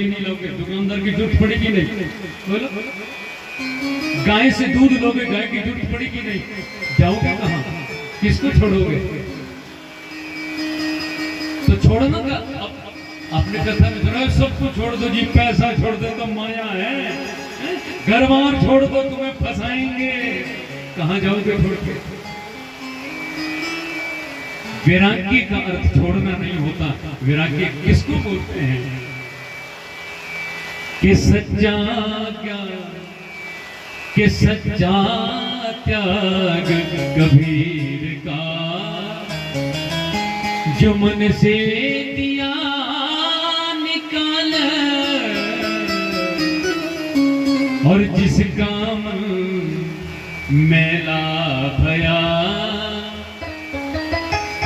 नहीं लोगे, दुकानदार की जरूरत पड़ेगी नहीं। बोलो, गाय से दूध लोगे, गाय की जरूरत पड़ेगी नहीं। जाओगे कहाँ, किसको छोड़ोगे? तो छोड़ना का अपने कथा में सुना, सबको छोड़ दो जी, पैसा छोड़ दो तो माया है, घर बार छोड़ दो तुम्हें फंसाएंगे, कहाँ जाओगे छोड़ के? वैराग्य का अर्थ छोड़ना नहीं होता। वैराग्य किसको बोलते हैं? कि सच्चा त्याग कबीर का, जो मन से दिया निकाल, और जिसका मन मैला भया,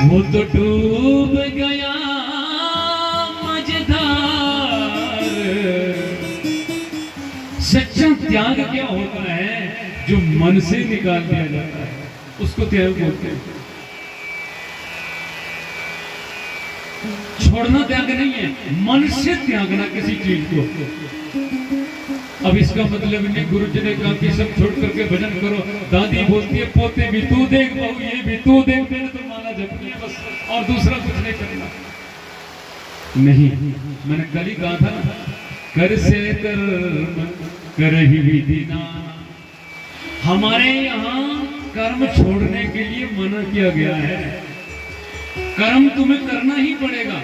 वो तो डूब गया मझधार। सच्चा त्याग क्या होता है? जो मन से निकाल दिया जाता है, उसको त्याग बोलते हैं। छोड़ना त्याग नहीं है, मन से त्यागना किसी चीज को। अब इसका मतलब नहीं गुरु जी ने कहा कि सब छोड़ करके भजन करो। दादी बोलती है पोते भी तू देख, बहू ये भी तू देख, मैंने तो माला जपनी है बस, और दूसरा कुछ नहीं करना। नहीं, मैंने कल ही कहा था ना, कर से कर्म कर ही विधि ना। हमारे यहाँ कर्म छोड़ने के लिए मना किया गया है। कर्म तुम्हें करना ही पड़ेगा।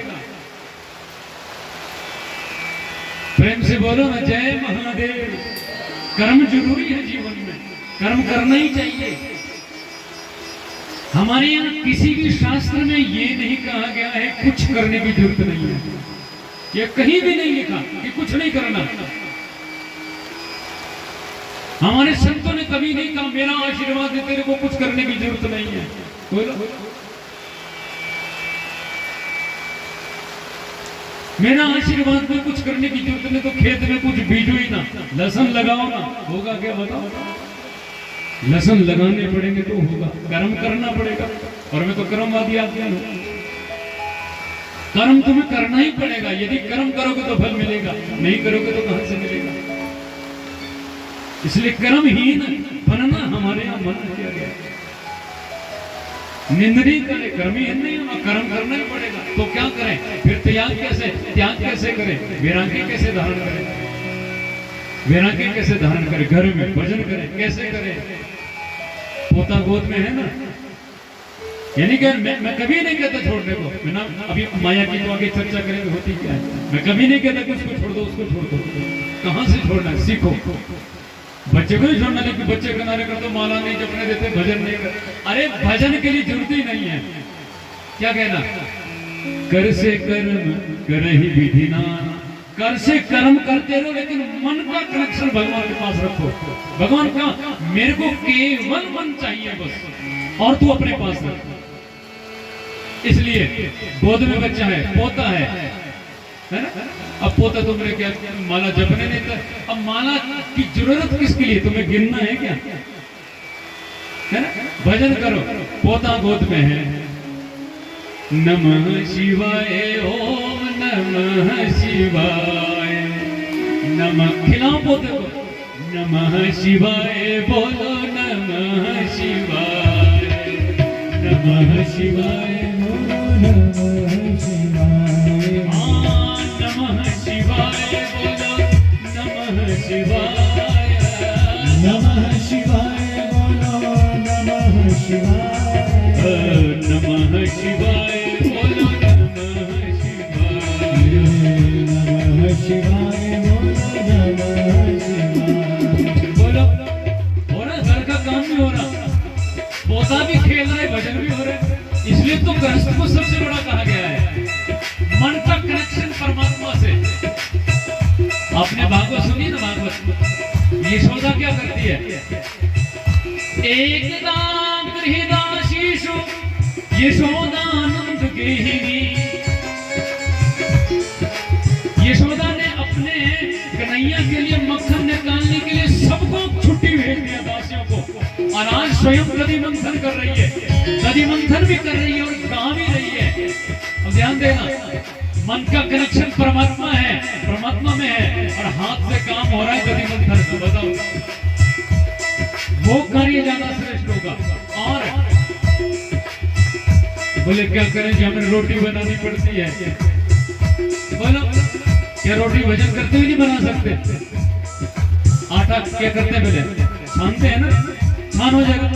प्रेम से बोलो ना, जय महादेव। कर्म जरूरी है जीवन में, कर्म करना ही चाहिए। हमारे यहाँ किसी भी शास्त्र में ये नहीं कहा गया है कुछ करने की जरूरत नहीं है। ये कहीं भी नहीं लिखा कि कुछ नहीं करना। हमारे संतों ने कभी नहीं कहा मेरा आशीर्वाद है, तेरे को कुछ करने की जरूरत नहीं है। बोलो, मेरा आशीर्वाद में कुछ करने की जरूरत नहीं, तो खेत में कुछ बीजो ही ना, लहसुन लगाओ ना, होगा क्या बताओ? लहसुन लगाने पड़ेंगे तो होगा, कर्म करना पड़ेगा। और मैं तो कर्मवादी आदमी हूं, कर्म तुम्हें करना ही पड़ेगा। यदि कर्म करोगे तो फल मिलेगा, नहीं करोगे तो कहां से मिलेगा? इसलिए कर्महीन बनना हमारे यहाँ मना किया गया। निंदनीय करे, कर्महीन नहीं होना, कर्म करना ही पड़ेगा। तो क्या करें फिर? त्याग कैसे करें? वैराग्य कैसे धारण करें? वैराग्य कैसे धारण करें? घर में भजन करें, कैसे करें? पोता गोद में है ना, यानी कि मैं कभी नहीं कहता छोड़ने को। ना अभी माया की तो आगे चर्चा करेंगे होती क्या है। मैं कभी नहीं कहता कि उसको छोड़ दो, उसको छोड़ दो। कहां से छोड़ना है? सीखो। बच्चे को ही छोड़ना, लेकिन बच्चे किनारे कर दो, माला नहीं जपने देते, भजन नहीं कर। अरे भजन के लिए जरूरत ही नहीं है। क्या कहना? कर से कर्म कर ही विधि ना। कर से कर्म करते रहो, लेकिन मन का कनेक्शन भगवान के पास रखो। भगवान का मेरे को केवल मन चाहिए बस, और तू अपने पास रख। इसलिए गोद में बच्चा है, पोता है ना? अब पोता तुमने क्या माला जपने नहीं था, अब माला की जरूरत किसके लिए? तुम्हें गिनना है क्या? है ना? भजन करो, पोता गोद में है। नमः शिवाय, ओम नमः शिवाय। नमः, खिलाओ पोते को, नमः शिवाय बोलो, नमः शिवाय, नमः शिवाय बोलो, नमः शिवाय। नमः शिवाय बोलो, नमः शिवाय, नमः शिवाय बोलो, नमः शिवाय, नमः शिवाय बोलो, नमः शिवाय, नमः शिवाय बोलो, नमः शिवाय। बोलो, हो रहा घर का काम भी हो रहा, पोता भी खेल रहा है, भजन भी हो रहा है। इसलिए तो गृहस्थ को सबसे बड़ा कहा गया है मन का कनेक्शन परमात्मा से। आपने भागवत सुनी ना? भागवत यशोदा क्या करती है? एकदा गृहदासीषु यशोदानंद गेहिनी। यशोदा ने अपने कन्हैया के लिए मक्खन निकालने के लिए सबको छुट्टी भेज दिया, दासियों को। और आज स्वयं नदी मंथन कर रही है, नदी मंथन भी कर रही है और गा भी रही है। अब ध्यान देना, मन का कनेक्शन परमात्मा है, परमात्मा में है, और हाथ से काम हो रहा है कभी मंथन से, बताओ वो कार्य ज्यादा श्रेष्ठ होगा। और बोले क्या करें कि हमें रोटी बनानी पड़ती है, बोलो क्या रोटी भजन करते हुए नहीं बना सकते? आटा क्या करते हैं, पहले छानते हैं ना, छान हो जाएगा।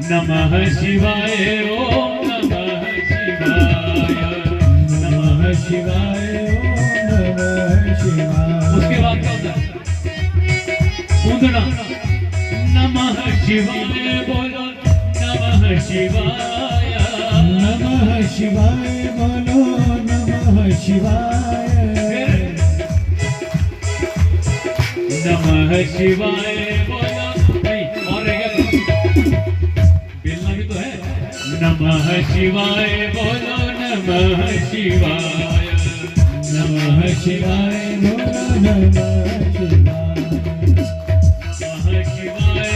नमः शिवाय ओम नमः शिवाय, नमः शिवाय ओम नमः शिवाय। उसके बाद क्या होता है? कूदना, नमः शिवाय बोलो, नमः शिवाय, नमः शिवाय बोलो, नमः शिवाय, नमः शिवाय बोलो। नहीं और बेलना भी तो है। नमः शिवाय बोलो, नमः शिवाय, नमः शिवाय बोलो, नमः शिवाय, नमः शिवाय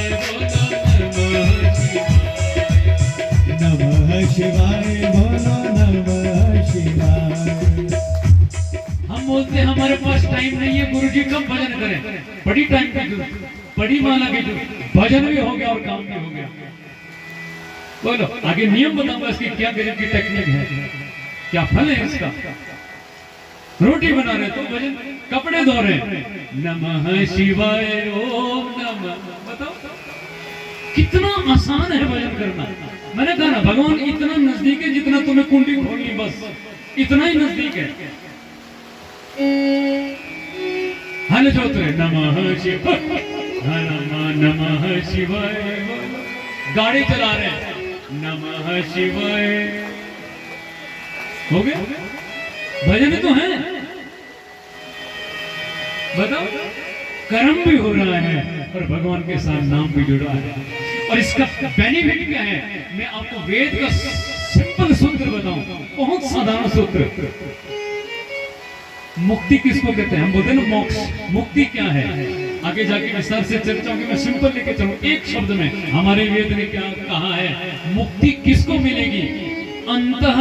बोलो, नमः शिवाय बोलो, नमः शिवाय। हम बोलते हैं हमारे पास टाइम नहीं है गुरुजी, कब भजन करें? बड़ी टाइम की जरूरत, बड़ी माला की जरूरत, भजन भी हो गया और काम भी हो गया। बोलो आगे नियम बताऊंगा इसकी, क्या गजब की टेक्निक है, क्या फल है इसका। रोटी बना रहे तो भजन, कपड़े धो रहे नमः शिवाय ओम नमः, बताओ कितना आसान है भजन करना। मैंने कहा ना भगवान इतना नजदीक है जितना तुम्हें कुंडी खोलनी, बस इतना ही नजदीक है। हल जोते नमः शिवाय, नमः शिवाय, गाड़ी चला रहे नमः शिवाय, हो गया भजन तो है। बताओ कर्म भी हो रहा है और भगवान के साथ नाम भी जुड़ा है। और इसका बेनिफिट क्या है, मैं आपको वेद का सिंपल सूत्र बताऊं, बहुत साधारण सूत्र। मुक्ति किसको कहते हैं? हम बोलते हैं ना मोक्ष, मुक्ति क्या है? आगे जाके विस्तार से चर्चा होगी, मैं सिंपल लेके चलूं एक शब्द में। हमारे वेद ने क्या कहा है, मुक्ति किसको मिलेगी? अंतः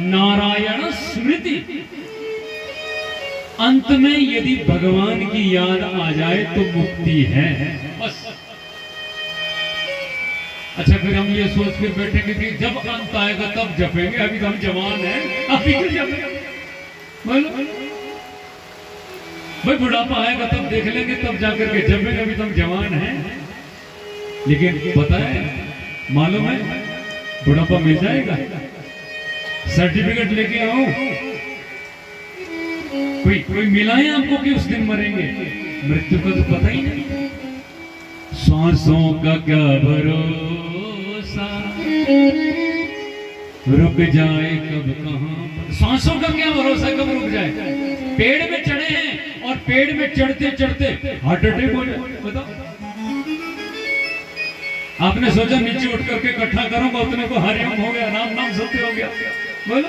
नारायण स्मृति, अंत में यदि भगवान की याद आ जाए तो मुक्ति है, बस। अच्छा फिर हम ये सोच के बैठेंगे कि जब अंत आएगा तब जपेंगे, अभी तो हम जवान हैं, अभी क्यों जपेंगे? बोलो भाई बुढ़ापा आएगा तब देख लेंगे, तब जाकर के जपेंगे, अभी तो हम जवान हैं। लेकिन पता है, मालूम है बुढ़ापा मिल जाएगा, सर्टिफिकेट लेके आओ, कोई मिला है आपको कि उस दिन मरेंगे? मृत्यु का तो पता ही नहीं, सांसों का क्या भरोसा, रुक जाए कब कहां, सांसों का क्या भरोसा कब रुक जाए। पेड़ में चढ़े हैं और पेड़ में चढ़ते चढ़ते हार्ट अटैक हो जाए, बताओ। आपने सोचा नीचे उठ करके इकट्ठा करूंगा, उतने को हरिओम हो गया, राम नाम सत्य हो गया, बोलो।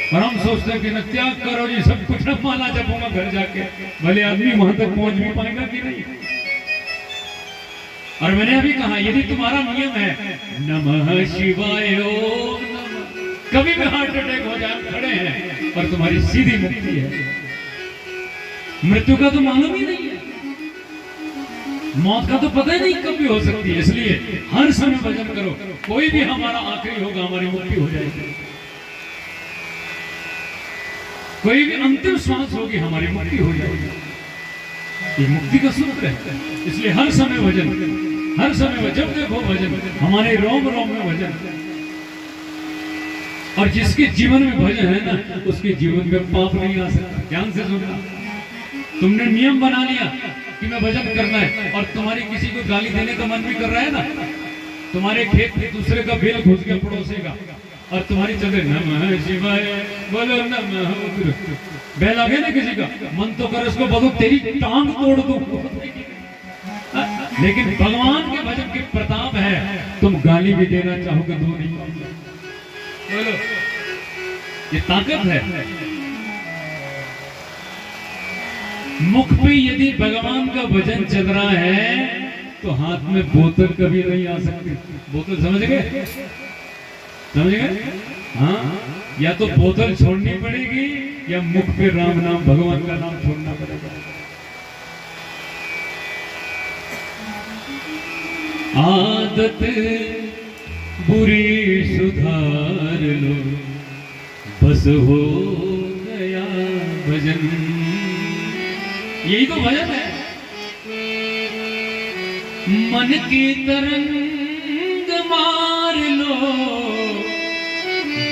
और हम सोचते हैं कि न त्याग करो जी सब कुछ, न माला जपूंगा घर जाके, भले आदमी वहां तक पहुंच भी पाएगा कि नहीं। और मैंने अभी कहा यदि तुम्हारा नियम है नमः शिवाय ओम नमः, कभी भी हार्ट अटैक हो जाए, खड़े हैं और तुम्हारी सीधी मुक्ति है। मृत्यु का तो मालूम ही नहीं है, मौत का तो पता ही नहीं कब भी हो सकती है। इसलिए हर समय भजन करो, कोई भी हमारा आखिरी होगा, हमारी मुक्ति हो जाएगी। कोई भी अंतिम श्वास होगी, हमारी मुक्ति हो जाएगी। ये मुक्ति का सूत्र है। इसलिए हर समय भजन, हर समय जब देखो भजन, हमारे रोम रोम में भजन। और जिसके जीवन में भजन है ना, उसके जीवन में पाप नहीं आ सकता। ध्यान से सुनना, तुमने नियम बना लिया कि मैं भजन करना है, और तुम्हारी किसी को गाली देने का मन भी कर रहा है ना, तुम्हारे खेत में दूसरे का बेल घुस गया पड़ोसेगा, और तुम्हारी चल रही नमः शिवाय बोलो, नमः बेल आ गया ना किसी का, मन तो कर उसको बोलो तेरी टांग तोड़ दूं। लेकिन भगवान के भजन की प्रताप है, तुम गाली भी देना चाहोगे दो नहीं बोलो, ये ताकत है। मुख पे यदि भगवान का भजन चल रहा है तो हाथ में बोतल कभी नहीं आ सकती। बोतल समझ गए, समझ गए? हाँ, या तो बोतल छोड़नी पड़ेगी या मुख पे राम नाम भगवान का नाम छोड़ना पड़ेगा। आदत बुरी सुधार लो, बस हो गया भजन। यही तो भजन है। मन की तरंग मार लो,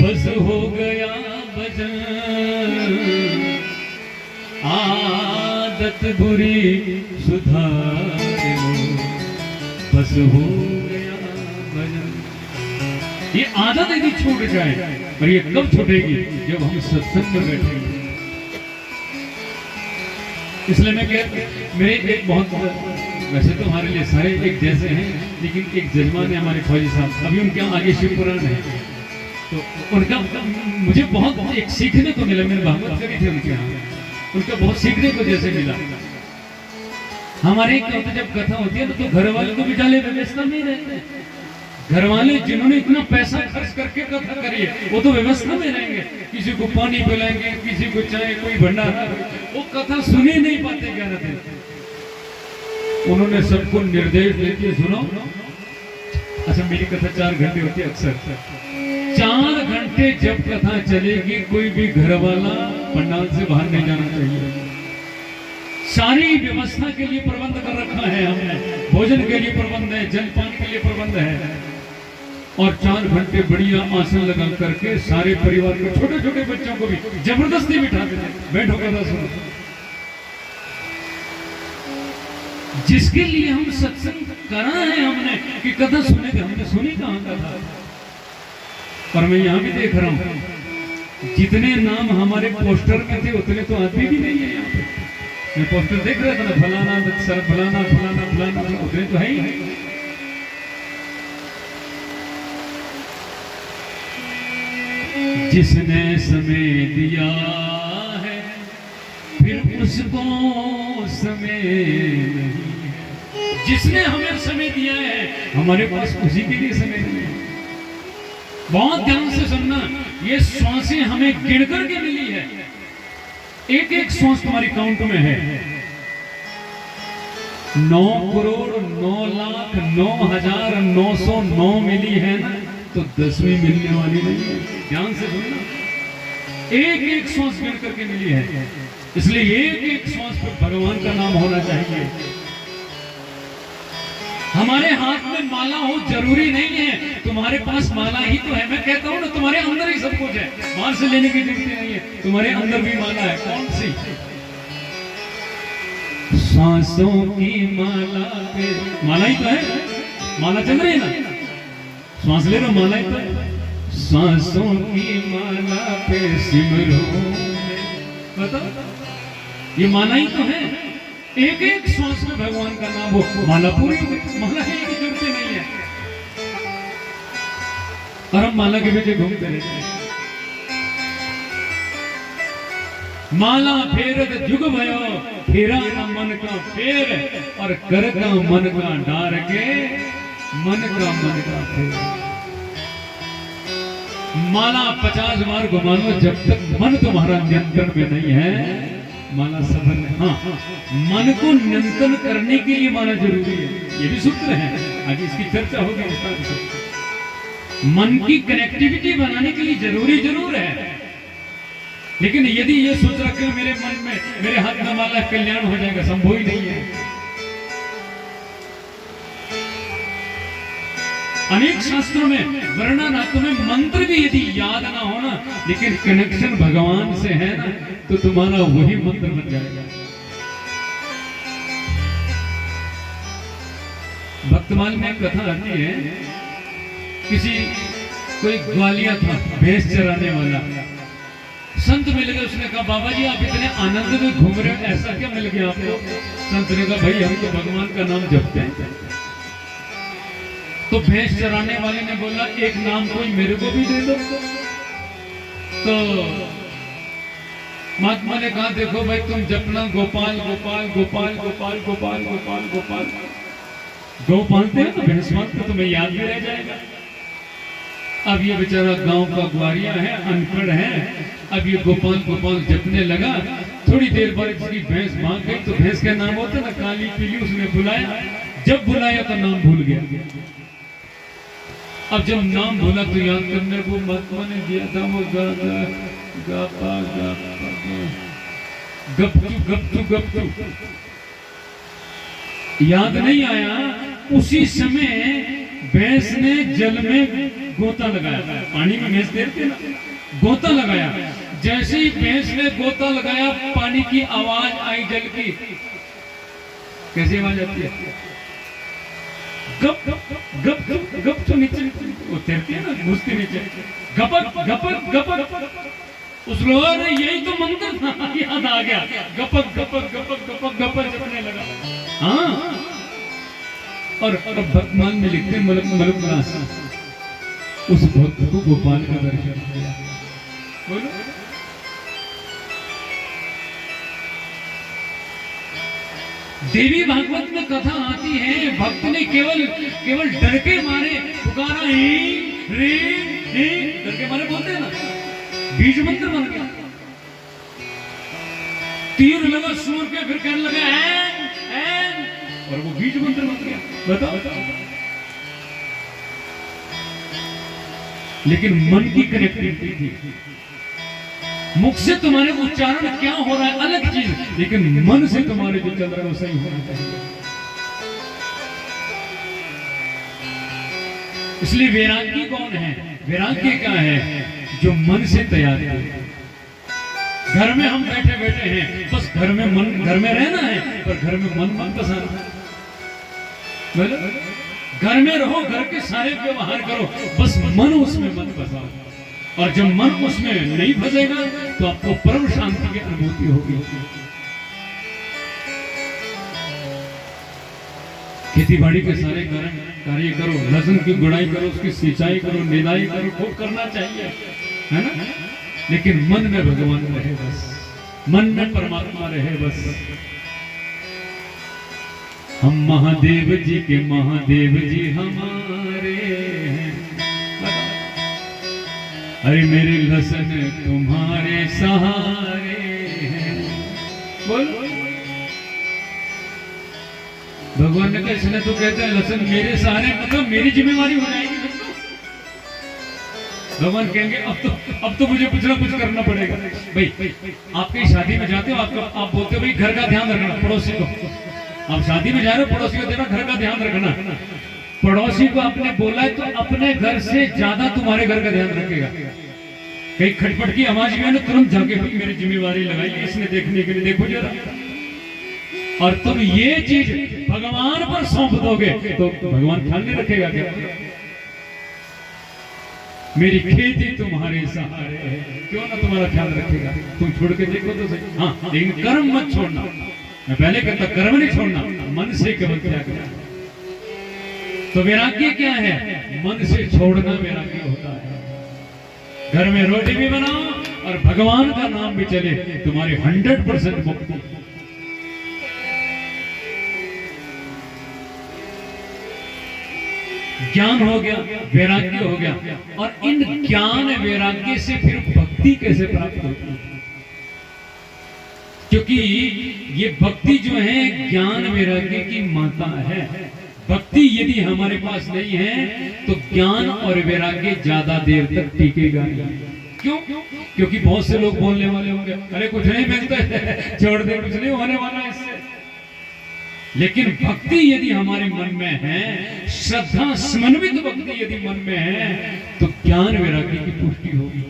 बस हो गया भजन। आदत बुरी सुधार लो, बस हो गया भजन। ये आदत यदि छूट जाए, और ये कब छूटेगी? जब हम सत्संग में बैठेंगे। इसलिए मैं मेरे एक बहुत, वैसे तो हमारे लिए सारे एक जैसे हैं, लेकिन एक जजमान है हमारे फौजी साहब, अभी उनके यहाँ आगे शिव पुराण है, तो उनका मुझे बहुत एक सीखने को मिला। मैंने भागवत करी थी उनके यहाँ, उनका बहुत सीखने को जैसे मिला। हमारे तो जब कथा होती है तो घर वाले को भी डाले व्यवस्था नहीं रहते। घर वाले जिन्होंने इतना पैसा खर्च करके कथा करी है, वो तो व्यवस्था में रहेंगे। किसी को पानी पिलाएंगे, किसी को चाय, कोई भंडारा, वो कथा सुन ही नहीं पाते 11 दिन। उन्होंने सबको निर्देश देके सुनो। अच्छा, मेरी कथा 4 घंटे होती है अक्सर। 4 घंटे जब कथा चलेगी, कोई भी घर वाला पंडाल से बाहर नहीं जाना चाहिए। सारी व्यवस्था के लिए प्रबंध कर रखा है हमने, भोजन के लिए प्रबंध है, जलपान के लिए प्रबंध है, और 4 घंटे बढ़िया आसन लगा करके सारे परिवार के छोटे छोटे बच्चों को भी जबरदस्ती बिठाते हैं, बैठो कथा सुनो। जिसके लिए हम सत्संग करा है हमने कि कथा सुने, हमने सुनी कहां कथा। पर मैं यहां भी देख रहा हूं, जितने नाम हमारे पोस्टर में थे उतने तो आदमी भी नहीं है यहाँ पे। मैं पोस्टर देख रहा था ना, फलाना सर, फलाना फलाना फलाना, उतने तो है ही। जिसने समय दिया है फिर उसको समय नहीं है। जिसने हमें समय दिया है, हमारे पास उसी के लिए समय नहीं है। बहुत ध्यान से सुनना, ये श्वासें हमें गिन करके मिली है। एक एक श्वास तुम्हारी काउंट में है। 9,09,09,909 मिली है ना, तो 10वीं मिलने वाली नहीं है। ध्यान से सुनना, एक एक श्वास गिन करके मिली है। इसलिए एक एक श्वास पर भगवान का नाम होना चाहिए। हमारे हाथ में माला हो जरूरी नहीं है, तुम्हारे पास माला ही तो है। मैं कहता हूं ना, तुम्हारे अंदर ही सब कुछ है, बाहर से लेने की जरूरत नहीं है। तुम्हारे अंदर भी माला है। कौन सी? सांसों की माला पे, माला ही तो है। माला चल रही है ना, श्वास ले लो, माला ही तो है। सांसों की माला पे सिमरो, बताओ, ये माला ही तो है। एक एक श्वास में भगवान का नाम हो, माला पूरी, माला की जरूरत नहीं है। और हम माला के पीछे घूमते रहते हैं। माला फेरत जुग भयो, फेरा ना मन का फेर, और कर का मन का डार के, मन का फेर। माला 50 बार घुमा लो, जब तक मन तुम्हारा नियंत्रण में नहीं है, माला सफल है। हाँ, मन को नियंत्रण करने के लिए माला जरूरी है। ये भी सूत्र है, आगे इसकी चर्चा होगी विस्तार से। मन की कनेक्टिविटी बनाने के लिए जरूरी जरूर है, लेकिन यदि ये सोच रखे हो मेरे मन में, मेरे हाथ में माला, कल्याण हो जाएगा, संभव ही नहीं है। अनेक शास्त्रों में वर्णन आता है, मंत्र भी यदि याद ना होना, लेकिन कनेक्शन भगवान से है ना, तो तुम्हारा वही मंत्र बन जाएगा। भक्तमाल में कथा आती है, किसी कोई ग्वालिया था, भैंस चराने वाला। संत मिल गए, उसने कहा बाबा जी आप इतने आनंद में घूम रहे हो, ऐसा क्या मिल गया आपको? संत ने कहा भाई हम तो भगवान का नाम जपते हैं। तो भैंस चराने वाले ने बोला एक नाम कोई मेरे को भी दे दो। तो महात्मा ने कहा देखो भाई तुम जपना गोपाल गोपाल गोपाल गोपाल गोपाल गोपाल गोपाल। गौ पालते हैं तो भैंस पालते, तुम्हें याद भी रह जाएगा। अब ये बेचारा गांव का ग्वारिया है, अनपढ़ है। अब ये गोपाल गोपाल जपने लगा। थोड़ी देर बाद इसकी भैंस भाग गई, तो भैंस का नाम होता ना काली पीली, उसने बुलाया। जब बुलाया तो नाम भूल गया। अब जब नाम भूला तो याद करने को महात्मा ने दिया था वो गप्पू याद नहीं आया। उसी समय भैंस ने जल में गोता लगाया। पानी में भैंस तैरती ना, गोता लगाया। जैसे ही भैंस ने गोता लगाया, पानी की आवाज आई जल की। कैसी आवाज आती है? गप गप गप गप तो नीचे वो तैरती है ना, घुसती नीचे। गपक गपक गपक। उस लोगों ने यही तो मंत्र था, याद आ गया। गपक गपक गपक गपक गपक जपने लगा। हाँ, और भक्तमान में लिखते मलक उस भक्त को गोपाल का दर्शन किया। बोलो, देवी भागवत में कथा आती है, भक्त ने केवल डर के मारे पुकारा, डर के मारे बोलते हैं ना, बीज मंत्र बन गया। तीर लगा सूर के, फिर कहने लगा एन, और वो बीज मंत्र बन गया। बताओ। लेकिन मन की कनेक्टिविटी थी। मुख से तुम्हारे उच्चारण क्या हो रहा है अलग चीज, लेकिन मन से तुम्हारे जो चल रहा है वो सही होना चाहिए। इसलिए वैरागी कौन है? वैराग्य क्या है? जो मन से तैयार है। घर में हम बैठे बैठे हैं, बस घर में रहना है, पर घर में मन मत बसाना। घर में रहो, घर के सारे व्यवहार करो, बस मन उसमें मत बसाओ। और जब मन उसमें नहीं फंसेगा तो आपको परम शांति की अनुभूति होगी। खेती बाड़ी के सारे कार्य करो, लहसुन की गुड़ाई करो, उसकी सिंचाई करो, निदाई करो, खूब करना चाहिए, है ना। लेकिन मन में भगवान रहे, बस मन में परमात्मा रहे। बस हम महादेव जी के महादेव जी हमारे हैं। अरे मेरे लहसन तुम्हारे सहारे हैं। बोलो, भगवान ने कहा इसने तो कहते हैं लहसन मेरे सहारे, मतलब मेरी जिम्मेवारी हो जाएगी। भगवान कहेंगे अब तो मुझे कुछ ना कुछ करना पड़ेगा। भाई आप कहीं शादी में जाते हो, आप बोलते हो भाई घर का ध्यान रखना, पड़ोसी को। आप शादी में जा रहे हो, पड़ोसी को देना घर का ध्यान रखना। पड़ोसी को आपने बोला है तो अपने घर से ज्यादा तुम्हारे घर का ध्यान रखेगा। कहीं खटपट की आवाज में ना तुरंत जाके मेरी जिम्मेवारी लगाई इसने देखने के लिए, देखो जरा। और तुम ये चीज भगवान पर सौंप दोगे तो भगवान ख्याल नहीं रखेगा क्या? मेरी खेती तुम्हारे सहारे है, क्यों ना तुम्हारा ख्याल रखेगा? तुम छोड़ के देखो तो सही। हाँ, लेकिन कर्म मत छोड़ना। मैं पहले कहता कर्म नहीं छोड़ना, मन से केवल त्याग करना। तो वैराग्य क्या है? मन से छोड़ना वैराग्य होता है। घर में रोटी भी बनाओ और भगवान का नाम भी चले, तुम्हारी 100% मुक्ति। ज्ञान हो गया, वैराग्य हो गया। और इन ज्ञान वैराग्य से फिर भक्ति कैसे प्राप्त होती है? क्योंकि ये भक्ति जो है ज्ञान वैराग्य की माता है। भक्ति यदि हमारे पास नहीं है तो ज्ञान और वैराग्य ज्यादा देर तक टिकेगा नहीं। क्यों? क्योंकि बहुत से लोग बोलने वाले होंगे, अरे कुछ नहीं मिलता है, छोड़ दे, कुछ नहीं होने वाला इससे। लेकिन भक्ति यदि हमारे मन में है, श्रद्धा समन्वित भक्ति यदि मन में है, तो ज्ञान वैराग्य की पुष्टि होगी।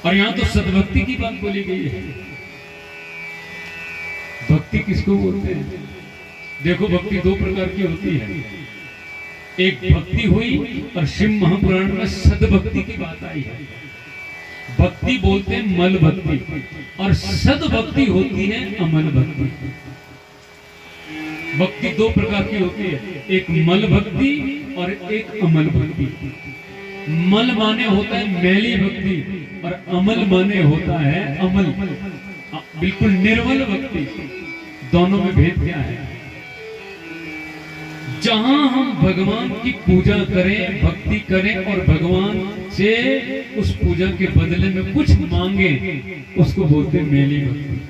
और यहां तो सद्भक्ति की बात बोली गई है। भक्ति किसको बोलते हैं? देखो, भक्ति दो प्रकार की होती है। एक भक्ति हुई और शिव महापुराण में सद्भक्ति की बात आई है। भक्ति बोलते हैं मल भक्ति, और सद्भक्ति होती है अमल भक्ति। भक्ति दो प्रकार की होती है, एक मल भक्ति और एक अमल भक्ति। मल माने होता है मैली भक्ति, और अमल माने होता है अमल, बिल्कुल निर्मल भक्ति। दोनों में भेद क्या है? जहां हम भगवान की पूजा करें, भक्ति करें और भगवान से उस पूजा के बदले में कुछ मांगे, उसको बोलते हैं मेली भक्ति।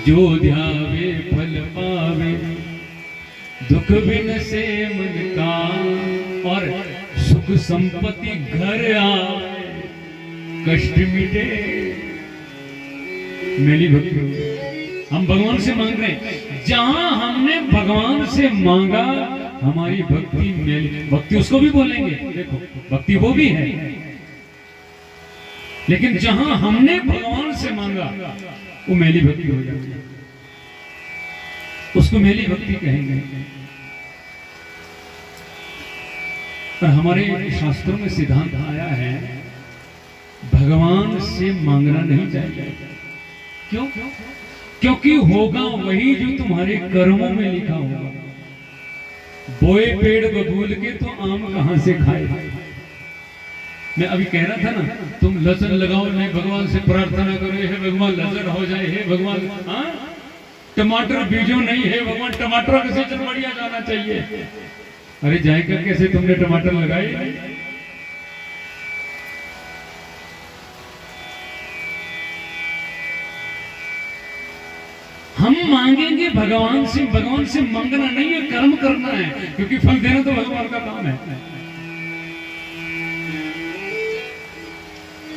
जो ध्यावे फल पावे, दुख बिन से मन का, और सुख संपत्ति घर आए, कष्ट मिटे, मेली भक्ति। हम भगवान से मांग रहे हैं, जहां हमने भगवान से मांगा हमारी भक्ति मेली भक्ति उसको भी बोलेंगे, देखो भक्ति वो भी है, लेकिन जहां हमने भगवान से मांगा वो मेली भक्ति हो जाती है, उसको मेली भक्ति कहेंगे। और हमारे शास्त्रों में सिद्धांत आया है, भगवान से मांगना नहीं चाहिए। क्यों? क्योंकि होगा वही जो तुम्हारे कर्मों में लिखा होगा। बोए पेड़ बबूल के तो आम कहां से खाए। मैं अभी कह रहा था ना, तुम लसन लगाओ नहीं, भगवान से प्रार्थना करो, हे भगवान लसन हो जाए, हे भगवान। हाँ, टमाटर बीजो नहीं, है भगवान टमाटर का सीजन बढ़िया जाना चाहिए। अरे जाएगा कैसे, तुमने टमाटर लगाए? हम मांगेंगे भगवान से मांगना नहीं है, कर्म करना है, क्योंकि फल देना तो भगवान का काम है।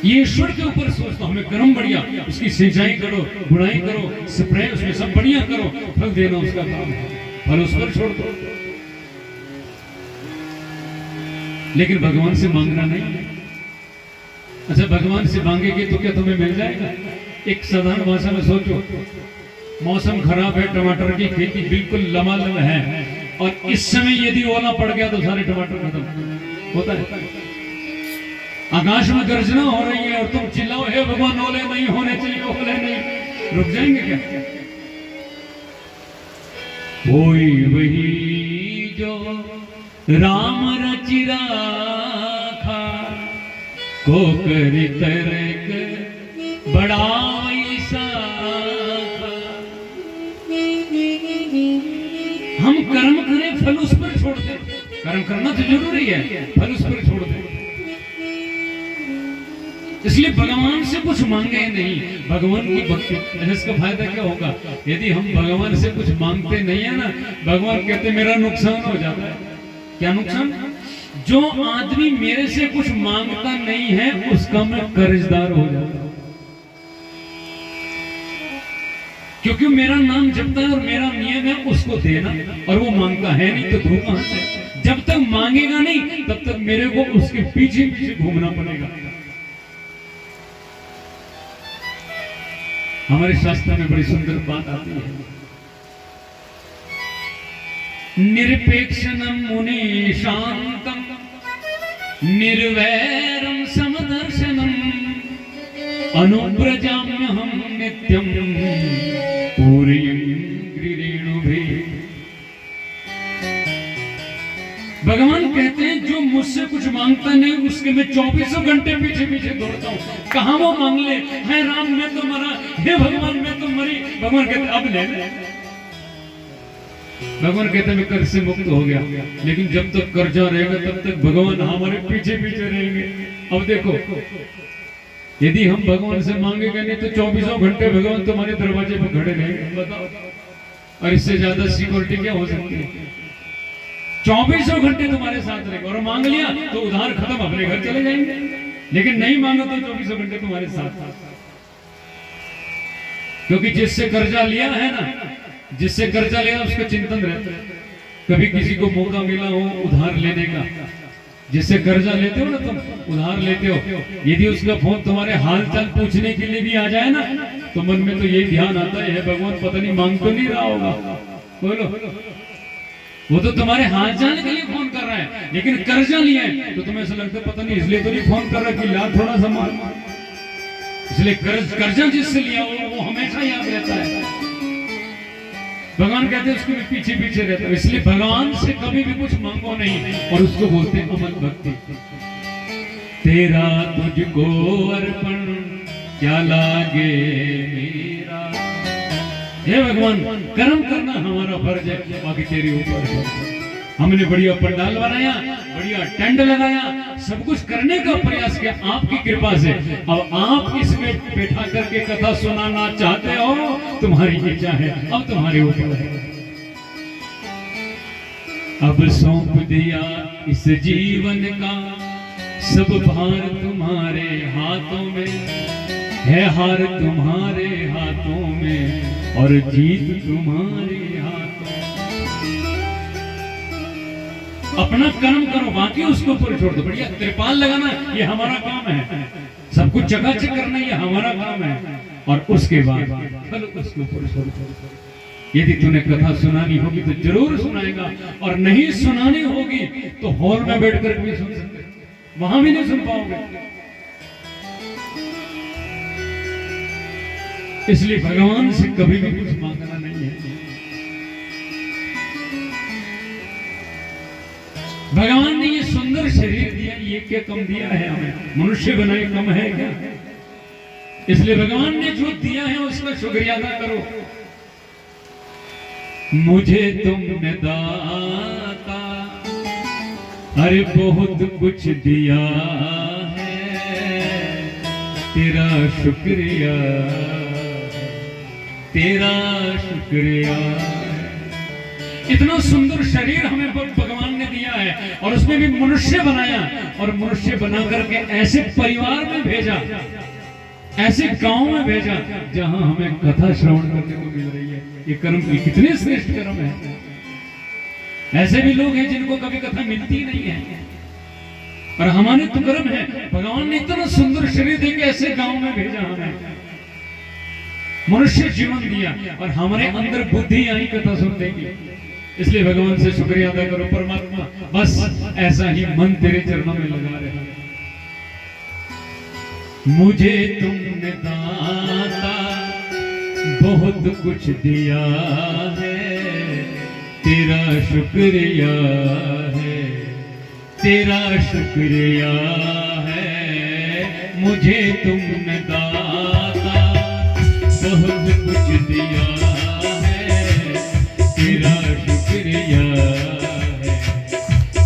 ये ईश्वर के ऊपर सोचता, हमें कर्म बढ़िया, उसकी सिंचाई करो, गुणाई करो, स्प्रे उसमें सब बढ़िया करो, फल देना उसका काम है, फल उस पर छोड़ दो। लेकिन भगवान से मांगना नहीं है। अच्छा, भगवान से मांगेंगे तो क्या तुम्हें मिल जाएगा? एक साधारण भाषा में सोचो, मौसम खराब है, टमाटर की खेती बिल्कुल लमालम है, और इस समय यदि ओला पड़ गया तो सारे टमाटर खत्म होता है। आकाश में गर्जना हो रही है और तुम चिल्लाओ, हे भगवान ओले नहीं होने चाहिए, ओले नहीं, रुक जाएंगे क्या? कोई वही जो राम रचि राखा, को कर तरक बड़ा हम कर्म करें, फल उस पर छोड़ दें। कर्म करना तो जरूरी है, फल उस पर छोड़ दें। इसलिए भगवान से कुछ मांगे नहीं, भगवान की भक्ति। इसका फायदा क्या होगा? यदि हम भगवान से कुछ मांगते नहीं है ना, भगवान कहते मेरा नुकसान हो जाता है। क्या नुकसान? जो आदमी मेरे से कुछ मांगता नहीं है उसका मैं कर्जदार हो जाता हूं, क्योंकि मेरा नाम जपता है और मेरा नियम है उसको देना, और वो मांगता है नहीं तो धोखा है। जब तक मांगेगा नहीं तब तक मेरे को उसके पीछे पीछे घूमना पड़ेगा। हमारे शास्त्र में बड़ी सुंदर बात आती है, निरपेक्षणम मुनि शांतम निर्वैरम समदर्शनम अनुव्रजाम्यहम नित्यम भगवान कहते हैं जो मुझसे कुछ मांगता नहीं उसके मैं 24 घंटे पीछे पीछे दौड़ता हूँ। कहाँ वो मांग ले, है राम मैं तो मरा, हे भगवान मैं तो मरी। भगवान कहते अब ले। भगवान कहते मैं कर्ज से मुक्त हो गया, लेकिन जब तक कर्जा रहेगा तब तक भगवान हमारे पीछे पीछे रहेंगे। अब देखो, यदि हम भगवान से मांगेंगे नहीं तो 24 घंटे भगवान तुम्हारे दरवाजे पर खड़े रहेंगे। बताओ, और इससे ज्यादा सिक्योरिटी क्या हो सकती है? 24 घंटे तुम्हारे साथ रहेगा, और मांग लिया तो उधार खत्म, अपने घर चले जाएंगे। लेकिन नहीं मांगा तो 24 घंटे तुम्हारे साथ। क्योंकि जिससे कर्जा लिया है ना, जिससे कर्जा लिया उसका चिंतन रहता है। कभी किसी को मौका मिला हो उधार लेने का, जिससे कर्जा लेते हो ना तुम, उधार लेते हो, यदि उसका फोन तुम्हारे हाल चाल पूछने के लिए भी आ जाए ना तो मन में तो यही ध्यान आता है, भगवान पता नहीं मांग तो नहीं रहा होगा। बोलो, वो तो तुम्हारे हाल चाल के लिए फोन कर रहा है, लेकिन कर्जा लिया है तो तुम्हें ऐसा लगता है पता नहीं इसलिए तो नहीं फोन कर रहा कि ला थोड़ा सा मार। इसलिए कर्जा जिससे लिया वो हमेशा याद रहता है। भगवान कहते हैं उसके पीछे पीछे रहता है। इसलिए भगवान से कभी भी कुछ मांगो नहीं, और उसको बोलते हैं अमल भक्ति। तेरा तुझको अर्पण क्या लागे मेरा, हे भगवान, कर्म करना हमारा फर्ज है, बाकी तेरी ऊपर है। हमने बढ़िया पंडाल बनाया, बढ़िया टेंट लगाया, सब कुछ करने का प्रयास किया आपकी कृपा से। अब आप इसमें बैठा करके कथा सुनाना चाहते हो, तुम्हारी इच्छा है, अब तुम्हारे ऊपर है। अब सौंप दिया इस जीवन का सब भार तुम्हारे हाथों में है, हार तुम्हारे हाथों में और जीत तुम्हारे हाथों में। अपना कर्म करो, बाकी उसको ऊपर छोड़ दो। बढ़िया त्रिपाल लगाना ये हमारा काम है, सब कुछ चकाचक करना ये हमारा काम है, और उसके बाद फल उसके ऊपर छोड़ दो। यदि तूने कथा सुनानी होगी तो जरूर सुनाएगा, और नहीं सुनानी होगी तो हॉल में बैठकर भी सुन सकते, वहां भी नहीं सुन पाओगे। इसलिए भगवान से कभी भी कुछ मांगना नहीं है। भगवान ने ये सुंदर शरीर दिया, ये क्या कम दिया है हमें? मनुष्य बनाए कम है क्या? इसलिए भगवान ने जो दिया है उसका शुक्रिया अदा करो। मुझे तुमने दाता अरे बहुत कुछ दिया है, तेरा शुक्रिया, तेरा शुक्रिया। इतना सुंदर शरीर हमें भगवान ने दिया है, और उसमें भी मनुष्य बनाया, और मनुष्य बना करके ऐसे परिवार में भेजा, ऐसे गांव में भेजा जहां हमें कथा श्रवण करने को मिल रही है। ये कर्म की कितने श्रेष्ठ कर्म है। ऐसे भी लोग हैं जिनको कभी कथा मिलती नहीं है, और हमारे तो कर्म है। भगवान ने इतना सुंदर शरीर देके ऐसे गांव में भेजा, हमें मनुष्य जीवन दिया, और हमारे अंदर बुद्धि आई कथा सुनने की। इसलिए भगवान से शुक्रिया अदा करो। परमात्मा बस ऐसा ही मन तेरे चरणों में लगा रहे। मुझे तुमने दाता बहुत कुछ दिया है, तेरा शुक्रिया है, तेरा शुक्रिया है। मुझे तुमने दाता बहुत कुछ दिया है, तेरा शुक्रिया है,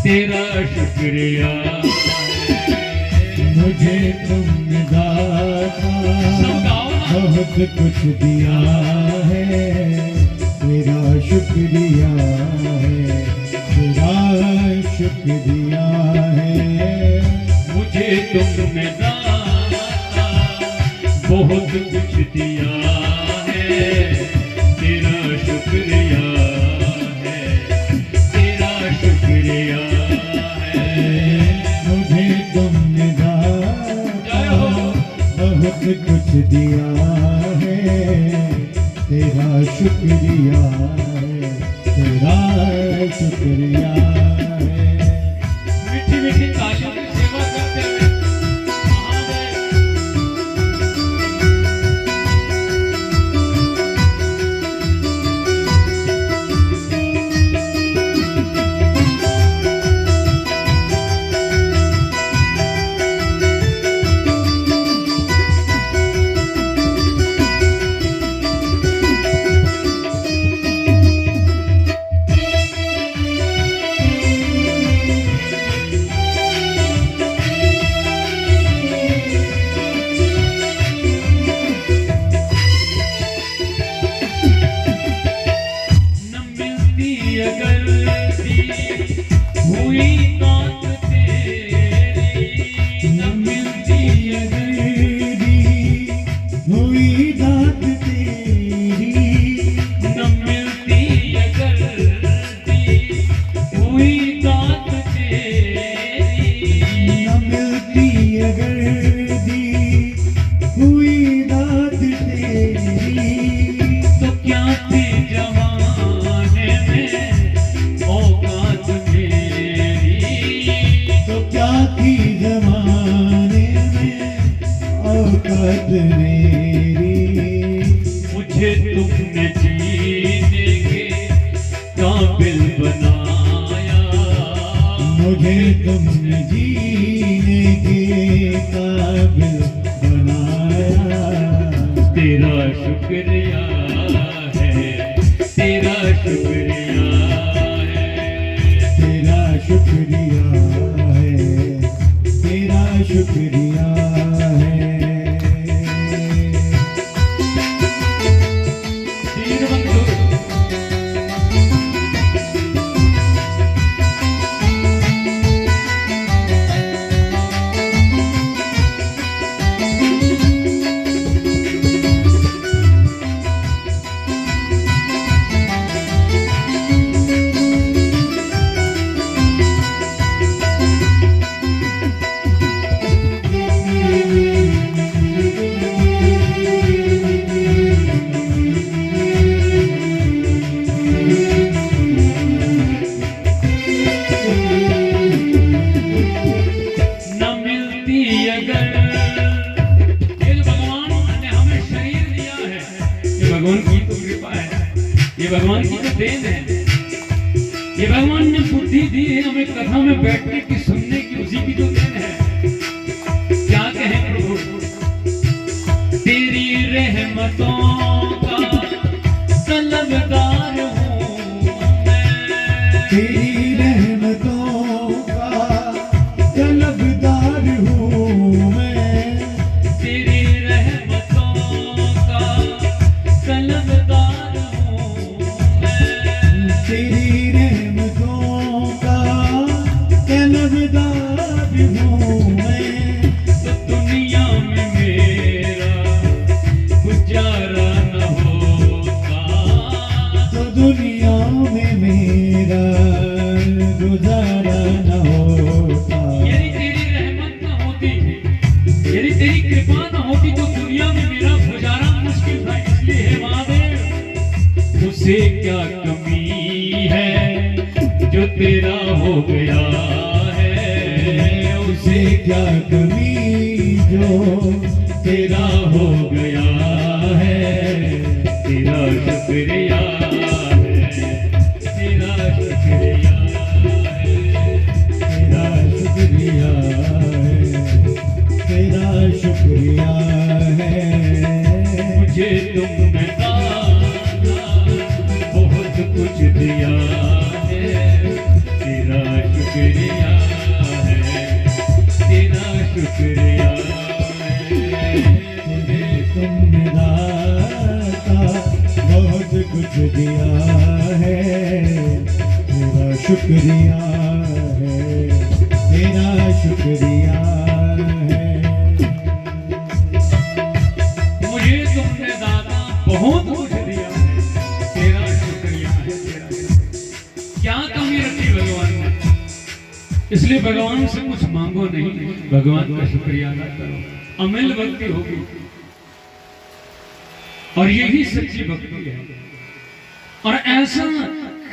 तेरा शुक्रिया है। मुझे तुमने दाता बहुत कुछ दिया है, तेरा शुक्रिया है, तेरा शुक्रिया है। मुझे तुमने दाता बहुत कुछ दिया है, तेरा शुक्रिया है, तेरा शुक्रिया है। मुझे तुमने दाता बहुत कुछ दिया है, तेरा शुक्रिया है, तेरा शुक्रिया है। मीठी मीठी तालियों की सेवा करते हुए मुझे तुमने जीने के काबिल बनाया, मुझे तुमने जीने के काबिल बनाया। तेरा शुक्रिया है, शुक्रिया है। दीनबंधु भगवान की तो देन है। ये भगवान ने बुद्धि दी है हमें कथा में बैठने की, सुनने की, उसी की तो देन है। क्या कहें प्रभु, तेरी रहमतों का तलबदार हूँ मैं, तेरी रहमतों का तलबदार हूँ मैं, तेरी रहमतों का तलबदार तेरी रहमतों का तलबदार हूँ मैं। तो दुनिया में मेरा गुजारा न होता, तो दुनिया में मेरा गुजारा न होता। यदि तेरी रहमत न होती, यदि तेरी कृपा न होती तो दुनिया में मेरा गुजारा मुश्किल था। इसलिए हे महादेव, उसे क्या कमी है जो तेरा हो गया है, उसे क्या कमी जो तेरा हो गया है। तेरा शुक्रिया है, तेरा शुक्रिया है, तेरा शुक्रिया है, तेरा शुक्रिया है। मुझे तुमने बहुत कुछ दिया है, तेरा शुक्रिया है, तेरा शुक्रिया है। तुमने दाता बहुत कुछ दिया है, तेरा शुक्रिया है, तेरा शुक्रिया है। मुझे तुमने दाता बहुत कुछ दिया है, तेरा शुक्रिया है, तेरा शुक्रिया। क्या कमी रखी भगवान ने? इसलिए भगवान से कुछ मांगो नहीं, भगवान का शुक्रिया अदा करो। अमिल भक्ति होगी और यही सच्ची भक्ति है। और ऐसा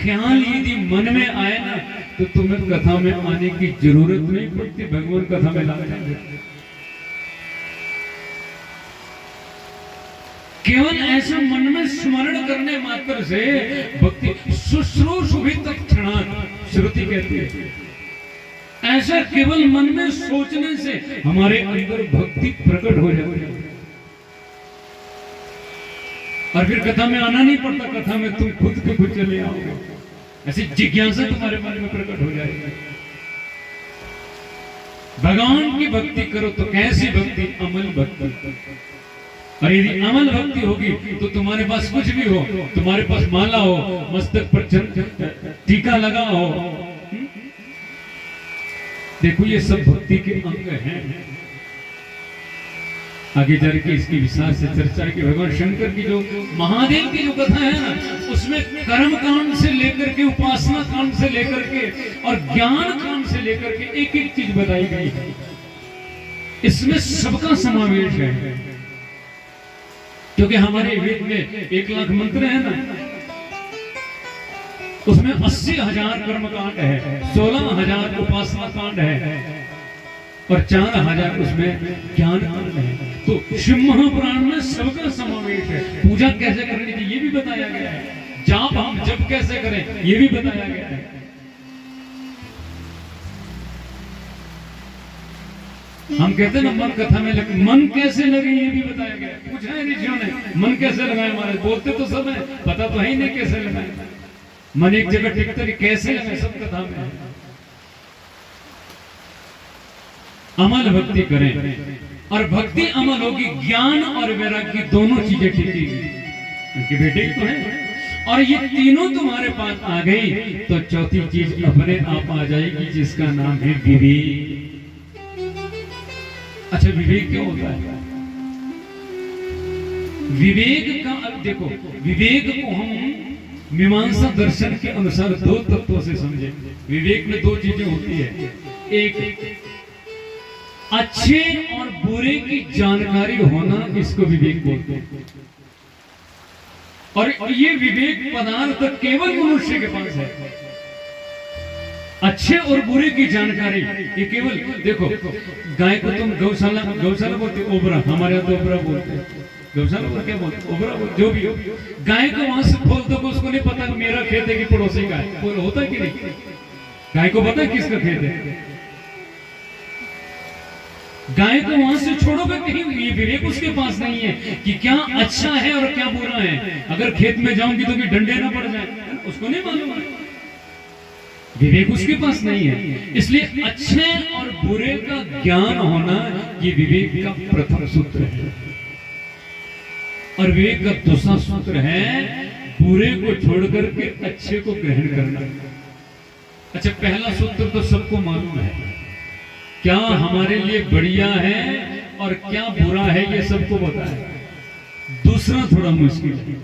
ख्याल यदि मन में आए ना तो तुम्हें कथा में आने की जरूरत नहीं पड़ती, भगवान कथा में ला देंगे। केवल ऐसा मन में स्मरण करने मात्र से भक्ति शुश्रूषुभित क्षणात्, श्रुति कहती है। ऐसा केवल मन में सोचने से हमारे अंदर भक्ति प्रकट हो जाती है और फिर कथा में आना नहीं पड़ता। कथा में तुम खुद के खुद चले आओगे, ऐसी जिज्ञासा तुम्हारे मन में प्रकट हो जाएगी। भगवान की भक्ति करो तो कैसी भक्ति? अमल भक्ति। और यदि अमल भक्ति होगी तो तुम्हारे पास कुछ भी हो, तुम्हारे पास माला हो, मस्तक पर टीका लगा हो, देखो ये सब भक्ति के अंग हैं। आगे चल के इसकी विस्तार से चर्चा है कि भगवान शंकर की जो महादेव की जो कथा है ना, उसमें कर्म कांड से लेकर के, उपासना कांड से लेकर के और ज्ञान कांड से लेकर के एक एक चीज बताई गई है। इसमें सबका समावेश है, क्योंकि हमारे वेद में 1 लाख मंत्र है ना, उसमें 80,000 कर्म कांड है, 16,000 उपासना कांड है और 4,000 उसमें ज्ञान कांड है। तो शिव महापुराण में सबका समावेश है। पूजा कैसे करनी चाहिए ये भी बताया गया है, जाप हम जप कैसे करें ये भी बताया गया है। हम कहते हैं ना मन कथा में लगे, मन कैसे लगे ये भी बताया गया है। पूछा है ऋषियों ने मन कैसे लगाए, हमारे बोलते तो सब है, पता तो है ही नहीं कैसे लगाए। मन एक जगह टिकता कैसे लगाए, सब कथा में है। अमल भक्ति करें, और भक्ति अमल होगी, ज्ञान और वैराग्य दोनों चीजें टिकेगी। उनके बेटे तो है, और ये तीनों तुम्हारे पास आ गई तो चौथी चीज अपने आप आ जाएगी, जिसका नाम है विवेक। अच्छा, विवेक क्यों होता है? विवेक का, अब देखो, विवेक को हम मीमांसा दर्शन के अनुसार दो तत्वों से समझे। विवेक में दो चीजें होती है, एक अच्छे और बुरे की जानकारी होना, इसको विवेक बोलते हैं। और ये विवेक पदार्थ केवल मनुष्य के पास है। अच्छे और बुरे की जानकारी ये केवल, देखो, गाय को तुम गौशाला बोलते, ओबरा, हमारे यहाँ तो ओबरा बोलते हैं, गौशाला पर क्या बोलते, ओबरा बोलते, जो भी हो। गाय को वहां से खोल दो, उसको नहीं पता मेरा खेत है कि पड़ोसी का है, होता है कि नहीं? गाय को पता है किसका खेत है। गाय को वहां से छोड़ोगे कहीं, ये विवेक उसके पास नहीं है कि क्या अच्छा है और क्या बुरा है। अगर खेत में जाऊंगी तो कि डंडे ना पड़ जाए, उसको नहीं मालूम है, विवेक उसके पास नहीं है। इसलिए अच्छे और बुरे का ज्ञान होना, ये विवेक का प्रथम सूत्र है। और विवेक का दूसरा सूत्र है बुरे को छोड़कर के अच्छे को ग्रहण करना। अच्छा, पहला सूत्र तो सबको मालूम है, क्या हमारे लिए बढ़िया है और क्या बुरा है, ये सबको पता है। दूसरा थोड़ा मुश्किल है।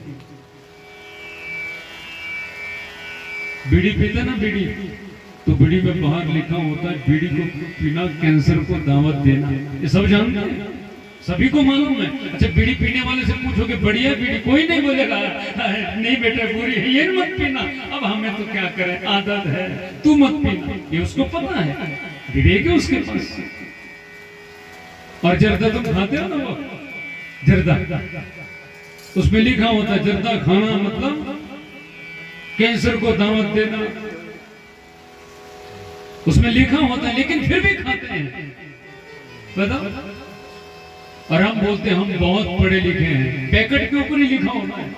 बीड़ी पीते ना, बीड़ी, तो बीड़ी में बाहर लिखा होता है बीड़ी को पीना कैंसर को दावत देना, ये सब जानते हैं, सभी को मालूम है। अच्छा, बीड़ी पीने वाले से पूछोगे बढ़िया बीड़ी, कोई नहीं बोलेगा नहीं बेटा बुरी है, ये मत पीना। अब हमें तो क्या करें, आदत है, तू मत पीना, ये उसको पता है, विवेक है उसके पास। और जर्दा तुम खाते हो ना, वो जर्दा, उसमें लिखा होता है जर्दा खाना मतलब कैंसर को दावत देना, उसमें लिखा होता है, लेकिन फिर भी खाते हैं, बताओ। और हम बोलते हैं हम बहुत पढ़े लिखे हैं, पैकेट के ऊपर ही लिखा होता है।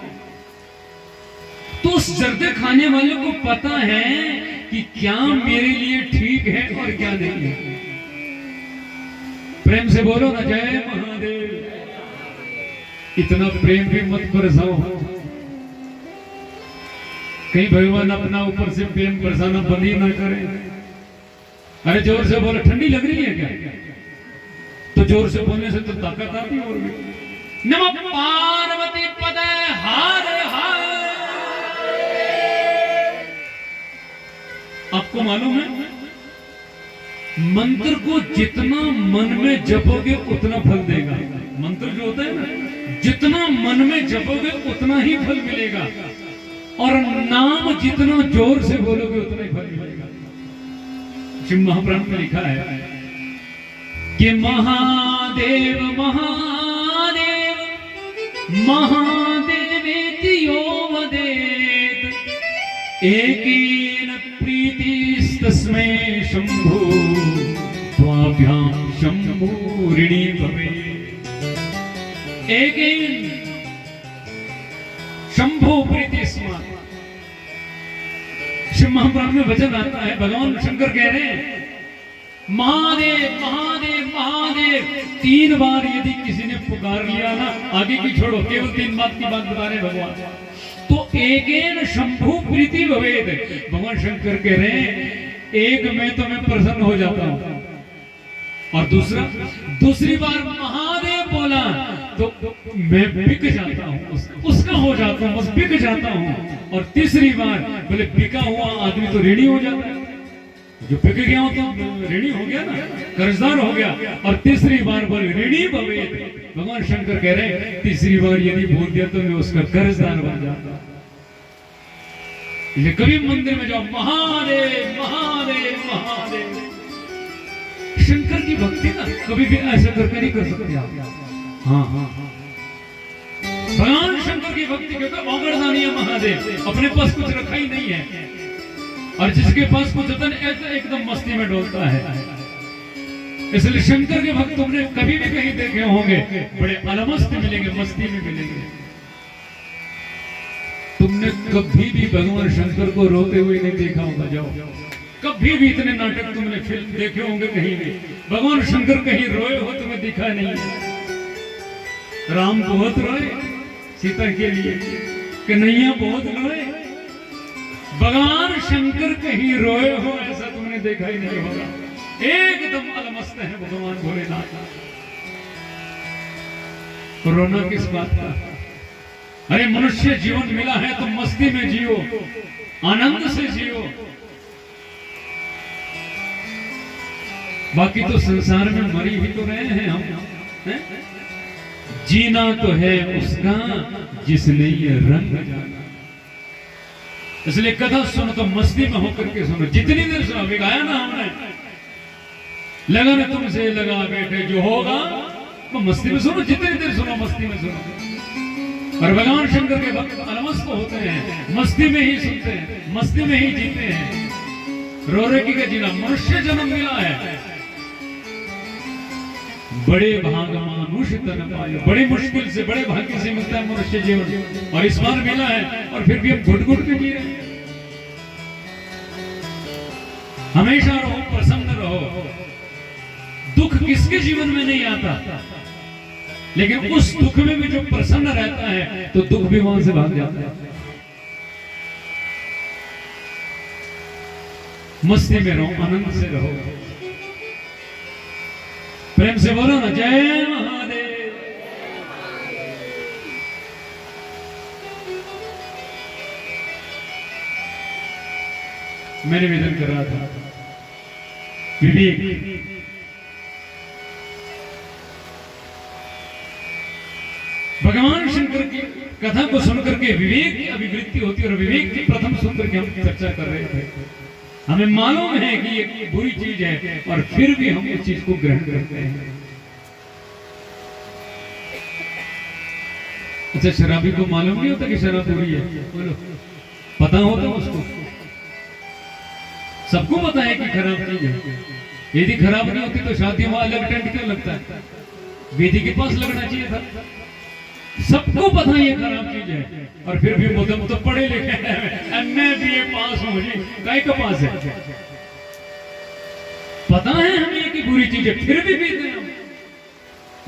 तो उस जर्दे खाने वाले को पता है कि क्या मेरे लिए ठीक है और क्या नहीं है। प्रेम से बोलो ना, जय महादेव। इतना प्रेम भी मत बरसाओ, कहीं भगवान अपना ऊपर से प्रेम बरसाना बंद ही ना करे। अरे जोर से बोलो, ठंडी लग रही है क्या? तो जोर से बोलने से तो ताकत आती है। और भी नमः पार्वती पदे हर हर। आपको मालूम है, मंत्र को जितना मन में जपोगे उतना फल देगा। मंत्र जो होता है ना, जितना मन में जपोगे उतना ही फल मिलेगा, और नाम जितना जोर से बोलोगे उतना ही फल मिलेगा। शिव महापुराण में लिखा है कि महादेव महादेव महादेवेति यो वदेत, एकेन प्रीतिस्तस्मै शंभो द्वाभ्यां शंभो ऋणी भवेत्। एकेन शंभो प्रीति स्मरण। शिव महापुराण में वचन आता है, भगवान शंकर कह रहे हैं महादेव महादेव महादेव 3 बार यदि किसी ने पुकार लिया ना, आगे की छोड़ो, केवल 3 बात की बात बता रहे भगवान, तो एकेन शंभु प्रीति भवेत्। भगवान शंकर कह रहे हैं एक में तो मैं प्रसन्न हो जाता हूं, और दूसरी बार महादेव बोला तो मैं बिक जाता हूं, उसका हो जाता हूं, बस बिक जाता हूं। और तीसरी बार बोले बिका हुआ आदमी तो ऋणी हो जाता है, जो बिक गया हो तो ऋणी हो गया ना, कर्जदार हो गया। और तीसरी बार बोले ऋणी भवेत्। भगवान शंकर कह रहे हैं तीसरी बार यदि बोल दिया तो मैं उसका कर्जदार बन जाता। इसलिए कभी मंदिर में जाओ, महादेव महादेव महादेव। शंकर की भक्ति ना कभी भी ऐसा करके नहीं कर सकते आप। हाँ हाँ हाँ, भगवान शंकर की भक्ति क्योंकि औगड़दानी महादेव, अपने पास कुछ रखा ही नहीं है, और जिसके पास कुछ होता है एकदम मस्ती में डोलता है। इसलिए शंकर के भक्त तुमने कभी भी कहीं देखे होंगे, बड़े अलमस्त मिलेंगे, मस्ती में मिलेंगे। तुमने कभी भी भगवान शंकर को रोते हुए नहीं देखा होगा, जाओ कभी भी इतने नाटक तुमने फिल्म देखे होंगे कहीं भी, भगवान शंकर कहीं रोए हो तुम्हें दिखा नहीं है। राम बहुत रोए सीता के लिए, कन्हैया बहुत रोए, भगवान शंकर कहीं रोए हो ऐसा तुमने देखा ही नहीं होगा। एकदम अलमस्त है भगवान भोलेनाथ। रोना किस बात का? अरे मनुष्य जीवन मिला है तो मस्ती में जियो, आनंद से जियो। बाकी तो संसार में मरी ही तो रहे हैं हम, हैं? जीना तो है उसका जिसने ये रंग जाना। इसलिए कथा सुनो तो मस्ती में होकर के सुनो, जितनी देर सुनो। अभी गाया ना हमने, लगन तुमसे लगा बैठे जो होगा वो मस्ती में सुनो, जितनी देर सुनो मस्ती में सुनो। और भगवान शंकर के भक्त अलमस्त होते हैं, मस्ती में ही सुनते हैं, मस्ती में ही जीते हैं। रो रे की जीना, मनुष्य जन्म मिला है, बड़े भाग मानुष तन पायो। बड़ी मुश्किल से, बड़े भाग्य से मिलता है मनुष्य जीवन, और इस बार मिला है और फिर भी हम घुट घुट के जी रहे हैं। हमेशा रहो, प्रसन्न रहो। दुख किसके जीवन में नहीं आता, लेकिन उस दुख में भी जो प्रसन्न रहता है तो दुख भी वहां से भाग जाता है। मस्ती में रहो, आनंद से रहो। प्रेम से बोलो ना, जय महादेव। मैं निवेदन कर रहा था, विवेक भगवान शंकर की कथा को सुनकर के विवेक की अभिवृत्ति होती है, और विवेक की प्रथम सूत्र की हम चर्चा कर रहे थे। हमें मालूम है कि ये बुरी चीज है और फिर भी हम इस चीज को ग्रहण करते हैं। अच्छा, शराबी को मालूम नहीं होता कि शराब बुरी है? बोलो, पता होता उसको? सबको पता है कि खराब चीज है। यदि खराब नहीं होती तो शादी में अलग टेंट क्यों लगता है? वेदी के पास लगना चाहिए था। सबको पता है ये खराब चीज है, और फिर भी मुझे तो पढ़े लिखे हैं, मैं बीए पास हूं जी, काय का पास है? पता है हमें कि बुरी चीज है, फिर भी पीते हैं।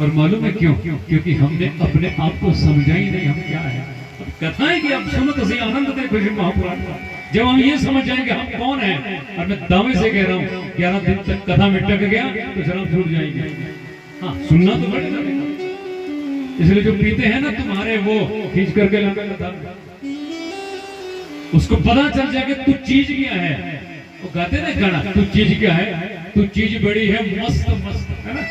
और मालूम है क्यों? क्योंकि हमने अपने आप को समझा ही नहीं हम क्या है। कथा है कि आप सुनो तो सही, आनंद देखो जी महापुराण का। जब हम ये समझ जाएंगे हम कौन है, और मैं दावे से कह रहा हूँ 11 दिन तक कथा में टक गया तो शराब छूट जाएगी। हाँ, सुनना तो पड़ेगा। इसलिए जो पीते हैं ना तुम्हारे, वो खींच करके लाता, उसको पता चल जाए कि तू चीज क्या है। वो गाते ना गाना, तू चीज क्या है? तू चीज बड़ी है मस्त मस्त, है ना?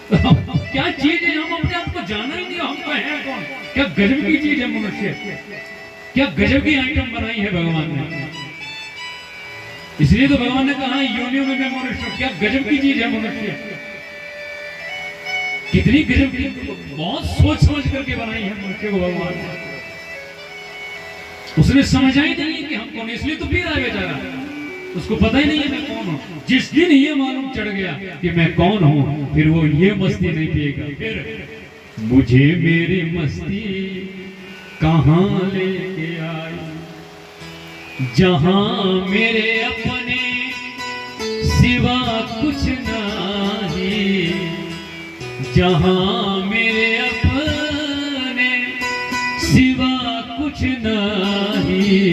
तो क्या चीज है, हम अपने आप को जाना ही नहीं, हम है कौन? क्या गजब की चीज है मनुष्य, क्या गजब की आइटम बनाई है भगवान ने। इसलिए तो भगवान ने कहा योनियों में मैं मनुष्य, क्या गजब की चीज है मनुष्य। कितनी गजब की, बहुत सोच समझ करके बनाई है मनुष्य को भगवान ने। उसने समझा ही नहीं कि हम कौन, इसलिए तो पी रहा है बेचारा। उसको पता ही नहीं है मैं कौन हूं। जिस दिन ये मालूम चढ़ गया कि मैं कौन हूं, फिर वो ये मस्ती नहीं पिएगा। फिर मुझे मेरी मस्ती कहां लेके आई, जहां मेरे अपने सिवा कुछ नहीं, जहां मेरे अपने सिवा कुछ नहीं।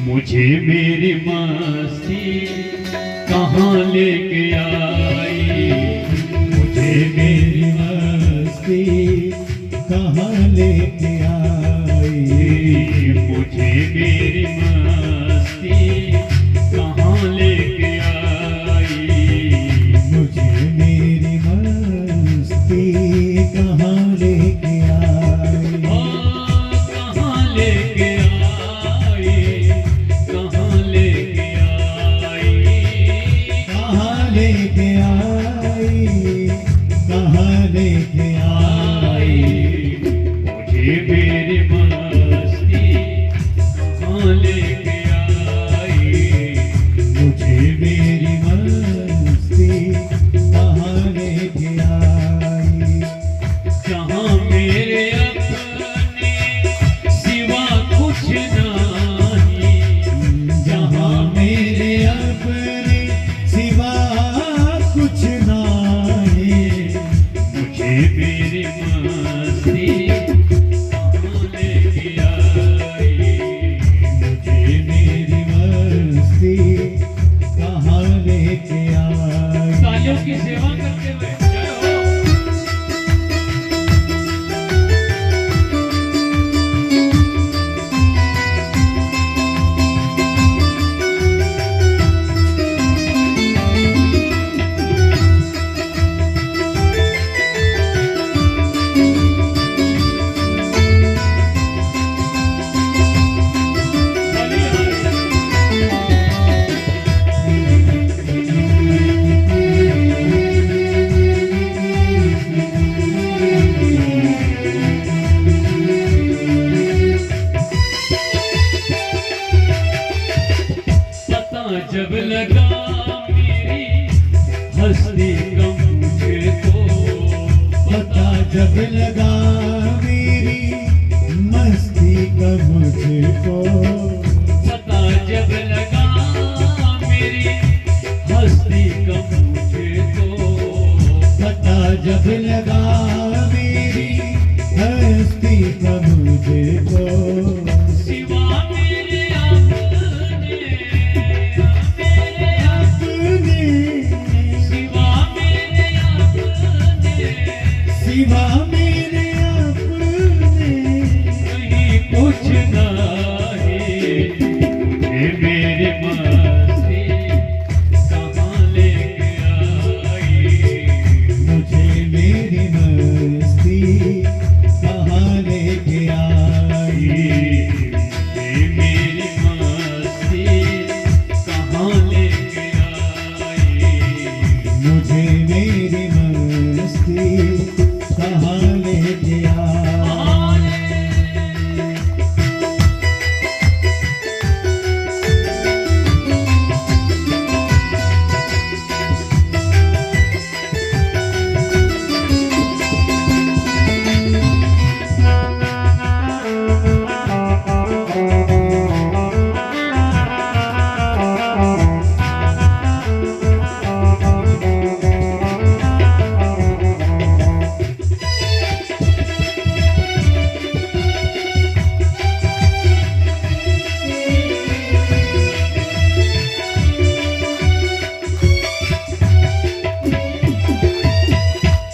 मुझे मेरी मस्ती कहां लेके आई, मुझे मेरी मस्ती कहां लेके आई, मुझे मेरी मस्ती कहां लेके आई, मुझे मेरी मस्ती कहां लेके आई, कहां लेके आई, कहां लेके आई, कहां लेके आई, कहां लेके आई, मुझे करते हुए जय हो। जब लगा मेरी हस्ती का मुझको, पता जब लगा मेरी मस्ती का मुझको, पता जब लगा मेरी हस्ती का मुझको, पता जब लगा मेरी हस्ती का मुझको, सिवा मेरे आपने, सिवा मेरे आपने, सिवा मेरे अपने कहीं कुछ नहीं। ये मेरी मस्ती कहाँ लेके आई, मुझे मेरी मस्ती कहाँ लेके आई, ये मेरी मस्ती कहाँ लेके आई। मुझे मेरी मस्ती कहाँ लेके आई।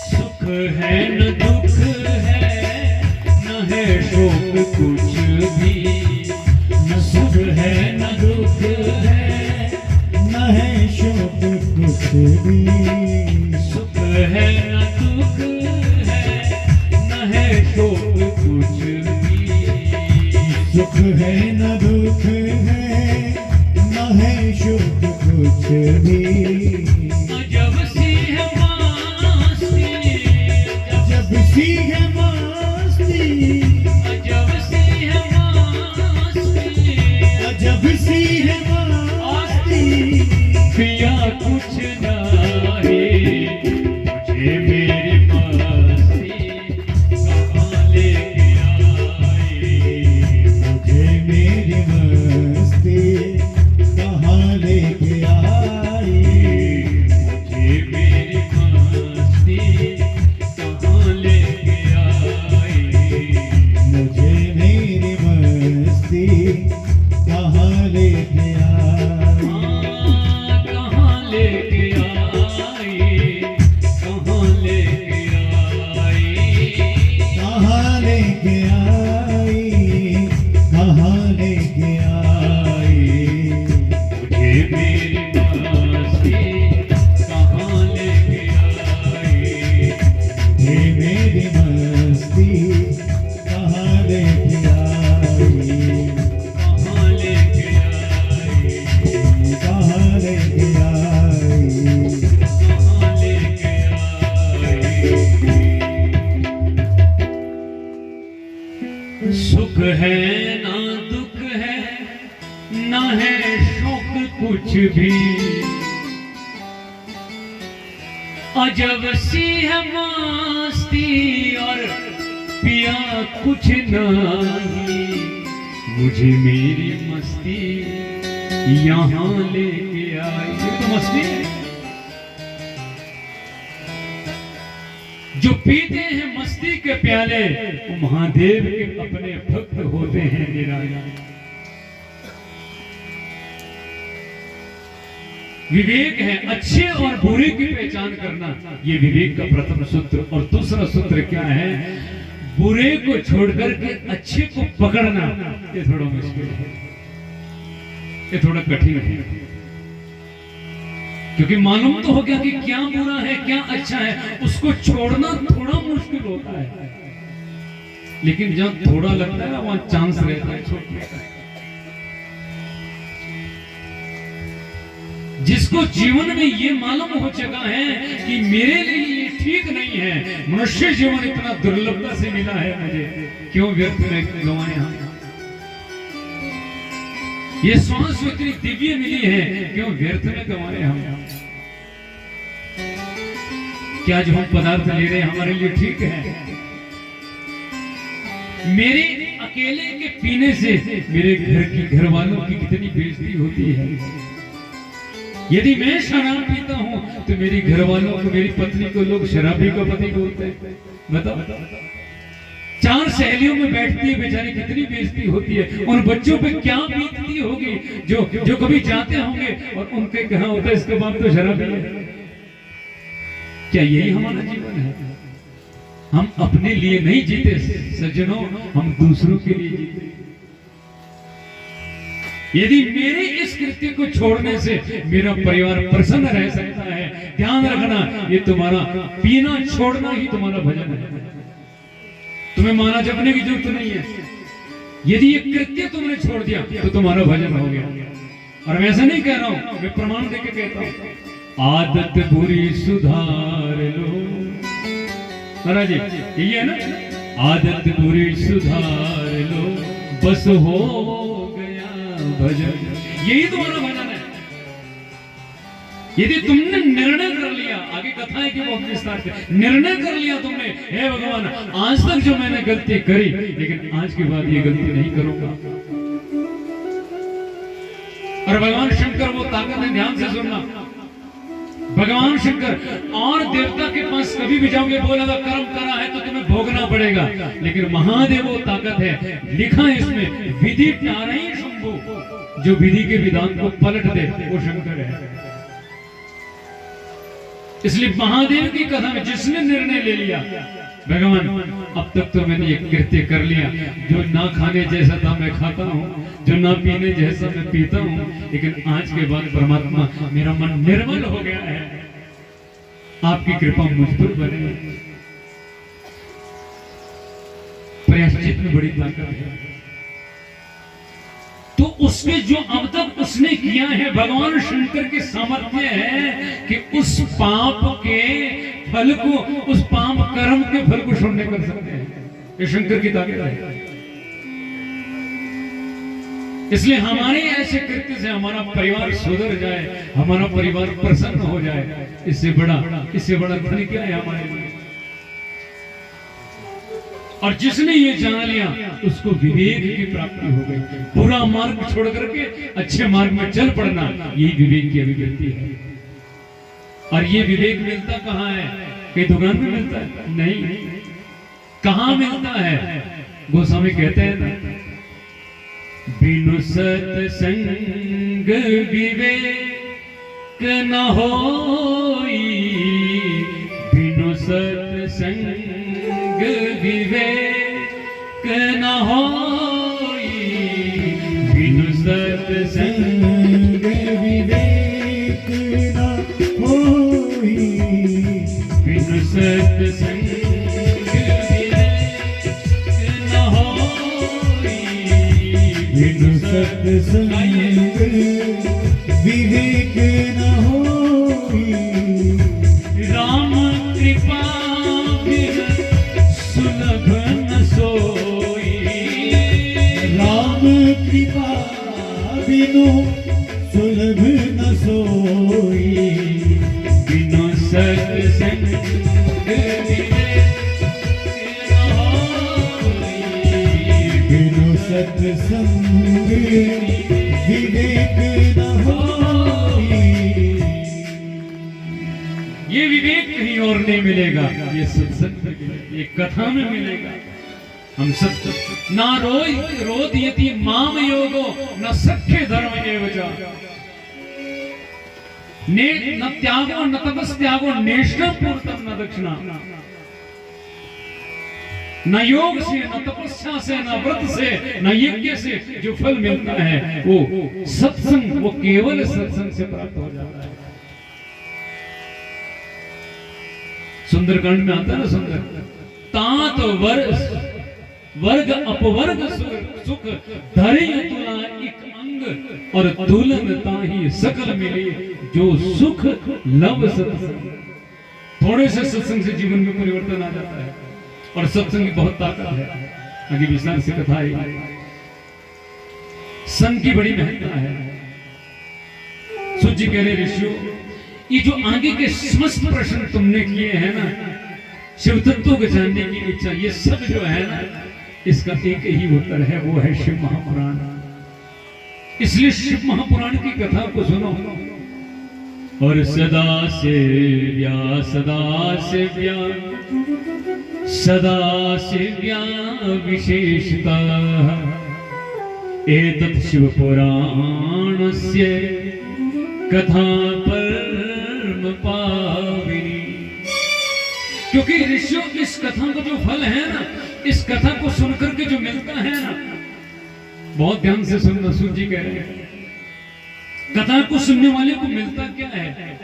सुख है न दुख है, न है शोक कुछ भी, न सुख है न दुख है, न है शोक कुछ भी, सुख है न दुख है, न है शोक कुछ भी। सुख है न दुख है, न है शोक कुछ भी। अजब सी है मस्ती, जब सी है मस्ती, अजब सी है मस्ती, जब सी है मस्ती, पिया कुछ नहीं। मुझे मेरी मस्ती कहाँ लेके आई, मुझे मेरी मस्ती कहाँ लेके आई, मुझे मेरी मस्ती कहाँ लेके आई। मुझे मेरी मस्ती कहाँ लेके आई। कहाँ लेके आई, कहाँ लेके आई। कहाँ लेके आई, कहाँ लेके आई। मुझे मेरी मस्ती कहाँ लेके आई, मुझे मेरी मस्ती कहाँ लेके आई, कहाँ लेके आई, कहाँ लेके आई। कहाँ लेके आई। सुख है ना दुख है, ना है शोक कुछ भी। अजब सी है मस्ती और पिया कुछ नहीं। मुझे मेरी मस्ती यहाँ लेके आई। ये तो मस्ती है। जो पीते हैं मस्ती के प्याले, वो महादेव के अपने भक्त होते हैं निराला। विवेक है अच्छे और बुरे की पहचान करना, ये विवेक का प्रथम सूत्र। और दूसरा सूत्र क्या है? बुरे को छोड़कर के अच्छे को पकड़ना। ये थोड़ा मुश्किल है, ये थोड़ा कठिन है, क्योंकि मालूम तो हो गया कि क्या बुरा है क्या अच्छा है, उसको छोड़ना थोड़ा मुश्किल होता है। लेकिन जब थोड़ा लगता है वहां चांस रहता है छोड़ने का। जिसको जीवन में ये मालूम हो चुका है कि मेरे लिए ये ठीक नहीं है, मनुष्य जीवन इतना दुर्लभता से मिला है मुझे, क्यों व्यर्थ में गंवाए हम? ये श्वास इतनी दिव्य मिली है, क्यों व्यर्थ में गंवाए हम? क्या जो हम पदार्थ ले रहे हैं हमारे लिए ठीक है? मेरे अकेले के पीने से मेरे घर वालों की कितनी बेइज्जती होती है। यदि मैं शराब पीता हूं तो मेरी घर वालों को, मेरी पत्नी को लोग शराबी का पति बोलते हैं। बताओ, चार सहेलियों में बैठती है बेचारी, कितनी बेइज्जती होती है। उन बच्चों पे क्या बीतती होगी जो कभी जाते होंगे और उनके कहा होता है इसका बाप तो शराबी है। क्या यही हमारा जीवन है? हम अपने लिए नहीं जीते सज्जनों, हम दूसरों के लिए जीते। यदि मेरे इस कृत्य को छोड़ने से मेरा परिवार प्रसन्न रह सकता है, ध्यान रखना, ये तुम्हारा पीना छोड़ना ही तुम्हारा भजन है। तुम्हें माला जपने की जरूरत नहीं है। यदि ये कृत्य तुमने छोड़ दिया तो तुम्हारा भजन हो गया। और मैं ऐसा नहीं कह रहा हूं, मैं प्रमाण देके कहता हूं, आदत बुरी सुधार लो। महाराज जी यही है ना, आदत बुरी सुधार लो, बस हो भजन। यही तुम्हारा भजन है। यदि तुमने निर्णय कर लिया, आगे कथा है कि वो विस्तार से निर्णय कर लिया तुमने, हे भगवान आज तक जो मैंने गलती करी, लेकिन आज के बाद ये गलती नहीं करूंगा। और भगवान शंकर वो ताकत है, ध्यान से सुनना, भगवान शंकर और देवता के पास कभी भी जाओगे, बोलेगा कर्म करा है तो तुम्हें भोगना पड़ेगा, लेकिन महादेव वो ताकत है, लिखा है इसमें, विधि टारई शंभु, जो विधि के विधान को पलट दे वो शंकर है। इसलिए महादेव की कथा में जिसने निर्णय ले लिया, भगवान अब तक तो मैंने ये कृत्य कर लिया, जो ना खाने जैसा था मैं खाता हूँ, जो ना पीने जैसा मैं पीता हूँ, लेकिन आज के बाद परमात्मा मेरा मन निर्मल हो गया है, आपकी कृपा मुझ पर बने। प्रायश्चित में बड़ी ताकत है। तो उसके जो अब तक उसने किया है, भगवान शंकर की सामर्थ्य है कि उस पाप के फल को, उस पाप कर्म के फल को शून्य कर सकते हैं। ये शंकर की ताकत है। इसलिए हमारे ऐसे कृत्य से हमारा परिवार सुधर जाए, हमारा परिवार प्रसन्न हो जाए, इससे बड़ा धन क्या है हमारे लिए? और जिसने ये जान लिया उसको विवेक की प्राप्ति हो गई। बुरा मार्ग छोड़ करके अच्छे मार्ग में चल पड़ना, यही विवेक की अभिव्यक्ति है। और ये विवेक मिलता कहाँ है? कहीं दुकान में मिलता है? नहीं। कहाँ मिलता है? गोस्वामी कहते हैं ना, बिनु सत्संग विवेक न होई, बिनु सत्संग विवेक न होई, बिनु सत्संग विवेक न होई, बिनु सत्संग विवेक न होई, बिनु सत्संग विवेक न होई। राम कृपा सुलभ न सोई, राम कृपा बिनु सुलभ न सोई, बिनु सत्संग विवेक न होई, बिनु सत्संग विवेक न होई। ये विवेक कहीं और नहीं मिलेगा, ये सत्संग ये कथा में मिलेगा। हम सब ना रोध यति माम योगो न सख्य धर्म एवजा। ने न त्यागो न तपस त्यागो नेष्ठ पूर्तम न दक्षिणा। न योग से, न तपस्या से, न व्रत से, न यज्ञ से जो फल मिलता है वो सत्संग, वो केवल सत्संग से प्राप्त हो जाता है। सुंदरकांड में आता है ना, सुंदर तात वर्ग अपवर्ग सुख धरे तुला एक अंग और तुलन ताही सकल मिले जो सुख लव सत्संग। थोड़े से सत्संग से जीवन में परिवर्तन आ जाता है और सत्संग की बहुत ताकत है। आगे विस्तार से कथा है। संग की बड़ी महत्ता है। सूत जी कह रहे ऋषियों, ये जो आगे के समस्त प्रश्न तुमने किए हैं ना, शिव तत्व को जानने की इच्छा, ये सब जो है ना, इसका एक ही उत्तर है, वो है शिव महापुराण। इसलिए शिव महापुराण की कथा को सुनो। और सदा से व्या सदा से व्या सदा से व्या विशेषता एतत् शिव पुराणस्य कथा परम पाविनी। क्योंकि ऋषियों इस कथा को जो फल है ना, इस कथा को सुनकर के जो मिलता है ना, बहुत ध्यान से सुनना। सूत जी कह रहे हैं कथा को सुनने वाले को मिलता क्या है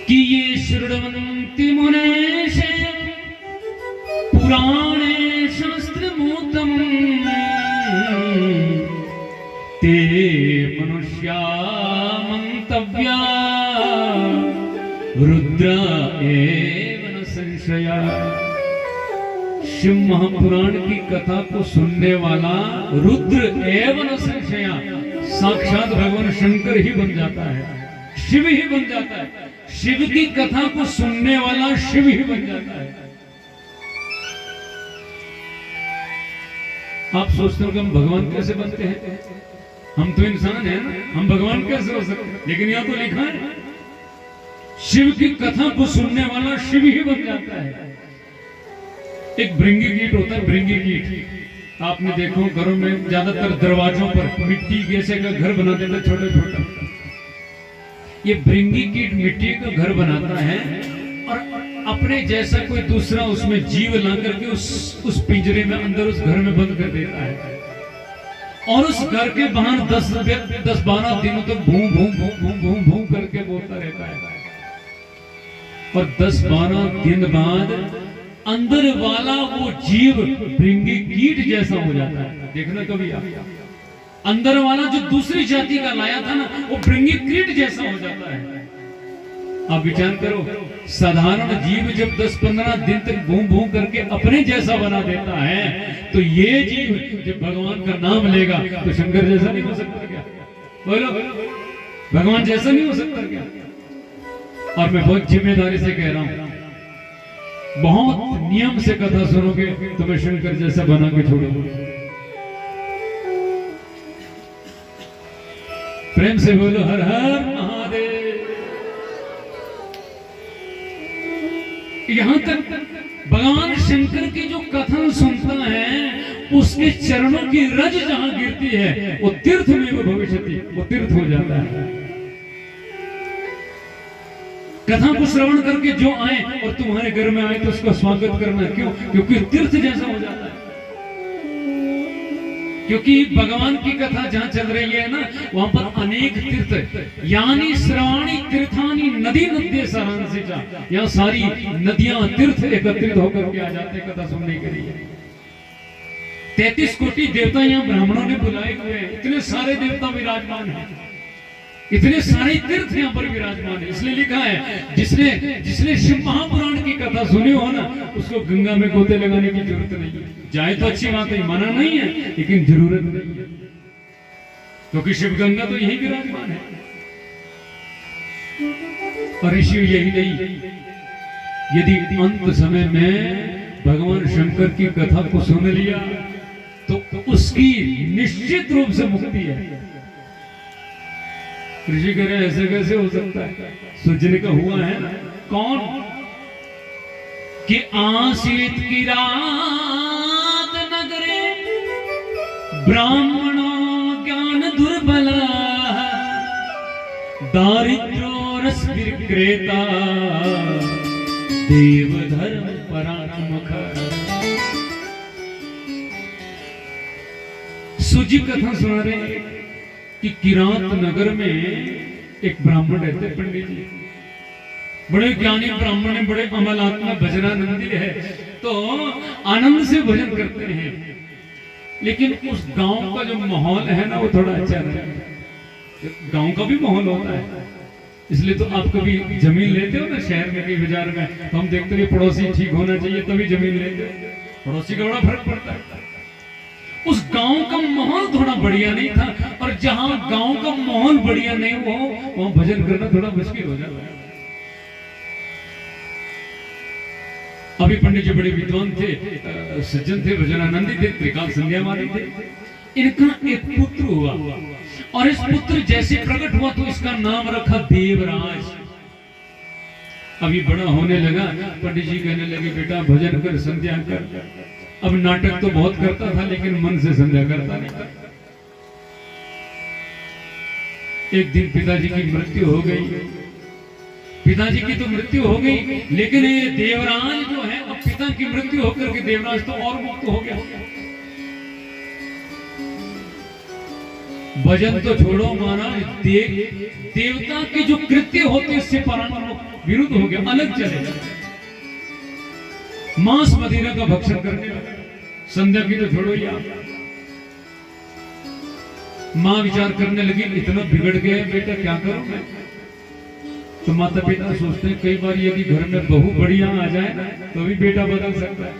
कि ये शृण्वन्ति मुनेश पुराणे शास्त्रमूतम ते मनुष्या मंतव्या रुद्र एव न संशया। शिव महापुराण की कथा को सुनने वाला रुद्र एव न संशया, साक्षात भगवान शंकर ही बन जाता है, शिव ही बन जाता है। शिव की कथा को सुनने वाला शिव ही बन जाता है। आप सोचते हो कि हम भगवान कैसे बनते हैं? हम तो इंसान हैं ना, हम भगवान कैसे हो सकते हैं? लेकिन यहां तो लिखा है शिव की कथा को सुनने वाला शिव ही बन जाता है। एक भृंगी कीट होता है, भृंगी कीट आपने देखो घरों में ज्यादातर दरवाजों पर मिट्टी जैसे का घर बना देता, छोटे छोटे। ये भृंगी कीट मिट्टी का घर बनाता है और अपने जैसा कोई दूसरा उसमें जीव ला करके उस पिंजरे में अंदर उस घर में बंद कर देता है और उस घर के बाहर 10-12 दिनों तक भूं भूं भूं भूं भूं भूं करके बोलता रहता है। और 10-12 दिन बाद अंदर वाला वो जीव भृंगी कीट जैसा हो जाता है। देखना कभी आप, अंदर वाला जो दूसरी जाति का लाया था ना, वो भृंगी कीट जैसा हो जाता है। आप विचार करो, साधारण जीव जब 10-15 दिन तक भूं भूं करके अपने जैसा बना देता है, तो ये जीव जब भगवान का नाम लेगा तो शंकर जैसा नहीं हो सकता क्या? बोलो, भगवान जैसा नहीं हो सकता क्या? और मैं बहुत जिम्मेदारी से कह रहा हूं, बहुत नियम से कथा सुनोगे तो मैं शंकर जैसा बना के छोड़ूंगा। प्रेम से बोलो हर हर महादेव। यहां तक भगवान शंकर की जो कथा सुनता है, उसके चरणों की रज जहां गिरती है वो तीर्थ में वो भविष्यति, वो तीर्थ हो जाता है। कथा को श्रवण करके जो आए और तुम्हारे घर में आए तो उसका स्वागत करना। क्यों? क्योंकि तीर्थ जैसा हो जाता है। क्योंकि भगवान की कथा जहां चल रही है ना, वहां पर अनेक तीर्थ, यानी श्रवाणी तीर्थानी नदी नद्य सारांशी जा, यहाँ सारी नदियां तीर्थ एकत्रित होकर के आ जाते कथा सुनने के लिए। 33 कोटि देवता यहाँ ब्राह्मणों ने बुलाए हुए हैं। इतने सारे देवता विराजमान हैं, इतने सारे तीर्थ यहाँ पर विराजमान है। इसलिए लिखा है जिसने शिव महापुराण की कथा सुनी हो ना, उसको गंगा में गोते लगाने की जरूरत नहीं है। जाए तो अच्छी बात है, मना नहीं है, लेकिन जरूरत नहीं है, क्योंकि शिव गंगा तो यही विराजमान है। और ऋषि यही नहीं, यदि अंत समय में भगवान शंकर की कथा को सुन लिया तो उसकी निश्चित रूप से मुक्ति है। ऋषि कह रहे ऐसे कैसे हो सकता है? सूर्य का हुआ है ना। कौन? कि आसित की रात नगरे ब्राह्मणों ज्ञान दुर्बला दारिद्र्य रस विक्रेता देव धर्म परामुख। सूजी कथा सुना रहे हैं कि किरात नगर में एक ब्राह्मण रहते, पंडित जी बड़े ज्ञानी ब्राह्मण है, बड़े अमलात्मा भजनानंदी है, तो आनंद से भजन करते हैं। लेकिन उस गांव का जो माहौल है ना वो थोड़ा अच्छा नहीं है। गांव का भी माहौल होता है, इसलिए तो आप कभी जमीन लेते हो ना शहर में, कहीं बाजार में, तो हम देखते हैं पड़ोसी ठीक होना चाहिए तभी जमीन लेते हो। पड़ोसी का बड़ा फर्क पड़ता है। उस गांव का माहौल थोड़ा बढ़िया नहीं था, और जहां गांव का माहौल बढ़िया नहीं हो वहां भजन करना थोड़ा मुश्किल हो जाता है। अभी पंडित जी बड़े विद्वान थे, सज्जन थे, भजनानंदी थे, त्रिकाल संध्यावादी थे। इनका एक पुत्र हुआ, और इस पुत्र जैसे प्रकट हुआ तो इसका नाम रखा देवराज। अभी बड़ा होने लगा, पंडित जी कहने लगे बेटा भजन कर, संध्या कर। अब नाटक तो बहुत करता था लेकिन मन से संध्या करता नहीं था। एक दिन पिताजी की मृत्यु हो गई। पिताजी की तो मृत्यु हो गई, लेकिन ये देवराज जो है, अब पिता की मृत्यु होकर के देवराज तो और मुक्त हो गया। भजन तो छोड़ो महाराज, देवता के जो कृत्य होते इससे परामुख विरुद्ध हो गया, अलग चले गए। मांस मदिरा का भक्षण करने लगा। संध्या की तो छोड़ो ही आप। मां विचार करने लगी इतना बिगड़ गया बेटा, क्या करूं मैं। तो माता पिता सोचते हैं कई बार यदि घर में बहू बढ़िया आ जाए तो भी बेटा बदल सकता है।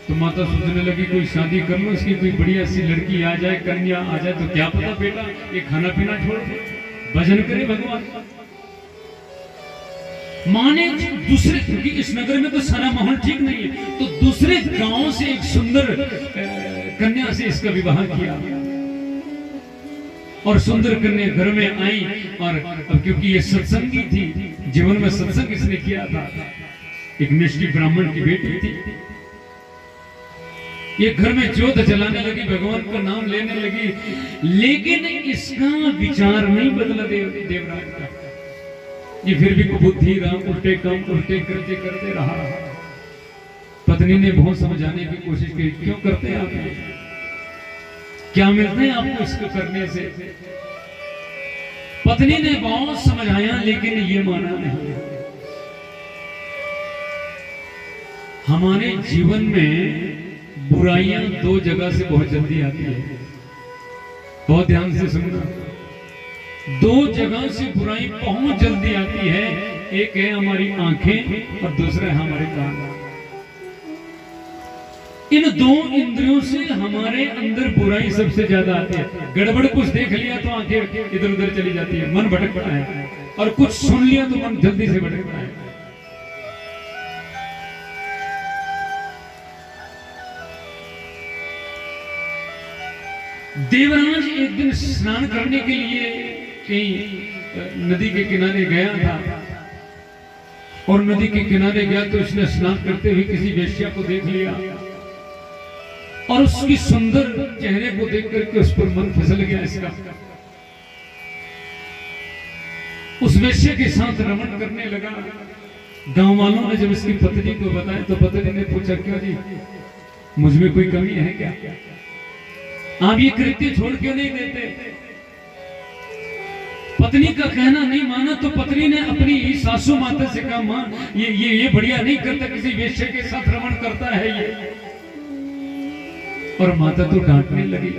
तो माता सोचने लगी कोई शादी कर लो, इसकी कोई बढ़िया सी लड़की आ जाए, कन्या आ जाए, तो क्या पता बेटा ये खाना पीना छोड़ दे, भजन करे भगवान। मां ने दूसरे, क्योंकि इस नगर में तो सारा माहौल ठीक नहीं है, तो दूसरे गांव से एक सुंदर कन्या से इसका विवाह किया, और सुंदर कन्या घर में आई। और अब क्योंकि ये सत्संगी थी, जीवन में सत्संग इसने किया था, एक निष्ठी ब्राह्मण की बेटी थी, ये घर में ज्योत जलाने लगी, भगवान का नाम लेने लगी, लेकिन इसका विचार नहीं बदला देवराज का। ये फिर भी बुद्धि रहा, उल्टे काम उल्टे करते करते रहा। पत्नी ने बहुत समझाने की कोशिश की, क्यों करते हैं आप, क्या मिलते हैं आपको इसको करने से। पत्नी ने बहुत समझाया लेकिन ये माना नहीं। हमारे जीवन में बुराइयां दो जगह से बहुत जल्दी आती है, बहुत ध्यान से सुनना। दो जगह से बुराई बहुत जल्दी आती है, एक है हमारी आंखें और दूसरा है हमारे कान। इन दो इंद्रियों से हमारे अंदर बुराई सबसे ज्यादा आती है। गड़बड़ कुछ देख लिया तो आंखें इधर उधर चली जाती है, मन भटक पड़ा है, और कुछ सुन लिया तो मन जल्दी से भटक पड़ा है। देवराज एक दिन स्नान करने के लिए कहीं नदी के किनारे गया था, और नदी के किनारे गया तो इसने स्नान करते हुए किसी वेश्या को देख लिया, और उसकी सुंदर चेहरे को देख करके उस पर मन फिसल गया इसका। उस वेश्या के साथ रमण करने लगा। गांव वालों ने जब इसकी पत्नी को बताया तो पत्नी ने पूछा क्यों जी, मुझ में कोई कमी है क्या, आप ये कृत्य छोड़ क्यों नहीं देते। पत्नी का कहना नहीं माना तो पत्नी ने अपनी सासू माता से कहा, मां ये बढ़िया नहीं करता, किसी वेश्या के साथ रमण करता है ये। और माता तो डांटने लगी।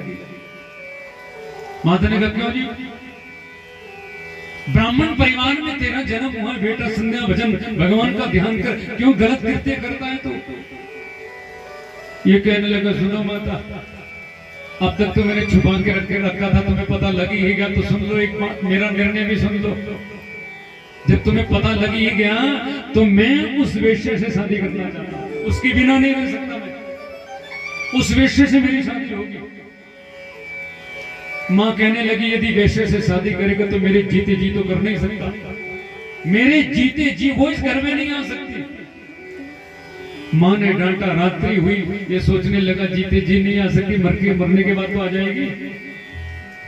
माता ने कहा क्यों जी, ब्राह्मण परिवार में तेरा जन्म हुआ बेटा, संध्या भजन भगवान का ध्यान कर, क्यों गलत कृत्य करता है तू। ये कहने लगा सुनो माता, अब तक तो मैंने छुपा के रखा था, तुम्हें पता लगी ही गया तो सुन लो एक बात, मेरा निर्णय भी सुन लो। जब तुम्हें पता लगी ही गया तो मैं उस वेश्या से शादी करना चाहता हूं, उसके बिना नहीं रह सकता मैं, उस वेश्या से मेरी शादी होगी। मां कहने लगी यदि वेश्या से शादी करेगा तो मेरे जीते जी तो कर नहीं सकता, मेरे जीते जी वो इस घर में नहीं आ सकती। मां ने डांटा, रात्रि हुई, ये सोचने लगा जीते जी नहीं आ सकती, मरने के बाद तो आ जाएगी।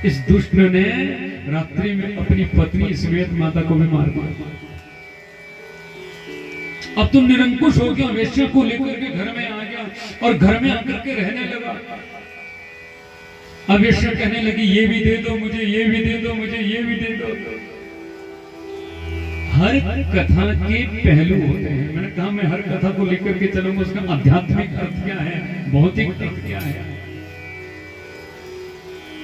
इस दुष्ट ने रात्रि में अपनी पत्नी समेत माता को भी मार दिया। अब तुम निरंकुश हो गया, वेश्या को लेकर के घर में आ गया और घर में आकर के रहने लगा। अब वेश्या कहने लगी ये भी दे दो मुझे, ये भी दे दो मुझे, ये भी दे दो। हर कथा के पहलू होते हैं। मैंने कहा मैं हर कथा को लेकर के चलूंगा, उसका आध्यात्मिक अर्थ क्या है, भौतिक अर्थ क्या है।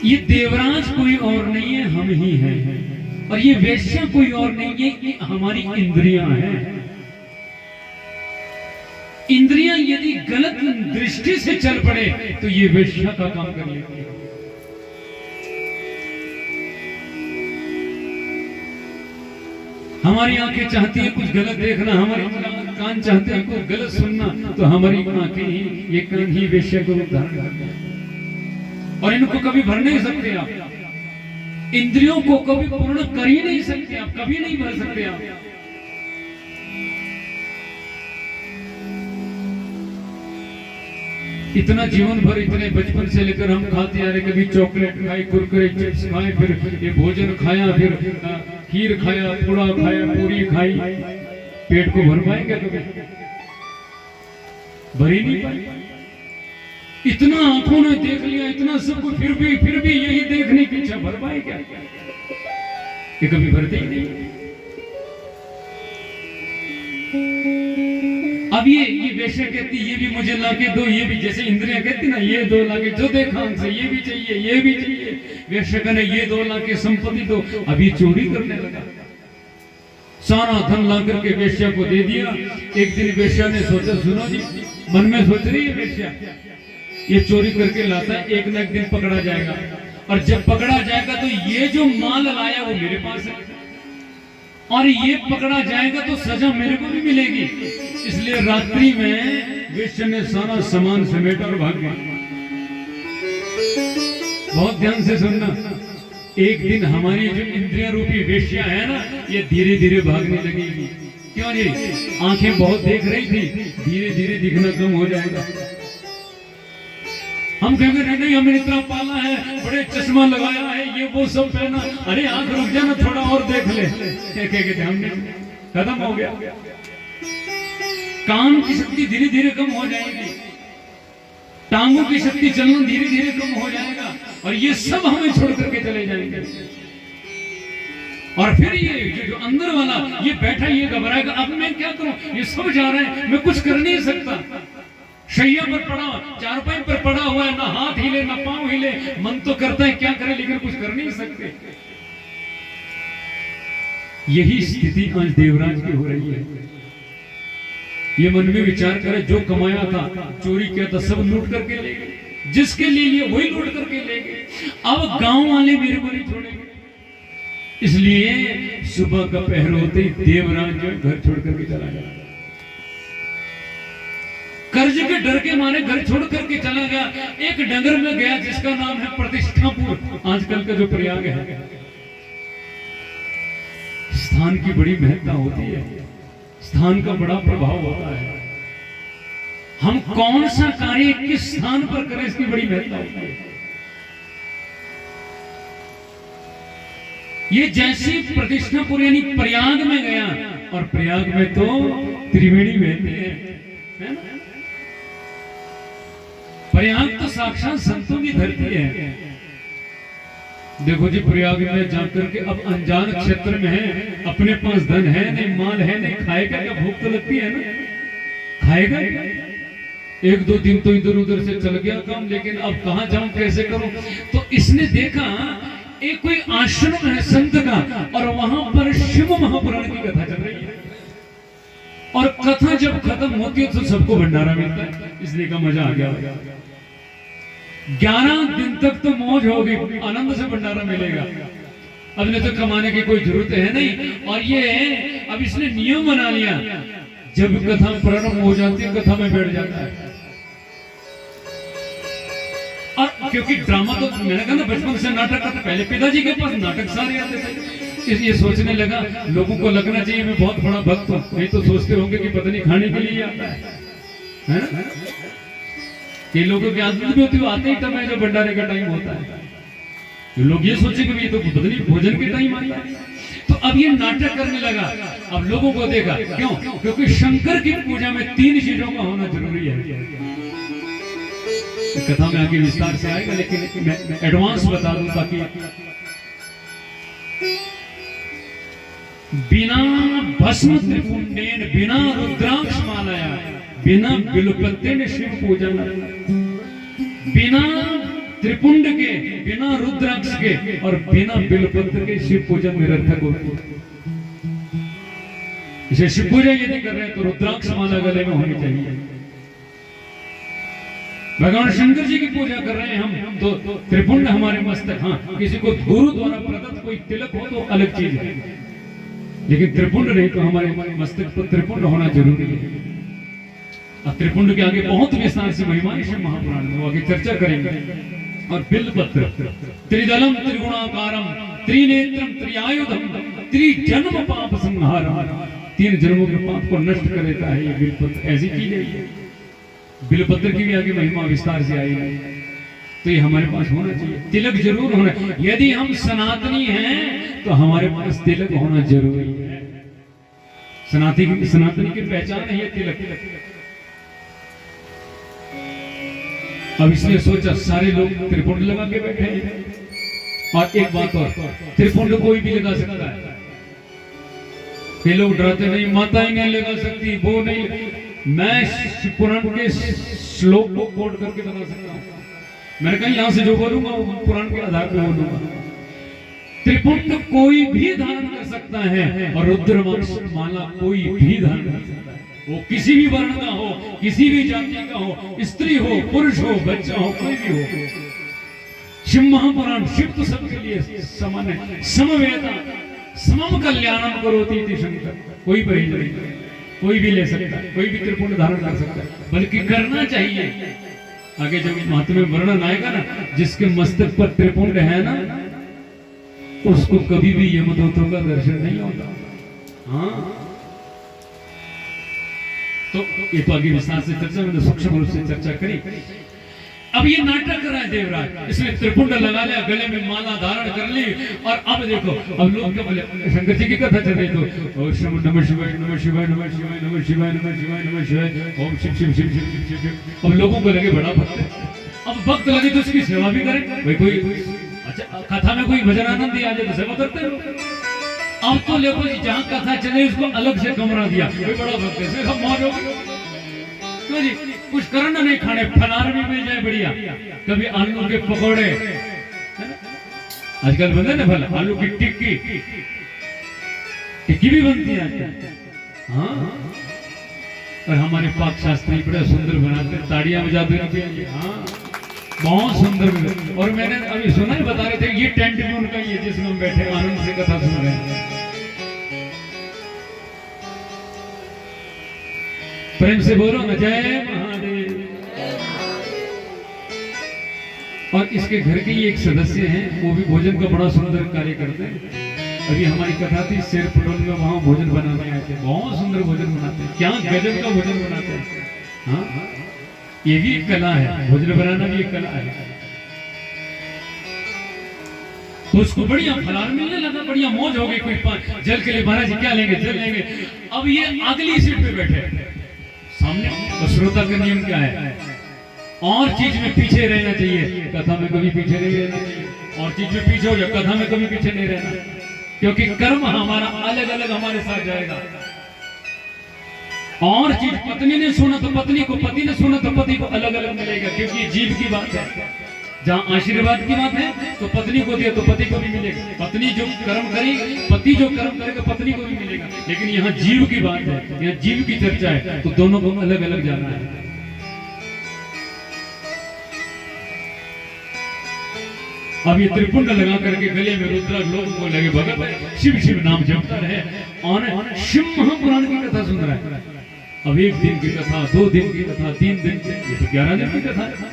ये देवराज कोई और नहीं है, हम ही हैं। और ये वेश्या कोई और नहीं है, ये हमारी इंद्रियां हैं। इंद्रियां यदि गलत दृष्टि से चल पड़े तो ये वेश्या का काम कर लेती है। हमारी आंखें चाहती है कुछ गलत देखना, हमारे कान चाहते हैं कुछ गलत सुनना, तो हमारी आंखें ही, ये कान ही वेश्या को रूप धारण करते हैं। और इनको कभी भर नहीं सकते आप। इंद्रियों को कभी पूर्ण कर ही नहीं सकते आप, कभी नहीं भर सकते आप। इतना जीवन भर, इतने बचपन से लेकर हम खाते आ रहे, कभी चॉकलेट खाई, कुरकुरे चिप्स खाए, फिर ये भोजन खाया, फिर खीर खाया, पूड़ा खाया, पूरी खाई, पेट को भर पाएंगे कभी? भर ही नहीं पाए। इतना आंखों ने देख लिया, इतना सब कुछ, फिर भी यही देखने की इच्छा भर पाए क्या? ये कभी भरते ही नहीं। अब ये वेश्या कहती ये भी मुझे लाके दो, ये भी, जैसे इंद्रियां कहती ना ये दो लाके, जो देखा हमसे ये भी चाहिए, ये भी चाहिए। वेश्या कहने ये दो लाके संपत्ति दो। अभी चोरी करने लगा, सारा धन ला करके वेश्या को दे दिया। एक दिन वेश्या ने सोचा, सुनो जी, मन में सोच रही है वेश्या, ये चोरी करके लाता है, एक न एक दिन पकड़ा जाएगा, और जब पकड़ा जाएगा तो ये जो माल लाया वो मेरे पास है, और ये पकड़ा जाएगा तो सजा मेरे को भी मिलेगी। इसलिए रात्रि में वेश्या ने सारा सामान समेटा और भाग गया। बहुत ध्यान से सुनना, एक दिन हमारी जो इंद्रिय रूपी वेश्या है ना, ये धीरे धीरे भागने लगेगी। क्यों जी? आंखें बहुत देख रही थी, धीरे धीरे दिखना कम हो जाएगा। हम कहेंगे नहीं हमने इतना पाला है, बड़े चश्मा लगाया है, ये वो सब पहना, अरे आंख रुक जा ना, थोड़ा और देख ले। कहेंगे हमने खत्म हो गया। कान की शक्ति धीरे धीरे कम हो जाएगी, टांगों की शक्ति चलना धीरे धीरे कम हो जाएगा, और ये सब हमें छोड़ करके चले जाएंगे। और फिर ये जो अंदर वाला ये बैठा, ये घबराएगा, अब मैं क्या करूं, ये सब जा रहे हैं, मैं कुछ कर नहीं सकता। शैया पर पड़ा, चारपाई पर पड़ा हुआ है, ना हाथ हिले ना पांव हिले, मन तो करता है क्या करे, लेकिन कुछ कर नहीं सकते। यही स्थिति आज देवराज की हो रही है। ये मन में विचार करे, जो कमाया था, चोरी किया था, सब लूट करके ले गए, जिसके लिए वही लूट करके ले गए। अब गांव वाले मेरे को नहीं छोड़ेंगे। इसलिए सुबह का पहर होते ही देवराज जो घर छोड़ करके चला गया। कर्ज के डर के मारे घर छोड़ करके चला गया। एक नगर में गया जिसका नाम है प्रतिष्ठापुर, आजकल का जो प्रयाग है। स्थान की बड़ी महत्ता होती है, स्थान का बड़ा प्रभाव होता है। हम कौन सा कार्य किस स्थान पर करें, इसकी बड़ी महत्ता होती है। ये जैसे प्रतिष्ठापुर यानी प्रयाग में गया, और प्रयाग में तो त्रिवेणी बहती है ना? प्रयाग तो साक्षात संतों की धरती है। देखो जी, प्रयाग में जाकर के अब अनजान क्षेत्र में है, अपने पास धन है नहीं, माल है नहीं, खाएगा क्या? भूख तो लगती है ना, खाएगा। एक दो दिन तो इधर उधर से चल गया काम, लेकिन अब कहां जाऊं, कैसे करूं? तो इसने देखा एक कोई आश्रम है संत का, और वहां पर शिव महापुराण की कथा चल रही है। और कथा जब खत्म होती है तो सबको भंडारा मिलता है, इसलिए का मजा आ गया। 11 दिन तक तो मौज होगी, आनंद से भंडारा मिलेगा। अब ने तो कमाने की कोई जरूरत है नहीं। और ये अब इसने नियम बना लिया, जब कथा प्रारंभ हो जाती है कथा में बैठ जाता है। और क्योंकि ड्रामा तो मैंने कहा ना, बचपन से नाटक करता, पहले पिताजी के पास नाटक सारे आते थे। इसलिए सोचने लगा, लोगों को लगना चाहिए मैं बहुत बड़ा भक्त हूं, नहीं तो सोचते होंगे कि पता नहीं खाने के लिए आता है ना? ये लोगों की आदत भी होती है, आते ही तब है जब भंडारे का टाइम होता है। लोग ये सोचे कि ये तो पता नहीं भोजन के टाइम आता है। तो अब ये नाटक करने लगा। अब लोगों को देखा क्यों, क्योंकि शंकर की पूजा में 3 चीजों का होना जरूरी है। कथा में आगे विस्तार से आएगा, लेकिन मैं एडवांस बता दूं ताकि बिना भस्म त्रिपुंडेन, बिना रुद्राक्ष मालाया, बिना बिल्वपत्रेण शिव पूजन, बिना त्रिपुंड के, बिना रुद्राक्ष के और बिना बिल्वपत्र के शिव पूजन निरर्थक होती है। इसे शिव पूजा यदि कर रहे हैं तो रुद्राक्ष माला गले में होनी चाहिए। भगवान शंकर जी की पूजा कर रहे हैं हम तो त्रिपुंड हमारे मस्तक, हाँ किसी को गुरु द्वारा प्रदत्त कोई तिलक हो तो अलग चीज है, लेकिन त्रिपुंड नहीं तो हमारे मस्तक पर त्रिपुंड होना जरूरी है। अब त्रिपुंड के आगे बहुत विस्तार से महिमा है शिव महापुराण में, आगे चर्चा करेंगे। और बिल्वपत्र त्रिदलम त्रिगुणाकारम त्रिनेत्रम त्रिआयुधम त्रिजन्म पाप संहारम, 3 जन्मों के पाप को नष्ट कर देता है ये बिल्वपत्र। ऐसी चीज है बिल्वपत्र की भी आगे महिमा विस्तार से आई है। तो ये हमारे पास होना चाहिए, तिलक जरूर होना। यदि हम सनातनी हैं तो हमारे पास तिलक होना जरूरी है। सनातनी की पहचान है ये तिलक। अब इसने सोचा सारे लोग त्रिपुंड लगा के बैठे हैं। और एक बात और, त्रिपुंड कोई भी लगा सकता है। ये लोग डरते नहीं, माता ही नहीं लगा सकती, वो नहीं। मैं पुराण के श्लोक को कोट करके बता सकता हूँ। मैंने कहा यहां से जो बोलूंगा वो पुराण के आधार पर बोलूंगा। त्रिपुंड कोई भी धारण कर सकता है और रुद्राक्ष माला कोई भी धारण कर सकता है। वो किसी भी वर्ण का हो, किसी भी जाति का हो, स्त्री हो, पुरुष हो, बच्चा हो, कोई भी हो। शिव महापुराण, शिव तो सबके लिए समान है। समवेता समम कल्याणम करोति इति शंकर। कोई परहेज नहीं, कोई भी ले सकता है, कोई भी त्रिपुंड धारण कर सकता है, बल्कि करना चाहिए। आगे जब महात्म्य में वर्णन आएगा ना, जिसके मस्तक पर त्रिपुंड है ना, उसको कभी भी यमदूतों का दर्शन नहीं होता। हाँ, तो ये तो आगे विस्तार से चर्चा, मैंने सूक्ष्म रूप से चर्चा करी। अब ये नाटक कर रहा है देवराज, इसने त्रिपुंड लगा लिया, गले में माला धारण कर ली। और अब देखो, अब लोग क्या बोले, शंकर जी की कथा चल रही तो ओम शिव नमः शिवाय, नमः शिवाय, नमः शिवाय, नमः शिवाय, नमः शिवाय, नमः शिवाय, ओम शिव शिव शिव शिव शिव शिव। अब लोगों को लगे बड़ा भक्त। अब भक्त लगे तो उसकी सेवा भी करें भाई। कोई अच्छा कथा में कोई भजन आनंद दिया जाए तो सेवा करते हैं। अब तो देखो जहाँ कथा चले उसको अलग से कमरा दिया, कोई बड़ा भक्त है, सब मौज हो गई। क्यों जी, कुछ करना नहीं, खाने फलार भी मिल जाए बढ़िया, कभी आलू के पकौड़े, आजकल बनते ना फल, आलू की टिक्की, टिक्की भी बनती है आजकल। हाँ, और हमारे पाक शास्त्री बड़ा सुंदर बनाते हैं, ताड़ियां बजाते रहते हैं। हाँ, बहुत सुंदर। और मैंने अभी सुना ही, बता रहे थे ये टेंट भी उनका ही है जिसमें हम बैठे आनंद से कथा सुन रहे हैं। प्रेम से बोलो ना, जय महादेव। और इसके घर के ही एक सदस्य हैं, वो भी भोजन का बड़ा सुंदर कार्य करते हैं। अभी हमारी कथा थी शेर पटोल में, वहां भोजन बनाने आए थे, बहुत सुंदर भोजन बनाते हैं, क्या गजब का भोजन बनाते हैं। हाँ, ये भी एक कला है, भोजन बनाना भी एक कला है। तो उसको बढ़िया फलार मिलने लगा, बढ़िया मौज हो गई। कोई जल के लिए महाराज जी क्या लेंगे, जल लेंगे। अब ये अगली सीट पे बैठे सामने, तो श्रोता का नियम क्या है, और चीज में पीछे रहना चाहिए, कथा में कभी पीछे नहीं रहना चाहिए। और चीज में पीछे हो जाए, कथा में कभी पीछे नहीं रहना, क्योंकि कर्म हमारा अलग अलग हमारे साथ जाएगा। और चीज पत्नी ने सुना तो पत्नी को, पति ने सुना तो पति को अलग अलग मिलेगा, क्योंकि जीव की बात है। जहाँ आशीर्वाद की बात है तो पत्नी को दिया तो पति को भी मिलेगा, पत्नी जो कर्म करेगी, पति जो कर्म करेगा पत्नी को भी मिलेगा। लेकिन यहाँ जीव की बात है, यहाँ जीव की चर्चा है, तो दोनों को अलग अलग जाना है। अब ये त्रिपुंड लगा करके गले में रुद्राक्ष, लोगों को लगे भगत शिव शिव नाम जपता रहे और शिव महापुराण की कथा सुन रहा है। अब 1 दिन की कथा, 2 दिन की कथा, 3 दिन की, ये तो 11 दिन की कथा है।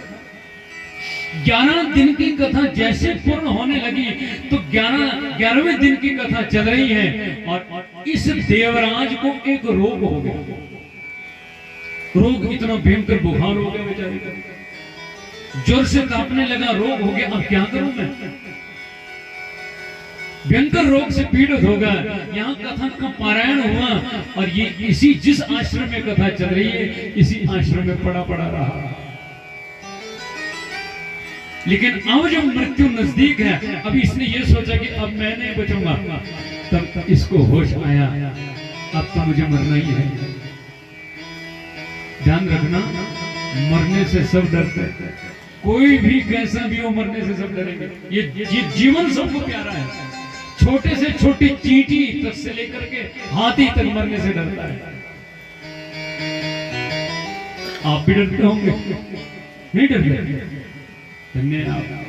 11 दिन की कथा जैसे पूर्ण होने लगी तो 11वें दिन की कथा चल रही है। और इस देवराज को एक रोग हो गया, रोग इतना भयंकर बुखार हो गया बेचारे को, जोर से कांपने लगा, रोग हो गया। अब क्या करूं मैं, भयंकर रोग से पीड़ित होगा। यहाँ कथा का पारायण हुआ और ये इसी जिस आश्रम में कथा चल रही है इसी आश्रम में पड़ा पड़ा रहा। लेकिन अब जब मृत्यु नजदीक है, अब इसने ये सोचा कि अब मैं नहीं बचूंगा, तब इसको होश आया अब तो मुझे मरना ही है। ध्यान रखना, मरने से सब डरते हैं, कोई भी कैसा भी हो मरने से सब डरेंगे। ये जीवन सबको प्यारा है, छोटे से छोटी चींटी तक से लेकर के हाथी तक मरने से डरता है। आप भी डरते होंगे, नहीं डरते? धन्यवाद।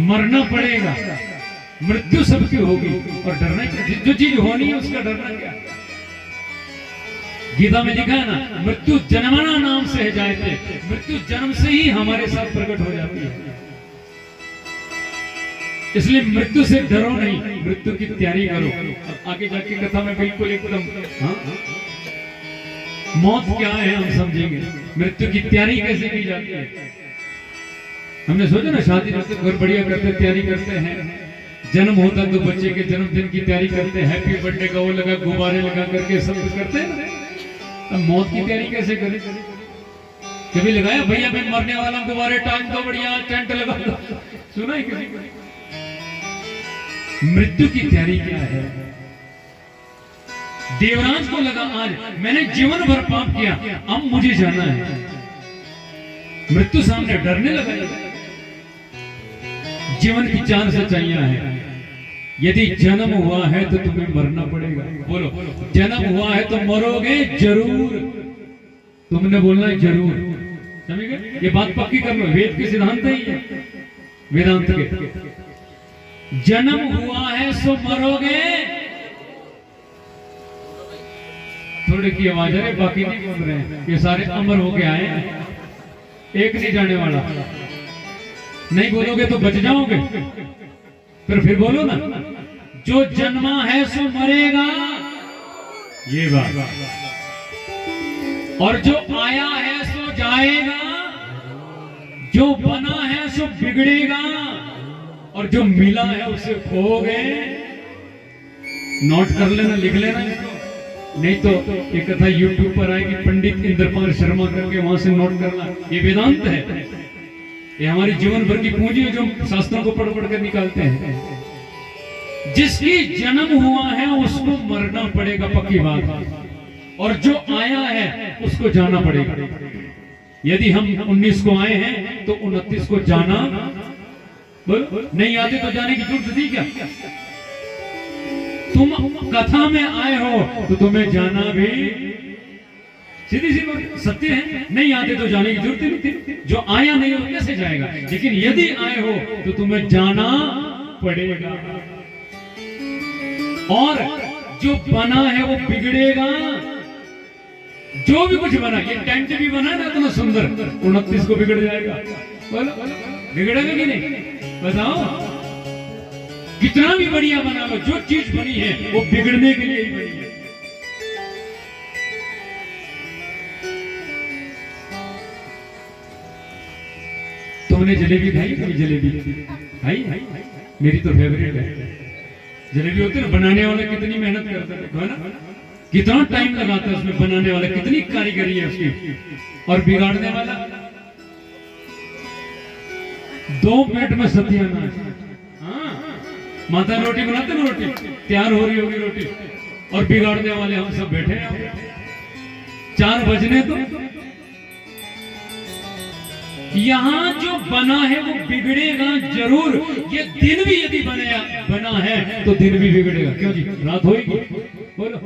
मरना पड़ेगा, मृत्यु सबकी होगी और डरना जो चीज होनी है उसका डरना क्या? गीता में लिखा है ना, मृत्यु जन्मना नाम से है जाते, मृत्यु जन्म से ही हमारे साथ प्रकट हो जाती है। इसलिए मृत्यु से डरो नहीं, मृत्यु की तैयारी करो। आगे जाके कथा में बिल्कुल एकदम मौत क्या है हम समझेंगे, मृत्यु की तैयारी कैसे की जाती है। हमने सोचा ना, शादी घर बढ़िया करते, तैयारी करते हैं, जन्म होता तो बच्चे के जन्मदिन की तैयारी करते हैं, हैप्पी बर्थडे का वो लगा, गुब्बारे लगा करके सब कुछ करते हैं। अब मौत की तैयारी कैसे करें? कभी लगाया भैया मैं मरने वाला, गुब्बारे टांग दो, बढ़िया टेंट लगा दो, सुना है किसी को? मृत्यु की तैयारी क्या है? देवराज को लगा आज मैंने जीवन भर पाप किया, अब मुझे जाना है। मृत्यु सामने डरने लगा। जीवन की चार सच्चाइयां हैं। यदि जन्म हुआ है तो तुम्हें मरना पड़ेगा। बोलो, जन्म हुआ है तो मरोगे जरूर। तुमने बोलना है जरूर, समझ गए? ये बात पक्की कर लो, वेद के सिद्धांत है ये, वेदांत के। जन्म हुआ है सो मरोगे। थोड़े की आवाज है, बाकी नहीं बोल रहे हैं, ये सारे अमर होके आए हैं, एक नहीं जाने वाला। नहीं बोलोगे तो बच जाओगे। फिर बोलो ना, जो जन्मा है सो मरेगा, ये बात। और जो आया है सो जाएगा, जो बना है सो बिगड़ेगा, और जो मिला है उसे खोगे। नोट कर लेना, लिख लेना इसको, नहीं तो ये कथा YouTube पर आएगी, पंडित इंद्रपाल शर्मा करके, वहां से नोट करना। ये वेदांत है, ये हमारी जीवन भर की पूंजी है जो शास्त्रों को पढ़ पढ़ कर निकालते हैं। जिसकी जन्म हुआ है उसको मरना पड़ेगा, पक्की बात। और जो आया है उसको जाना पड़ेगा। यदि हम 19 को आए हैं तो 29 को जाना, बोल नहीं आते तो जाने की जरूरत थी क्या? तुम कथा में आए हो तो तुम्हें जाना भी, सीधी सी बात, सत्य है। नहीं आते तो जाने की जरूरत नहीं थी। जो आया नहीं हो कैसे जाएगा? लेकिन यदि आए हो तो तुम्हें जाना पड़ेगा। और जो बना है वो बिगड़ेगा। जो भी कुछ बना, ये टेंट भी बना ना इतना सुंदर, 29 को बिगड़ जाएगा। बोलो बिगड़ेगा कि नहीं? बताओ, कितना भी बढ़िया बना लो, जो चीज बनी है वो बिगड़ने के लिए ही बनी है। तुमने जलेबी खाई? कभी जलेबी खाई? मेरी तो फेवरेट है जलेबी। होती है ना, बनाने वाला कितनी मेहनत करता है ना, कितना टाइम लगाता है उसमें बनाने वाला, कितनी कारीगरी है उसकी। और बिगाड़ने वाला 2 मिनट में सत्यानाश। हाँ, माता रोटी बनाते ना, रोटी तैयार हो रही होगी रोटी, और बिगाड़ने वाले हम सब बैठे हैं। 4 बजने तो यहाँ जो बना है वो बिगड़ेगा जरूर। ये दिन भी यदि बना है तो दिन भी बिगड़ेगा। क्यों जी, रात होगी। बोलो,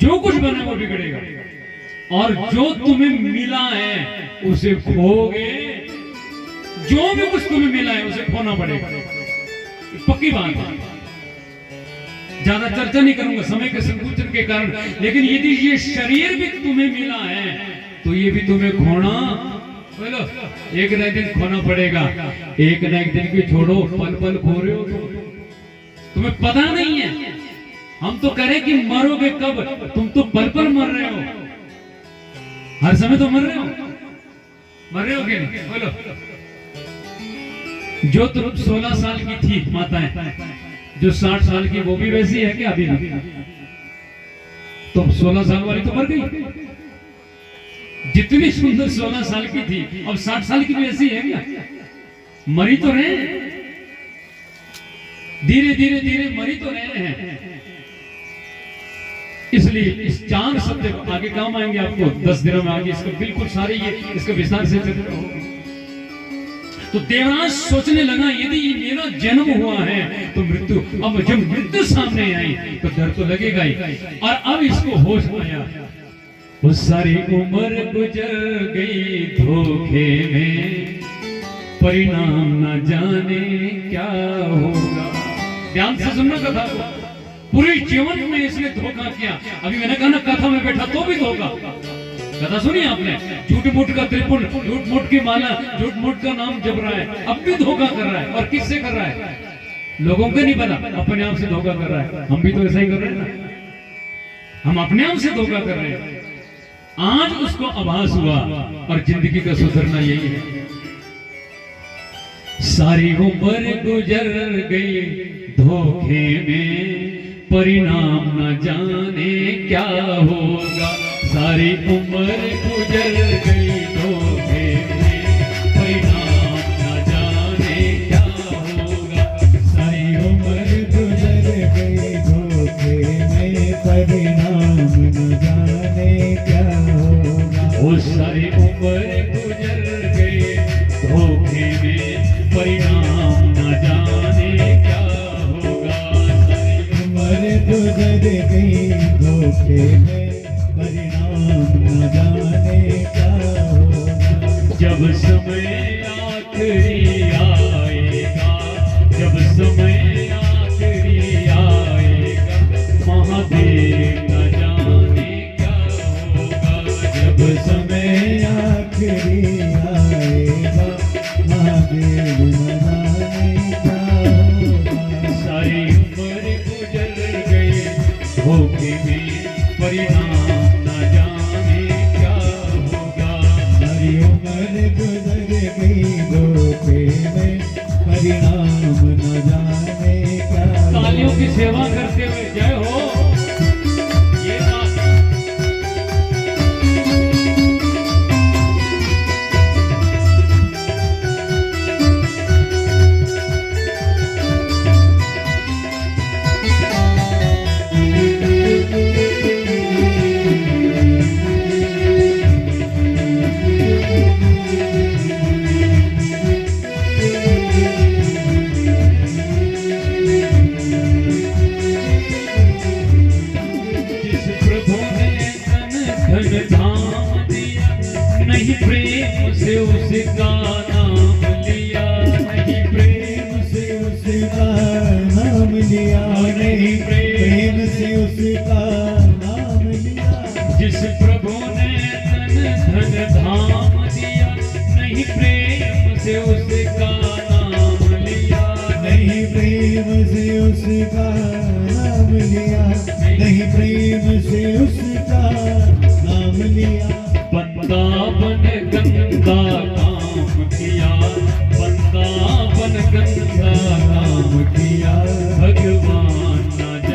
जो कुछ बना वो बिगड़ेगा। और जो तुम्हें मिला है उसे खोगे। जो भी कुछ तुम्हें मिला है उसे खोना पड़ेगा, पक्की बात है। ज्यादा चर्चा नहीं करूंगा समय के संकुचन के कारण। लेकिन यदि ये शरीर भी तुम्हें मिला है तो ये भी तुम्हें खोना, बोलो, एक न एक दिन खोना पड़ेगा। एक न एक दिन की छोड़ो, पल पल खो रहे हो तुम्हें पता नहीं है। हम तो कह रहे कि मरोगे कब, तुम तो पल पल मर रहे हो, हर समय तो मर रहे हो। मर रहे हो कि नहीं? बोलो। जो तुम 16 साल की थी माताएं, जो 60 साल की वो भी वैसी है क्या अभी भी? तुम 16 साल वाली तो मर गई। जितनी सुंदर 16 साल की थी अब 60 साल की भी ऐसी है क्या? मरी तो रहे, धीरे धीरे धीरे मरी तो रहे हैं। इसलिए इस चांद सत्य आगे काम आएंगे आपको 10 दिनों में, आगे इसको बिल्कुल सारी ये इसका विस्तार से चर्चा होगी। तो देवराज सोचने लगा यदि ये मेरा जन्म हुआ है तो मृत्यु, अब जब मृत्यु सामने आई तो डर तो लगेगा ही। और अब इसको होश आया, वो सारी उम्र गुजर गई धोखे में, परिणाम न जाने क्या होगा। ध्यान से सुनना कथा को, पूरे जीवन में इसने धोखा किया। अभी मैंने कहा ना कथा में बैठा तो भी धोखा। कथा सुनी आपने, झूठ मूठ का त्रिपुण, झूठ मूठ की माला, झूठ मूठ का नाम जप रहा है, अब भी धोखा कर रहा है। और किससे कर रहा है? लोगों को नहीं पता, अपने आप से धोखा कर रहा है। हम भी तो ऐसा ही कर रहे हैं ना, हम अपने आप से धोखा कर रहे हैं। आज उसको आभास हुआ और जिंदगी का सुधरना यही है। सारी उम्र गुजर गई धोखे में, परिणाम न जाने क्या होगा। सारी उम्र गुजर गई धोखे में, परिणाम न जाने क्या होगा। सारी उम्र गुजर गई धोखे में, परिणाम न जाने क्या होगा। वो सारी उम्र गुजर गई धोखे में, परिणाम न जाने क्या होगा। सारी उम्र गुजर गई धोखे में, परिणाम न जाने क्या होगा। जब समय आखिरी आएगा, जब समय आखिरी आएगा, महादेव न जाने क्या होगा। जब समय आखिरी आएगा, महादेव न जाने क्या होगा। सारी उम्र गुजर गई धोखे में, परिणाम न जाने क्या होगा। सारी उम्र गुजर गई धोखे में, परिणाम न जाने क्या होगा। तालियों की सेवा करते हुए जय हो। ये बात जिस प्रभु ने तन धन धाम दिया, नहीं प्रेम से उसका नाम लिया, नहीं प्रेम से उसका नाम लिया, नहीं प्रेम से उसका नाम लिया। जिस प्रभु ने तन धन धाम दिया, नहीं प्रेम से उसका नाम लिया, नहीं प्रेम से उसका नाम लिया, नहीं प्रेम से उसका नाम लिया। बंदा बन गंदा काम किया, बंदा बन गंदा काम किया, भगवान न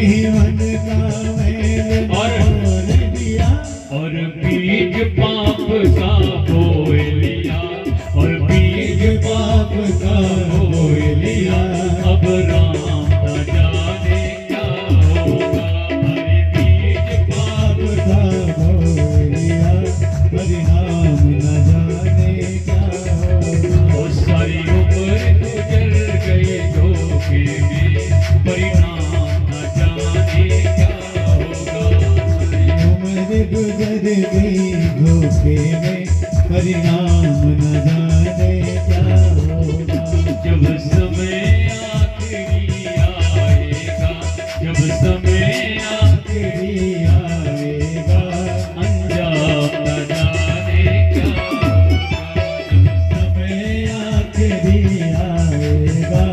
जीवन का मैल और दिया, और बीज पाप का बोए लिया, और बीज पाप का बोए लिया। अब राम न जाने क्या होगा, हरे बीज पाप का बोए लिया, परिणाम न जाने क्या होगा। वो सारी उम्र गुजर गई धोखे में, परिणाम न जाने क्या होगा। उम्र गुजर गई धोखे में, परिणाम न जाने क्या होगा। जब समय आखिरी आएगा, जब समय आखिरी आएगा, अंजाम न जाने क्या होगा। समय आखिरी आएगा,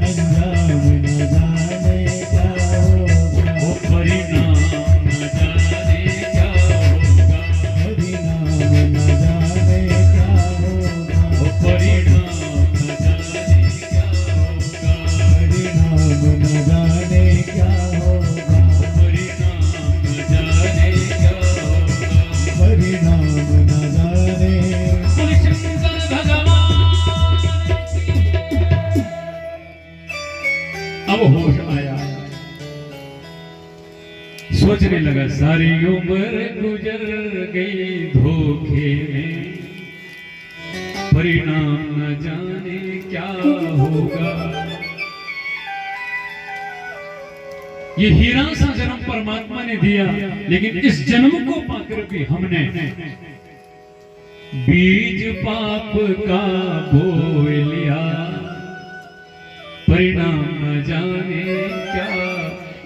अंजाम न जाने क्या होगा। वो परिणाम न जाने क्या होगा, परिणाम न जाने क्या होगा। वो परिणाम न जाने क्या होगा, परिणाम न जाने क्या होगा। परिणाम न जाने क्या होगा। परिणाम न जाने। बोले शंकर भगवान की। अब होश आया, सोचने लगा सारी उम्र गुजर गई धोखे में, परिणाम न जाने क्या होगा। ये हीरा सा जन्म परमात्मा ने दिया, लेकिन इस जन्म को पाकर भी हमने बीज पाप का बोए लिया, परिणाम न जाने क्या।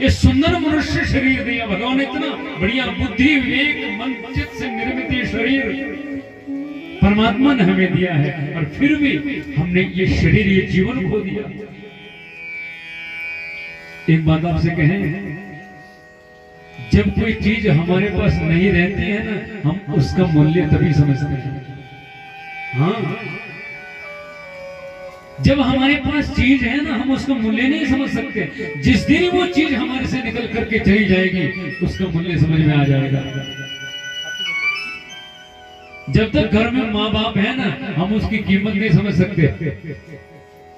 ये सुंदर मनुष्य शरीर दिया भगवान ने, इतना बढ़िया बुद्धि विवेक मन चित्त से निर्मित ये शरीर परमात्मा ने हमें दिया है, और फिर भी हमने ये शरीर ये जीवन खो दिया। एक बात आपसे कहें, जब कोई चीज हमारे पास नहीं रहती है ना, हम उसका मूल्य तभी समझते हैं। हाँ, जब हमारे पास चीज है ना, हम उसका मूल्य नहीं समझ सकते। जिस दिन वो चीज हमारे से निकल करके चली जाएगी, उसका मूल्य समझ में आ जाएगा। जब तक घर में माँ बाप है ना, हम उसकी कीमत नहीं समझ सकते,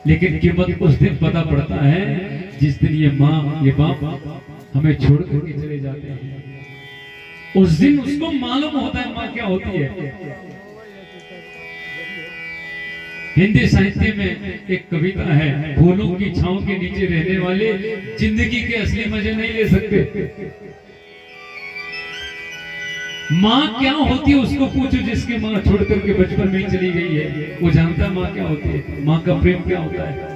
लेकिन कीमत उस दिन पता पड़ता है जिस दिन ये माँ ये बाप हमें छोड़ करके चले जाते हैं। उस दिन उसको मालूम होता है माँ क्या होती है। हिंदी साहित्य में एक कविता है, फूलों की छांव के नीचे रहने वाले जिंदगी के असली मजे नहीं ले सकते। माँ क्या होती है उसको पूछो, जिसकी माँ छोड़ करके बचपन में ही चली गई है, वो जानता है माँ क्या होती है, माँ का प्रेम क्या होता है,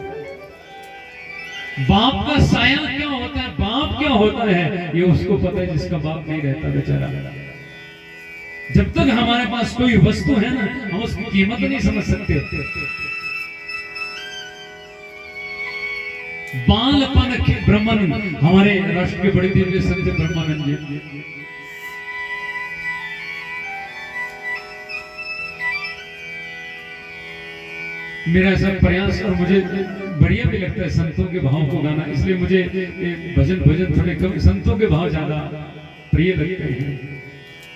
बाप का साया क्या होता है, बाप क्या होता है, ये उसको पता है जिसका बाप नहीं रहता बेचारा। जब तक हमारे पास कोई वस्तु है ना, हम उसकी कीमत नहीं समझ सकते। बालपन के ब्रह्मानंद, हमारे राष्ट्र के बड़े दिव्य संत ब्रह्मानंद जी, मेरा ऐसा प्रयास, और मुझे बढ़िया भी लगता है संतों के भाव को गाना, इसलिए मुझे भजन थोड़े कम, संतों के भाव ज्यादा प्रिय लगते हैं।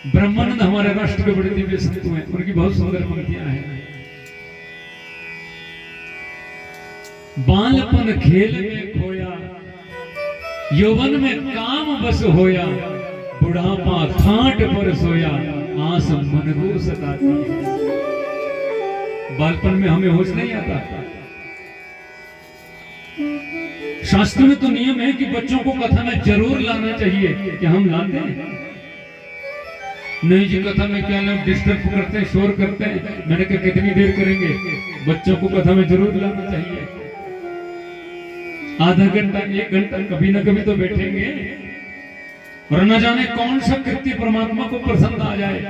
ब्रह्मानंद हमारे राष्ट्र के बड़े दिव्य संत हैं, उनकी बहुत सुंदर पंक्तियां हैं। बालपन खेल में खोया, यौवन में काम बस होया, बुढ़ापा खाट पर सोया, आस मन को सताती है। बालपन में हमें होश नहीं आता। शास्त्र में तो नियम है कि बच्चों को कथा में जरूर लाना चाहिए, कि हम लाते हैं नहीं जी, कथा में क्या लोग डिस्टर्ब करते हैं, शोर करते हैं। मैंने कहा कितनी देर करेंगे, बच्चों को कथा में जरूर लाना चाहिए। आधा घंटा 1 घंटा कभी ना कभी तो बैठेंगे, और न जाने कौन सा कृत्य परमात्मा को पसंद आ जाए।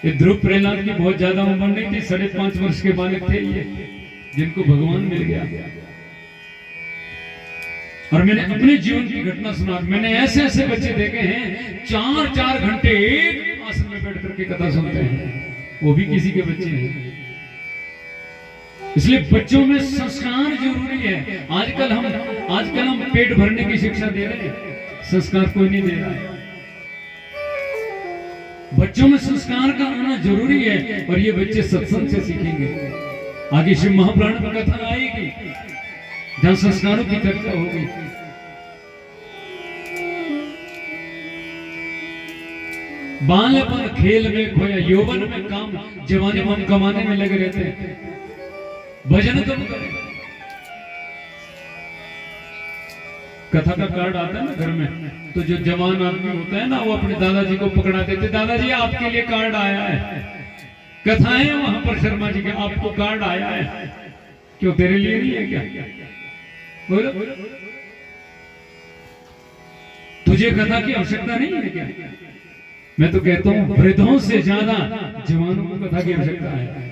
ये ध्रुव प्रहलाद की बहुत ज्यादा उम्र नहीं थी, 5.5 वर्ष के बालक थे ये, जिनको भगवान मिल गया। और मैंने अपने जीवन की घटना सुना, मैंने ऐसे ऐसे बच्चे देखे हैं 4-4 घंटे एक आसन में बैठ करके कथा सुनते हैं, वो भी किसी के बच्चे हैं। इसलिए बच्चों में संस्कार जरूरी है। आजकल हम पेट भरने की शिक्षा दे रहे हैं, संस्कार कोई नहीं दे रहा है। बच्चों में संस्कार का आना जरूरी है, और ये बच्चे सत्संग से सीखेंगे। आगे शिव महापुराण में कथा आएगी जहां संस्कारों की चर्चा होगी। बालपन खेल में खोया, यौवन में काम, जवानी में कमाने में लगे रहते हैं। भजन कब करें? कथा का कार्ड आता है ना घर में, तो जो जवान आदमी होता है ना, वो अपने दादाजी को पकड़ा देते, दादाजी आपके लिए कार्ड आया है। कथाएं वहां पर शर्मा जी के, आपको कार्ड आया है, क्यों तेरे लिए नहीं है क्या? बोलो, तुझे कथा की आवश्यकता नहीं है क्या? मैं तो कहता हूं वृद्धों से ज्यादा जवानों को कथा की आवश्यकता है।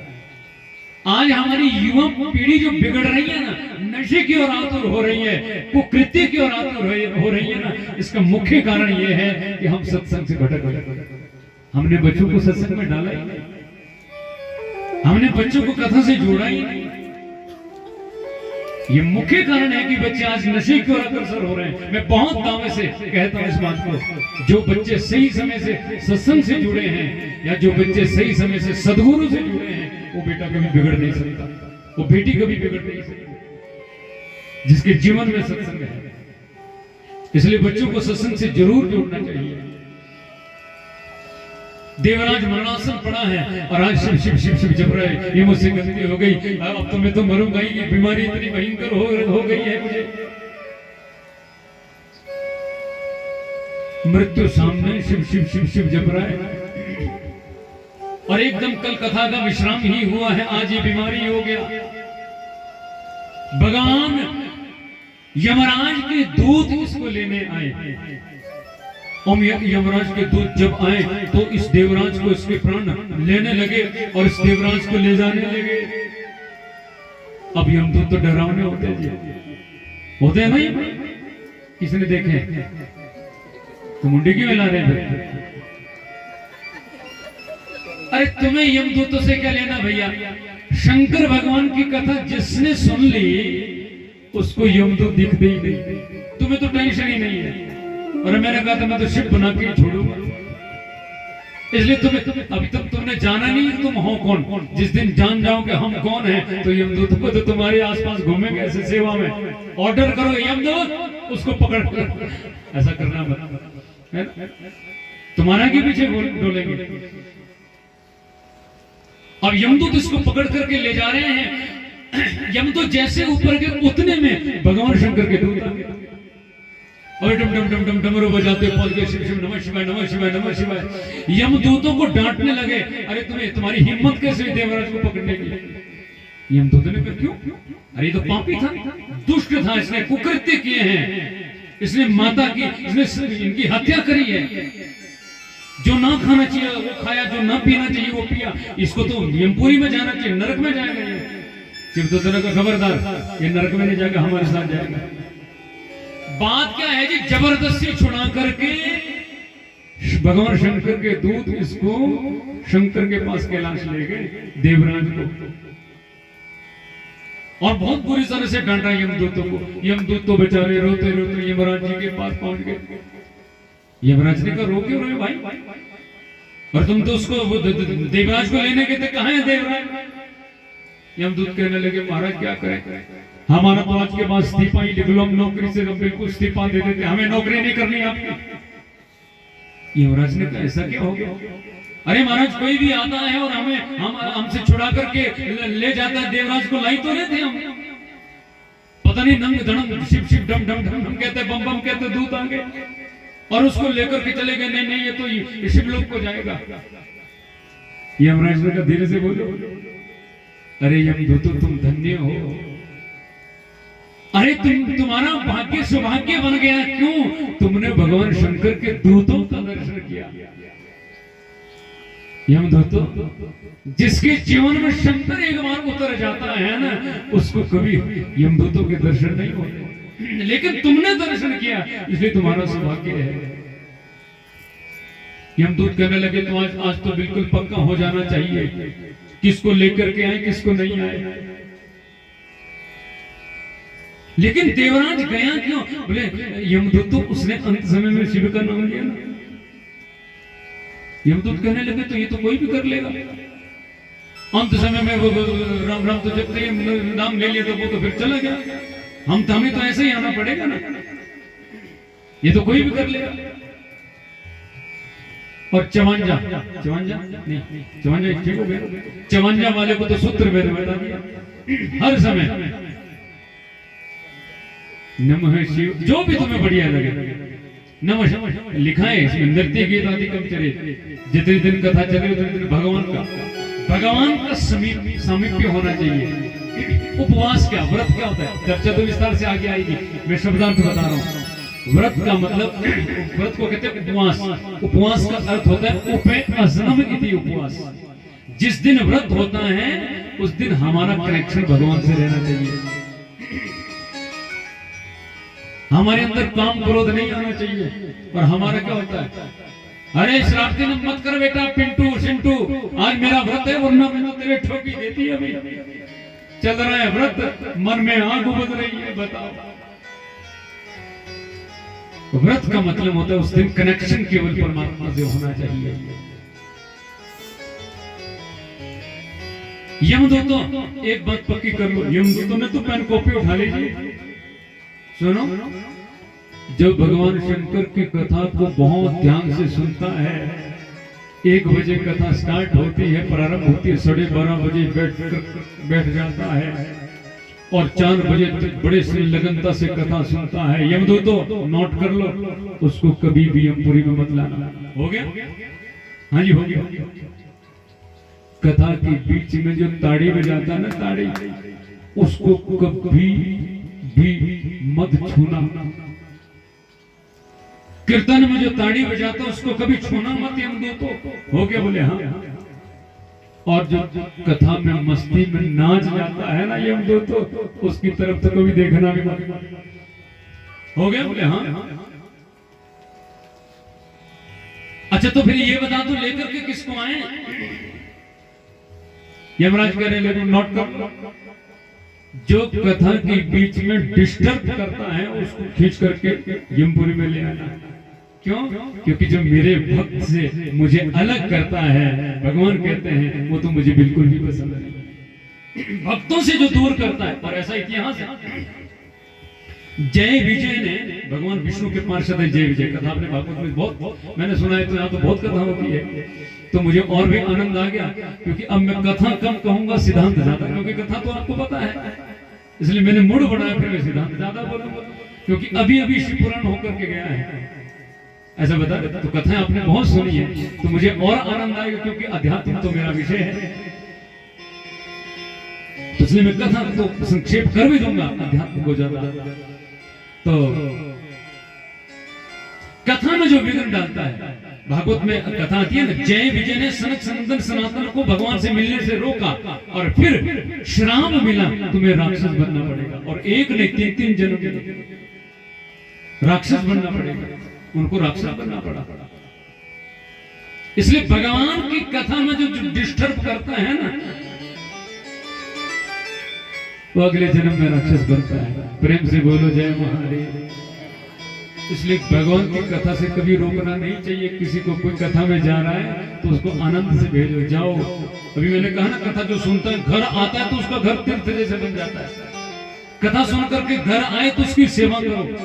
आज हमारी युवा पीढ़ी जो बिगड़ रही है ना, नशे की ओर आतुर हो रही है, कुकृत्य की ओर आतुर हो रही है ना, इसका मुख्य कारण यह है कि हम सत्संग से भटक गए। हमने बच्चों को सत्संग में डाला ही नहीं, हमने बच्चों को कथा से जोड़ा ही नहीं। ये मुख्य कारण है कि बच्चे आज नशे की ओर अग्रसर हो रहे हैं। मैं बहुत दावे से कहता हूं इस बात को, जो बच्चे सही समय से सत्संग से जुड़े हैं, या जो बच्चे सही समय से सद्गुरु से जुड़े हैं, वो बेटा कभी बिगड़ नहीं सकता, वो बेटी कभी बिगड़ नहीं सकती, जिसके जीवन में सत्संग है। इसलिए बच्चों को सत्संग से जरूर जोड़ना चाहिए। देवराज मरणासन पड़ा है और आज शिव शिव शिव शिव जप रहा है, ये मुझसे गलती हो गई, अब तो मैं तो मरूंगा ही, ये बीमारी इतनी भयंकर हो गई है मुझे। मृत्यु सामने शिव शिव शिव शिव जप रहा है, और एकदम कल कथा का विश्राम ही हुआ है, आज ये बीमारी हो गया। भगवान यमराज के दूत इसको लेने आए। और यमराज के दूत जब आए तो इस देवराज को इसके प्राण लेने लगे और इस देवराज को ले जाने लगे। अब यमदूत तो डरावने होते हैं नहीं? किसने देखे? तो मुंडी क्यों हिला रहे थे? अरे तुम्हें यमदूतों से क्या लेना भैया? शंकर भगवान की कथा जिसने सुन ली उसको यमदूत दिखते ही नहीं, तुम्हें तो टेंशन ही नहीं है। और मैंने कहा था मैं तो शिव बना के छोड़ूंगा, इसलिए तुम्हें अभी तक तुमने जाना नहीं तुम हो कौन। जिस दिन जान जाओगे हम कौन हैं, तो यमदूत को तो तुम्हारे आसपास घूमेंगे ऐसे सेवा में। ऑर्डर करो यमदूत उसको पकड़ कर, ऐसा करना है तुम्हारा के पीछे डोलेंगे। अब यमदूत इसको पकड़ करके ले जा रहे हैं। यमदूत जैसे ऊपर के उतने में भगवान शंकर के दूत और डम डम डम डम डमरू बजाते पहुंच गए, शिव शिव नमः शिवाय नमः शिवाय नमः शिवाय। यमदूतों को डांटने लगे, अरे तुम्हारी हिम्मत कैसे देवराज को पकड़ने की? यमदूतों ने कहा क्यों? अरे तो पापी था, दुष्ट था, इसने कुकृत्य किए हैं, इसने माता की, इसने इनकी हत्या करी है। जो ना खाना चाहिए वो खाया, जो ना पीना चाहिए वो पिया, इसको तो यमपुरी में जाना चाहिए, नरक में जाएगा ये। शिवदूतों का खबरदार, ये नरक में नहीं जाएगा, हमारे साथ जाएगा। बात क्या है जी? जबरदस्ती छुड़ा करके भगवान शंकर के दूत इसको शंकर के पास कैलाश ले गए, देवराज को, और बहुत बुरी तरह से डांटा यमदूतों को। यमदूत तो बेचारे रोते रोते यमराज जी के पास पहुंच गए। यमराज ने कहा रो क्यों रहे भाई? और तुम तो उसको देवराज को लेने गए थे, कहां है देवराज? यमदूत कहने लगे महाराज क्या करें, हमारा तो आज के बाद इस्तीफा ही लिख लो, हम नौकरी से बिल्कुल इस्तीफा दे देते, हमें नौकरी नहीं करनी आपकी। यमराज ने कहा ऐसा क्या हो गया? अरे महाराज कोई भी आता है और हमसे छुड़ा करके ले जाता है, देवराज को लाई तो रहे थे हम, पता नहीं नंग धड़म शिव शिव डम डम डम कहते, बम बम कहते, दूत आ गए और उसको लेकर के चले गए। नहीं नहीं ये तो शिवलोक को जाएगा। यमराज ने कहा धीरे से बोलो, अरे यमदूतों तुम धन्य हो, अरे तुम्हारा भाग्य सौभाग्य बन गया। क्यों? तुमने भगवान शंकर के दूतों का दर्शन किया। यमदूतों, जिसके जीवन में शंकर एक बार उतर जाता है ना, उसको कभी यमदूतों के दर्शन नहीं होते, लेकिन तुमने दर्शन किया इसलिए तुम्हारा सौभाग्य है। यमदूत कहने लगे तो आज तो बिल्कुल पक्का हो जाना चाहिए, किसको लेकर के आए किसको नहीं आए। लेकिन देवराज गया क्यों? बोले यमदूत तो उसने अंत समय में शिव का नाम लिया ना। यमदूत कहने लगे तो ये तो कोई भी कर लेगा, अंत समय में वो राम राम तो जब तक नाम ले लिया तो वो तो फिर चला गया, हमें तो ऐसे ही आना पड़ेगा ना, ये तो कोई भी कर लेगा। और चवंजा नहीं, चवंजा ठीक हो गया, चवंजा वाले को तो सूत्र वेद बता दिया हर समय नमः शिव, जो भी तुम्हें बढ़िया लगे नमः लिखा है इसमें। नृत्य गीत आदि कम चले, जितने दिन कथा चले उतने दिन भगवान का सामीप्य होना चाहिए। उपवास क्या, व्रत क्या होता है, चर्चा तो विस्तार से आगे आएगी, मैं शब्दार्थ बता रहा हूँ। व्रत का मतलब, व्रत को कहते हैं उपवास। उपवास का अर्थ होता है उपे अजनम इति उपवास। जिस दिन व्रत होता है उस दिन हमारा कनेक्शन भगवान से रहना चाहिए, हमारे अंदर काम क्रोध नहीं आना चाहिए। और हमारा क्या होता है, अरे श्राप दिन मत कर बेटा पिंटू सिंटू, आज मेरा व्रत है वरना मैंने तेरे ठोकी देती है। अभी चल रहा है व्रत, मन में आग उबल रही है, बताओ। व्रत का मतलब होता है उस दिन कनेक्शन केवल परमात्मा से होना चाहिए। यमदूतों एक बात पक्की कर लो, यमदूतों ने तो पेन कॉपी उठा लीजिए, सुनो। जो भगवान शंकर की कथा को बहुत ध्यान से सुनता है, 1 बजे कथा स्टार्ट होती है, प्रारंभ होती है, 12:30 बजे बैठ जाता है और 4 बजे तक बड़े संलग्नता से कथा सुनता है। यमदूतों नोट कर लो, उसको कभी भी यमपुरी में मत लाना। हो गया? हाँ जी हो गया। कथा के बीच में जो ताड़ी बजाता है ना, ताड़ी, उसको कभी भी मत छूना। कीर्तन में जो ताड़ी बजाता है उसको कभी छूना मत यमदूतों। हो गया? बोले हाँ। और जो कथा में मस्ती में नाच जाता है ना यमदूतों, उसकी तरफ तो कभी देखना भी मत। हो गया? बोले हाँ। अच्छा तो फिर ये बता दो लेकर के किसको आए? यमराज कह रहे लेकिन नोट कर, जो कथा के बीच में डिस्टर्ब करता है उसको खींच करके यमपुरी में ले आना। क्यों? क्योंकि जो मेरे भक्त से मुझे अलग करता है, भगवान कहते हैं, वो तो मुझे बिल्कुल भी पसंद नहीं। भक्तों से जो दूर करता है, और ऐसा इतिहास है। जय विजय ने, भगवान विष्णु के पार्षद है जय विजय, कथा आपने भागवत में बहुत मैंने सुना है, तो यहाँ तो बहुत कथा होती है, तो मुझे और भी आनंद आ गया। क्योंकि अब मैं कथा कम कहूंगा, सिद्धांत ज्यादा, क्योंकि कथा तो आपको पता है, इसलिए मैंने मूड बनाया, फिर मैं सिद्धांत ज्यादा बोलूंगा, क्योंकि अभी अभी शिव पुराण होकर के गया है, ऐसा बता देता। तो कथाएं आपने बहुत सुनी है, तो मुझे और आनंद आएगा, क्योंकि अध्यात्म तो मेरा विषय है, तो इसलिए मैं कथा तो संक्षेप कर भी दूंगा, अध्यात्म को ज्यादा। तो कथा में जो विघ्न डालता है, भागवत में कथा आती है ना, जय विजय ने सनक सनंदन सनातन को भगवान से मिलने से रोका, और फिर श्राप मिला, तुम्हें राक्षस बनना पड़ेगा। और एक ने 3-3 जन्म राक्षस बनना पड़ेगा, उनको राक्षस बनना पड़ा। इसलिए भगवान की कथा में जो डिस्टर्ब करता है ना, वो अगले जन्म में राक्षस बनता है। प्रेम से बोलो जय महादेव। इसलिए भगवान की कथा से कभी रोकना नहीं चाहिए। किसी को कोई कथा में जा रहा है तो उसको आनंद से भेजो, जाओ। अभी मैंने कहा ना, कथा जो सुनता है घर आता है तो उसका घर तीर्थ जैसे बन जाता है। कथा सुन करके घर आए तो उसकी सेवा करो।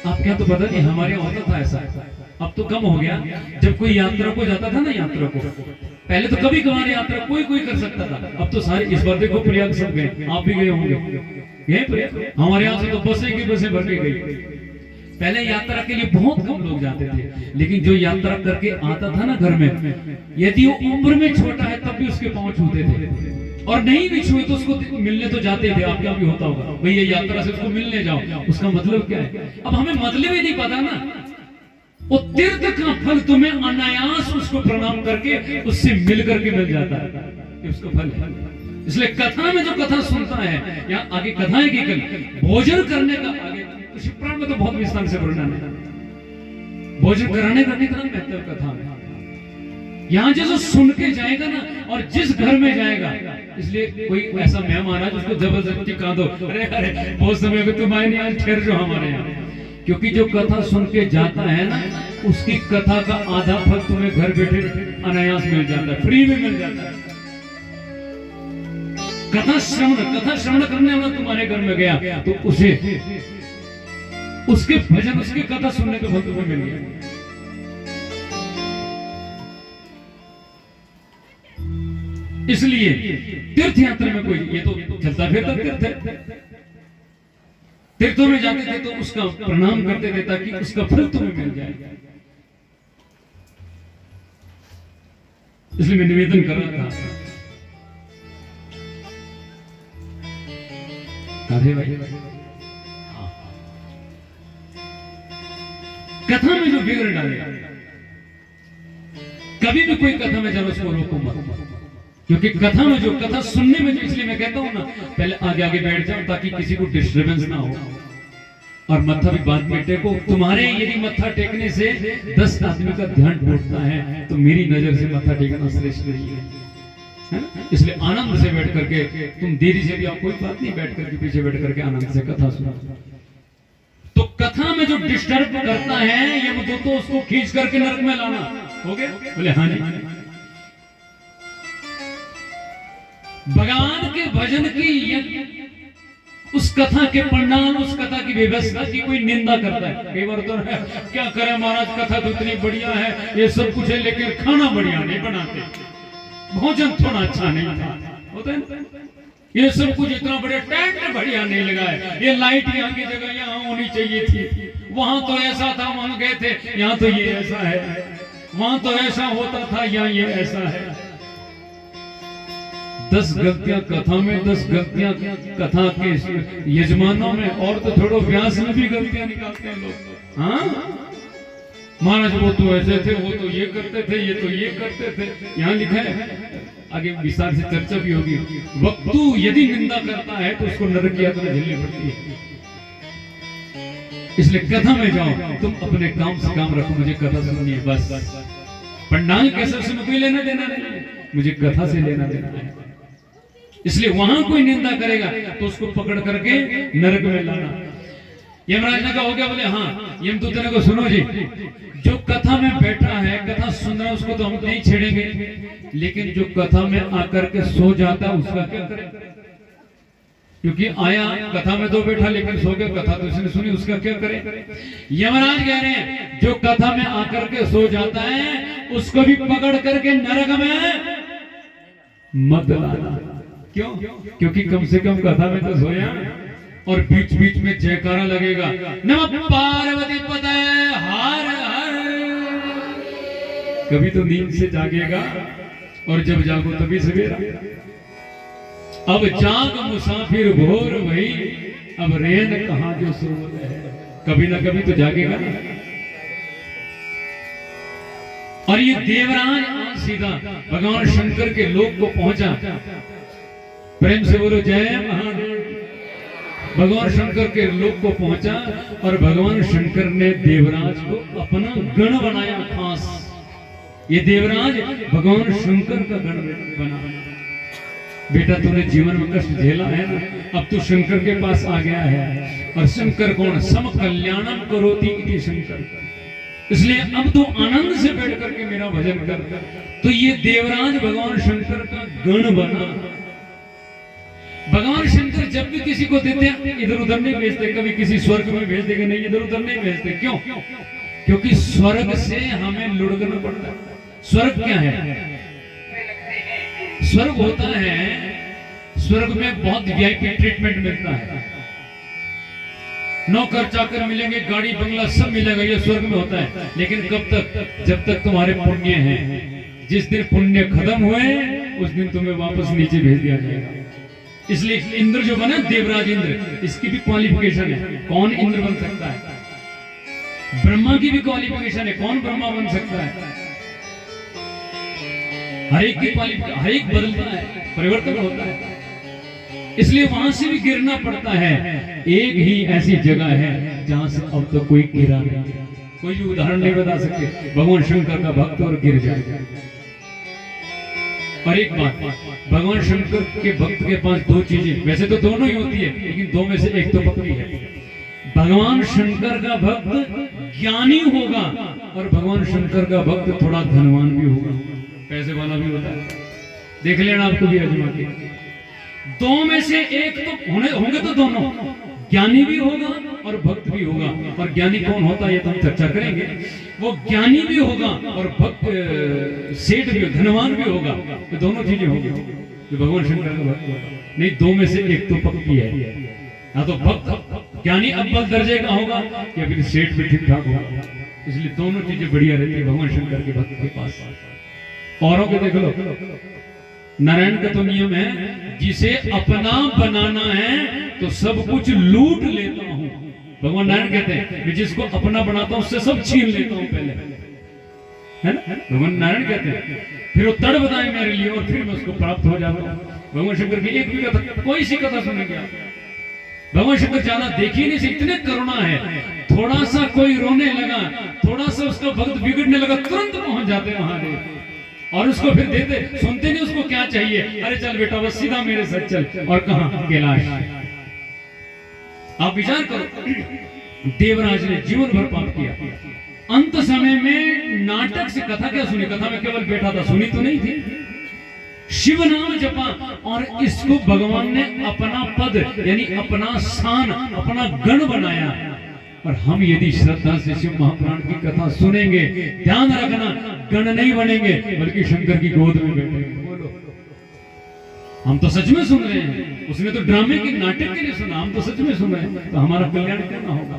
आप क्या तो पता नहीं, हमारे यहाँ होता था ऐसा, अब तो कम हो गया। जब कोई यात्रा को जाता था ना, यात्रा को पहले तो कभी कभार यात्रा कोई कर सकता था, अब तो सारे, इस बार देखो प्रयाग सब गए, आप भी गए होंगे, गए प्रयाग। हमारे यहाँ से तो बसें की बसें भर के गई। पहले यात्रा के लिए बहुत कम लोग जाते थे, लेकिन जो यात्रा करके आता था ना घर में, यदि वो उम्र में छोटा है तब भी उसके पांव छूते थे, और नहीं भी छुए तो उसको मिलने तो जाते थे। आप क्या भी होता होगा, भैया यात्रा से उसको मिलने जाओ, उसका मतलब क्या है? अब हमें मतलब ही नहीं पता ना। वो तीर्थ का फल तुम्हें अनायास उसको प्रणाम करके उससे मिल करके मिल जाता है, ये उसका फल है। इसलिए कथा में जो कथा सुनता है, या आगे कथाएं की कल भोजन करने का, आगे शिव पुराण में तो बहुत विस्तार से वर्णन है भोजन कराने करने का महत्व कथा में। यहाँ जो सुन के जाएगा ना, और जिस घर में जाएगा, इसलिए कोई ऐसा मेहमान आए जिसको जबरदस्ती कहा दो, अरे अरे बहुत समय को तुम आए नहीं, आज ठहर जो हमारे यहाँ। क्योंकि जो कथा सुन के जाता है ना, उसकी कथा का आधा फल तुम्हें घर बैठे अनायास मिल जाता है, फ्री में मिल जाता है। कथा श्रवण करने वाला तुम्हारे घर में गया तो उसे उसके भजन, उसकी कथा सुनने का फल तुम्हें मिल गया। इसलिए तीर्थ यात्रा में कोई, ये तो चलता फिरता तीर्थ है, तीर्थों में जाते थे तो उसका प्रणाम करते थे ताकि उसका फल तुम्हें मिल जाए। इसलिए मैं निवेदन कर रहा था, राधे भाई, कथा में जो बिगड़ डाले, कभी भी कोई कथा में जब उसको रोको मत, क्योंकि कथा में जो, कथा सुनने में जो, इसलिए मैं कहता हूं ना, पहले आगे आगे बैठ जाओ ताकि किसी को डिस्टर्बेंस ना हो, और मत्था भी बाद में टेको। तुम्हारे यदि मत्था टेकने से 10 आदमी का ध्यान टूटता है तो मेरी नजर से मत्था टेकना श्रेष्ठ नहीं है, इसलिए आनंद से बैठ करके, तुम देरी से भी आओ, कोई बात नहीं, बैठ करके पीछे बैठ करके आनंद से कथा सुनो। तो कथा में जो डिस्टर्ब करता है, ये तो उसको खींच करके नरक में लाना, हो गया? बोले हाँ जी। भगवान के भजन की उस कथा के पंडाल, उस कथा की व्यवस्था की कोई निंदा करता है। कई बार तो क्या करे महाराज, कथा तो इतनी बढ़िया है, ये सब कुछ है, लेकिन खाना बढ़िया नहीं बनाते, भोजन थोड़ा अच्छा नहीं था, होता है, ये सब कुछ इतना बड़े टेंट बढ़िया नहीं लगाए, ये लाइट यहाँ की जगह यहाँ होनी चाहिए थी, वहां तो ऐसा था, वहां गए थे, यहाँ तो ये ऐसा है, वहां तो ऐसा होता था, यहाँ ये ऐसा है। 10 गलतियां कथा में, 10 गलतियां कथा के यजमानों में, और तो थोड़ा व्यास में भी गलतियां निकालते हैं लोग। हाँ महाराज वो तो ऐसे थे, वो तो ये करते थे, ये तो ये करते थे, यहाँ लिखा है, आगे विस्तार से चर्चा भी होगी। वक्तु यदि निंदा करता है तो उसको नरक की यातना झेलनी पड़ती है। इसलिए कथा में जाओ, तुम अपने काम से काम रखो, मुझे कथा सुननी है बस, पंडाल कैसे से कोई लेना देना नहीं, मुझे कथा से लेना देना है। इसलिए वहां कोई निंदा करेगा तो उसको पकड़ करके नरक में लाना। यमराज ने कहा हो गया? बोले हाँ। यमदूत ने को सुनो जी, जो कथा में बैठा है, कथा सुन रहा है, उसको तो हम नहीं छेड़ेंगे, लेकिन जो कथा में आकर के सो जाता है उसका क्या करें? क्योंकि आया कथा में तो बैठा लेकिन सो गया, कथा तो उसने सुनी, उसका क्या करें? यमराज कह रहे हैं जो कथा में आकर के सो जाता है उसको भी पकड़ करके नरक में मत लाना। क्यों? क्योंकि कम से कम कथा में तो सोया, और बीच बीच में जयकारा लगेगा, नमः पार्वती पते हर हर। कभी तो नींद से जागेगा, और जब जागो तभी सवेरा। अब जाग मुसाफिर भोर भई, अब रेन कहां जो सोत है। कभी ना कभी तो जागेगा। और ये देवराज आज सीधा भगवान शंकर के लोक को पहुंचा। प्रेम से बोलो जय महादेव। भगवान शंकर के लोक को पहुंचा, और भगवान शंकर ने देवराज को अपना गण बनाया खास। ये देवराज भगवान शंकर का गण बना। बेटा तूने जीवन में कष्ट झेला है ना, अब तू शंकर के पास आ गया है। और शंकर कौन? सम कल्याणम करोति इति शंकर। इसलिए अब तू आनंद से बैठ करके मेरा भजन कर। तो ये देवराज भगवान शंकर का गण बना। भगवान शंकर जब भी किसी को देते हैं इधर उधर नहीं भेजते, कभी किसी स्वर्ग में भेज देंगे नहीं, इधर उधर नहीं भेजते। क्यों? क्योंकि स्वर्ग से हमें लुढ़कना पड़ता है। स्वर्ग क्या है? स्वर्ग होता है, स्वर्ग में बहुत वीआईपी ट्रीटमेंट मिलता है, नौकर चाकर मिलेंगे, गाड़ी बंगला सब मिलेगा, ये स्वर्ग में होता है। लेकिन कब तक? जब तक तुम्हारे पुण्य हैं। जिस दिन पुण्य खत्म हुए उस दिन तुम्हें वापस नीचे भेज दिया जाएगा। इसलिए इंद्र जो बना, देवराज इंद्र, इसकी भी क्वालिफिकेशन है, कौन इंद्र बन सकता है। ब्रह्मा की भी क्वालिफिकेशन है, कौन ब्रह्मा बन सकता है। हर एक की क्वालिफिकेशन, हर एक बदलता है, परिवर्तन होता है। इसलिए वहां से भी गिरना पड़ता है। एक ही ऐसी जगह है जहां से अब तो कोई गिरा नहीं। कोई भी उदाहरण नहीं बता सकते भगवान शंकर का भक्त और गिर जाए। और एक बात, भगवान शंकर के भक्त के पास दो चीजें, वैसे तो दोनों ही होती है, लेकिन दो में से एक तो पक्की है। भगवान शंकर का भक्त ज्ञानी होगा और भगवान शंकर का भक्त थोड़ा धनवान भी होगा, पैसे वाला भी होता है। देख लेना आपको भी आजमा के, दो में से एक तो होंगे तो दोनों, ज्ञानी भी होगा और भक्त भी होगा। और ज्ञानी कौन होता है ये तो हम चर्चा करेंगे। वो ज्ञानी भी होगा और भक्त सेठ भी, धनवान भी होगा, तो दोनों चीजें होंगी जो भगवान शंकर का भक्त होगा। नहीं, दो में से एक तो पक्की है, या तो भक्त ज्ञानी अव्वल दर्जे का होगा या फिर सेठ भी ठीक ठाक होगा। इसलिए दोनों चीजें बढ़िया रहती है भगवान शंकर के भक्त के पास। औरों के देख लो, नारायण का तो नियम है, जिसे अपना बनाना है तो सब कुछ लूट लेता हूं। भगवान नारायण कहते हैं, मैं जिसको अपना बनाता हूं उससे सब छीन लेता हूं पहले, है ना? भगवान नारायण कहते हैं, फिर वो तड़ बताए मेरे लिए और फिर मैं उसको प्राप्त हो जाता हूं। भगवान शंकर की एक भी कथा, कोई सी कथा सुनेंगे आप, भगवान शंकर ज्यादा देखी नहीं, से इतने करुणा है। थोड़ा सा कोई रोने लगा, थोड़ा सा उसका भक्त बिगड़ने लगा, तुरंत पहुंच जाते महादेव और उसको फिर देते, सुनते नहीं उसको क्या चाहिए, अरे चल बेटा बस सीधा मेरे साथ चल। और कहां? कैलाश। आप विचार करो, देवराज ने जीवन भर पाप किया, अंत समय में नाटक से कथा क्या सुनी? कथा में केवल बैठा था, सुनी तो नहीं थी। शिव नाम जपा और इसको भगवान ने अपना पद यानी अपना स्थान, अपना गण बनाया। और हम यदि श्रद्धा से शिव महापुराण की कथा सुनेंगे, ध्यान रखना, गण नहीं बनेंगे बल्कि शंकर की गोद में बैठेंगे। हम तो सच में सुन रहे हैं, उसने तो ड्रामे के नाटक के लिए सुना, हम तो सच में सुन रहे हैं, तो हमारा कल्याण करना होगा।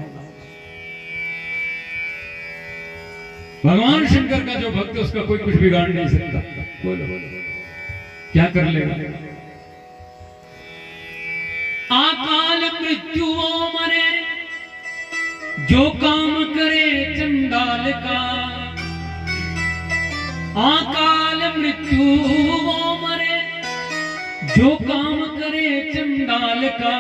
भगवान शंकर का जो भक्त है उसका कोई कुछ बिगाड़ नहीं सकता। बोलो क्या कर लेगा? अकाल मृत्यु वो मरे जो काम करे चंडाल का, अकाल मृत्यु वो मरे जो काम करे चंडाल का,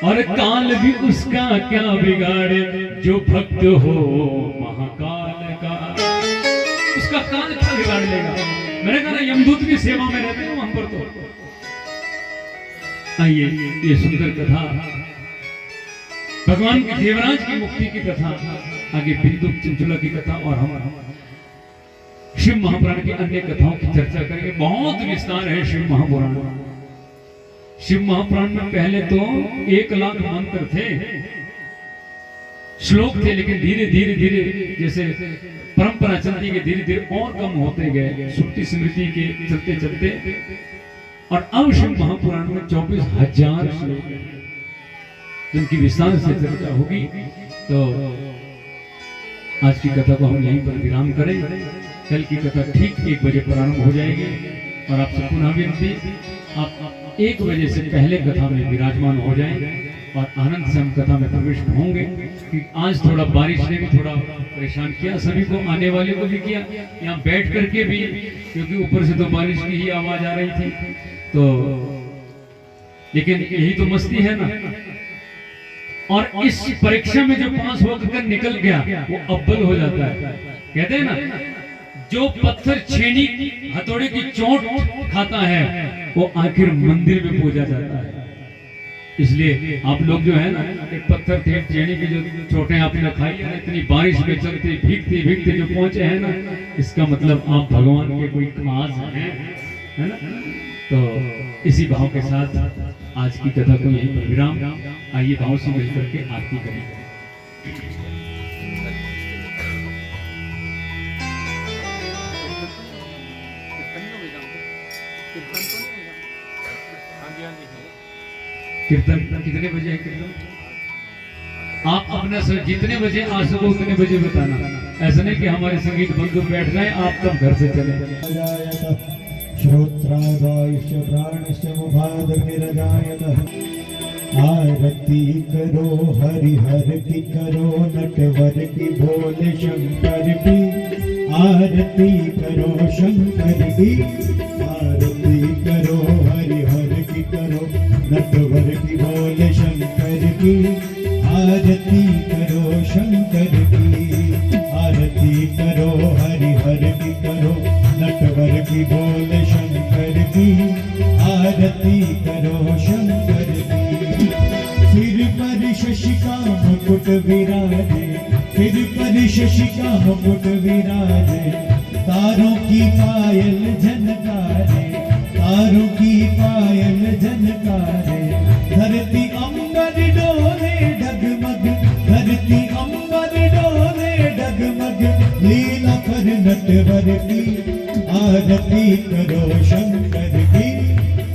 और काल भी उसका क्या बिगाड़े जो भक्त हो महाकाल का। उसका काल क्या बिगाड़ लेगा? मैंने कहा ना, यमदूत की सेवा में रहते हैं हम पर। तो आइए, ये सुंदर कथा भगवान के देवराज की मुक्ति की कथा, आगे बिंदु चंचुला की कथा, और हम शिव महापुराण की अन्य कथाओं की चर्चा करेंगे। बहुत विस्तार है शिव महापुराण। शिव महापुराण में पहले तो 1 लाख मंत्र थे, श्लोक थे, लेकिन धीरे धीरे धीरे जैसे परंपरा चलती गई, धीरे धीरे और कम होते गए, श्रुति स्मृति के चलते चलते, और अब शिव महापुराण में 24,000 श्लोक हैं, जिनकी विस्तार से चर्चा होगी। तो आज की कथा को हम यहीं पर विराम करें। कल की कथा ठीक 1 बजे प्रारंभ हो जाएगी, और आपसे पुनः विनती, आप 1 बजे से पहले कथा में विराजमान हो जाएं और आनंद से हम कथा में प्रवेश होंगे। कि आज थोड़ा बारिश ने भी थोड़ा परेशान किया सभी को, आने वाले को भी किया, यहाँ बैठ करके भी, क्योंकि ऊपर से तो बारिश की ही आवाज आ रही थी। तो लेकिन यही तो मस्ती है ना। और इस परीक्षा में जो पास होकर निकल गया वो अव्वल हो जाता है। कहते हैं ना, जो पत्थर छेनी हथौड़े की चोट खाता है वो आखिर मंदिर में पूजा जाता है। इसलिए आप लोग जो है ना, एक पत्थर थे छेनी की जो चोटें आपने खाई है, इतनी बारिश में चलते भीगते भीगते जो पहुंचे हैं ना, इसका मतलब आप भगवान के कोई खास हैं, है ना। तो इसी भाव के साथ आज की कथा को यहीं पर विराम। आइए भाव से मिलकर के आरती करें। कीर्तन कितने बजे है? कीर्तन आप अपने जितने बजे आ सको उतने बजे बताना। ऐसा नहीं कि हमारे संगीत बंधु बैठ जाए, आप तब घर से चले। श्रोत्रागायुष्य प्राणस्य मुखादग्निरजायतः। आरती करो हरिहर की, करो नटवर की, भोले शंकर की। आरती करो शंकर की, आरती करो हरिहर की, करो नटवर की, भोले शंकर की। आरती करो शंकर की, आरती करो हरिहर की, करो नटवर की, भोले शंकर आरती करो शंकर की। सिर पर शशि का मुकुट विराजे, सिर पर शशि का मुकुट विराजे, तारों की पायल झनकारे, तारों की पायल झनकारे। धरती अंबर डोले डगमग, धरती अंबर डोले डगमग, लीला कर नटवर की। आरती करो शंकर की,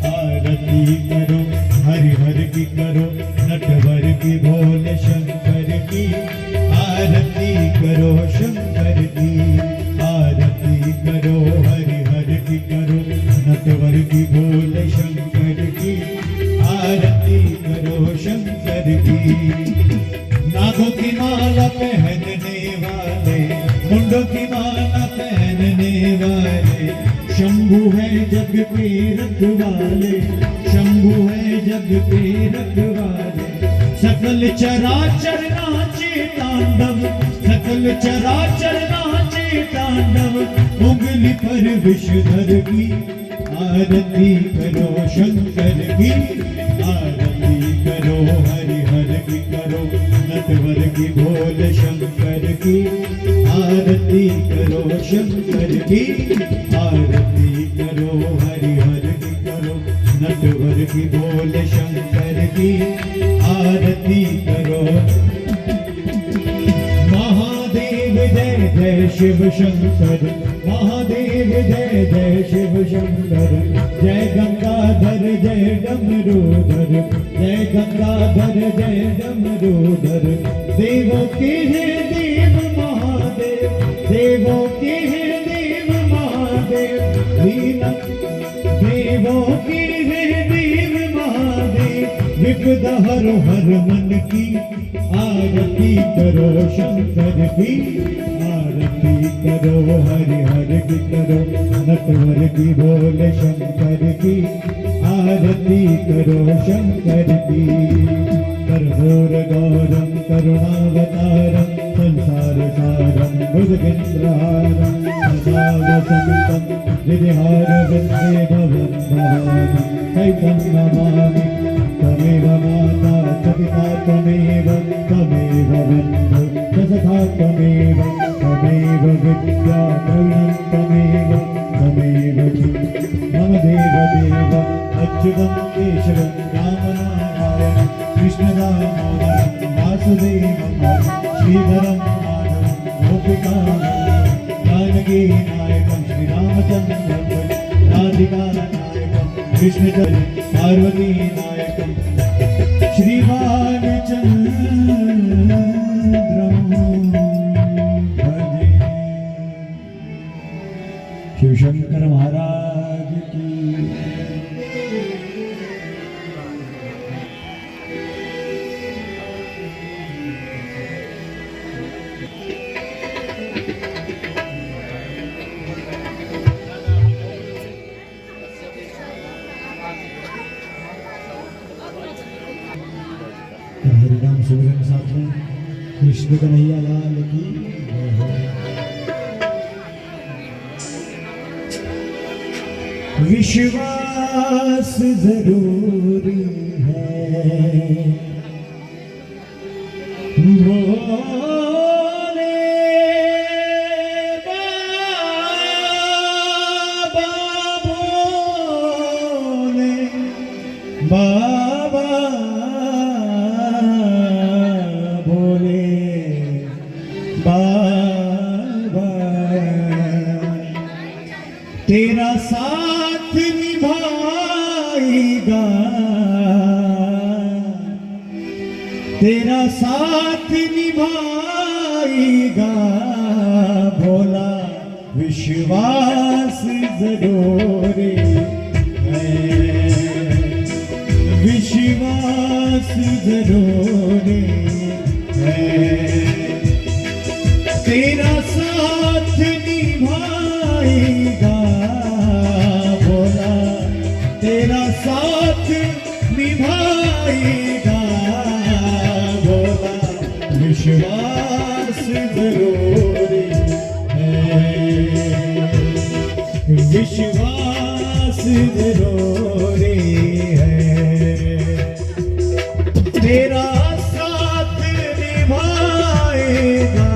आरती करो हरिहर की करो, नटवर की भोले शंकर की। आरती करो शंकर की, आरती करो हरिहर की करो, नटवर की भोले शंकर की। आरती करो शंकर की। नागों की माला पहनने वाले, मुंडों की माला पहनने वाले, शंभु है जग के रखवाले, शंभु है जग के रखवाले। सकल चराचर नाचे तांडव, सकल चराचर नाचे तांडव, उंगली पर विषधर की। आरती करो शंकर की, आरती करो हरिहर की करो, नटवर की भोले शंकर की। आरती करो शंकर की, आरती करो हरिहर की करो, नटवर की भोले शंकर की। आरती करो महादेव जय जय शिव शंकर, महादेव जय जय शिव शंकर। जय गंगाधर जय डमरूधर, जय गंगाधर जय डमरूधर। देवों के हैं देव महादेव, देवों के हैं देव महादेव। लीला देवों के हैं देव महादेव, विपदा हरो हर मन की। आरती करो शंकर की, आरती करो हरिहर की करो, नटवर की भोले शंकर की। आरती करो शंकर की। कर्पूर गौरम करुणावतारम, संसार सारम भुजगेन्द्रहारम, सदा वसन्तं हृदयहार वन्दे भवं भवानी। सैतं नमामि त्वमेव माता च पिता त्वमेव, त्वमेव बन्धु च सखा त्वमेव, त्वमेव विद्या द्रविणं त्वमेव, त्वमेव मम देव देव। अच्युतं केशवं रामनारायणं कृष्णदामोदरं वासुदेवं, श्रीधरं माधवं गोपिकानाथं, जानकीनायकं श्रीरामचन्द्रं, राधिकानायकं कृष्णचन्द्रं, पार्वतीनायकं श्रीबालचन्द्रं भजे। शिव शंकर महाराज की। हरिनाम सुमिरन साथ में कृष्ण कन्हैया लाल की जय हो। विश्वास जरूरी है, भोले बाबा भोले बाबा भोले बाबा। तेरा साथ निभाएगा, तेरा साथ निभाएगा भोला। विश्वास जरूरी है, विश्वास जरूरी है। तेरा साथ निभाएगा भोला, तेरा साथ निभाएगा भोला। विश्वास जरूरी है, विश्वास जरूरी तेरा साथ निभाएगा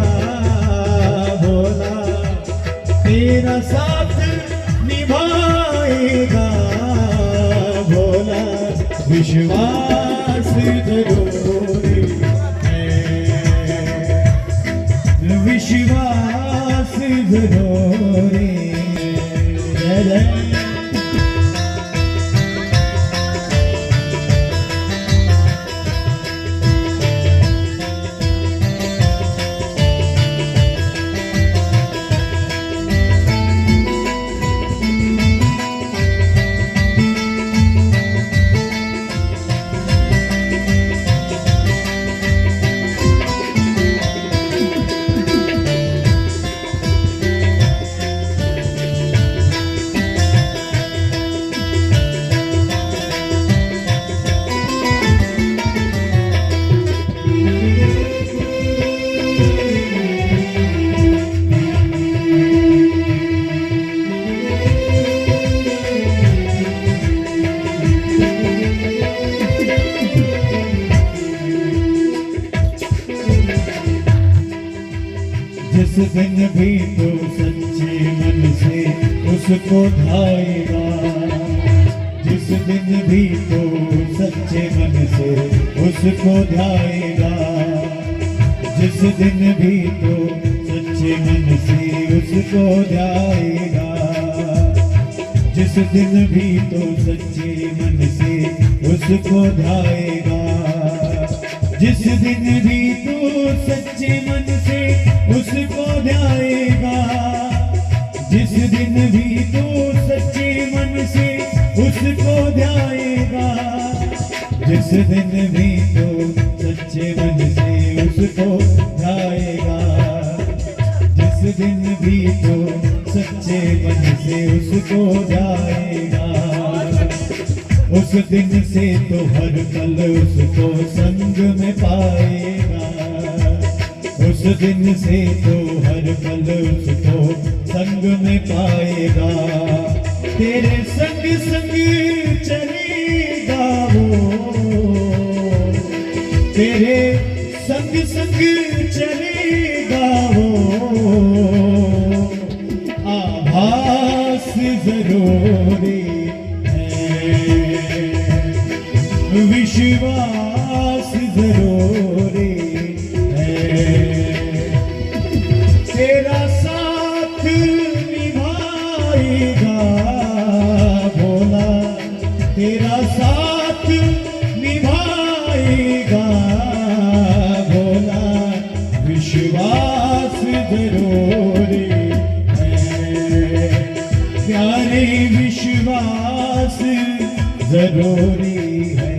भोला, तेरा साथ निभाएगा भोला, विश्वास जरूरी है, विश्वास जरूरी है। जिस दिन भी तो सच्चे मन से उसको ध्याएगा, जिस दिन भी तो सच्चे मन से उसको ध्याएगा, जिस दिन भी तो सच्चे मन से उसको ध्याएगा, जिस दिन भी तो सच्चे मन से उसको ध्याएगा, जिस दिन भी तो सच्चे मन से उसको ध्याएगा, जिस दिन भी तो सच्चे मन से उसको ध्याएगा, जिस दिन भी तो सच्चे मन से उसको ध्याएगा, जिस दिन भी तो सच्चे मन से उसको ध्याएगा, उस दिन से तो हर पल उसको संग में पाएगा, उस दिन से तो हर पल उसको संग में पाएगा, तेरे संग संग चलेगा वो, तेरे संग संग चलेगा वो, आभास जरूरी विश्वास जरूरी है, तेरा साथ निभाएगा भोला, तेरा साथ निभाएगा भोला, विश्वास जरूरी है, प्यारे विश्वास जरूरी है।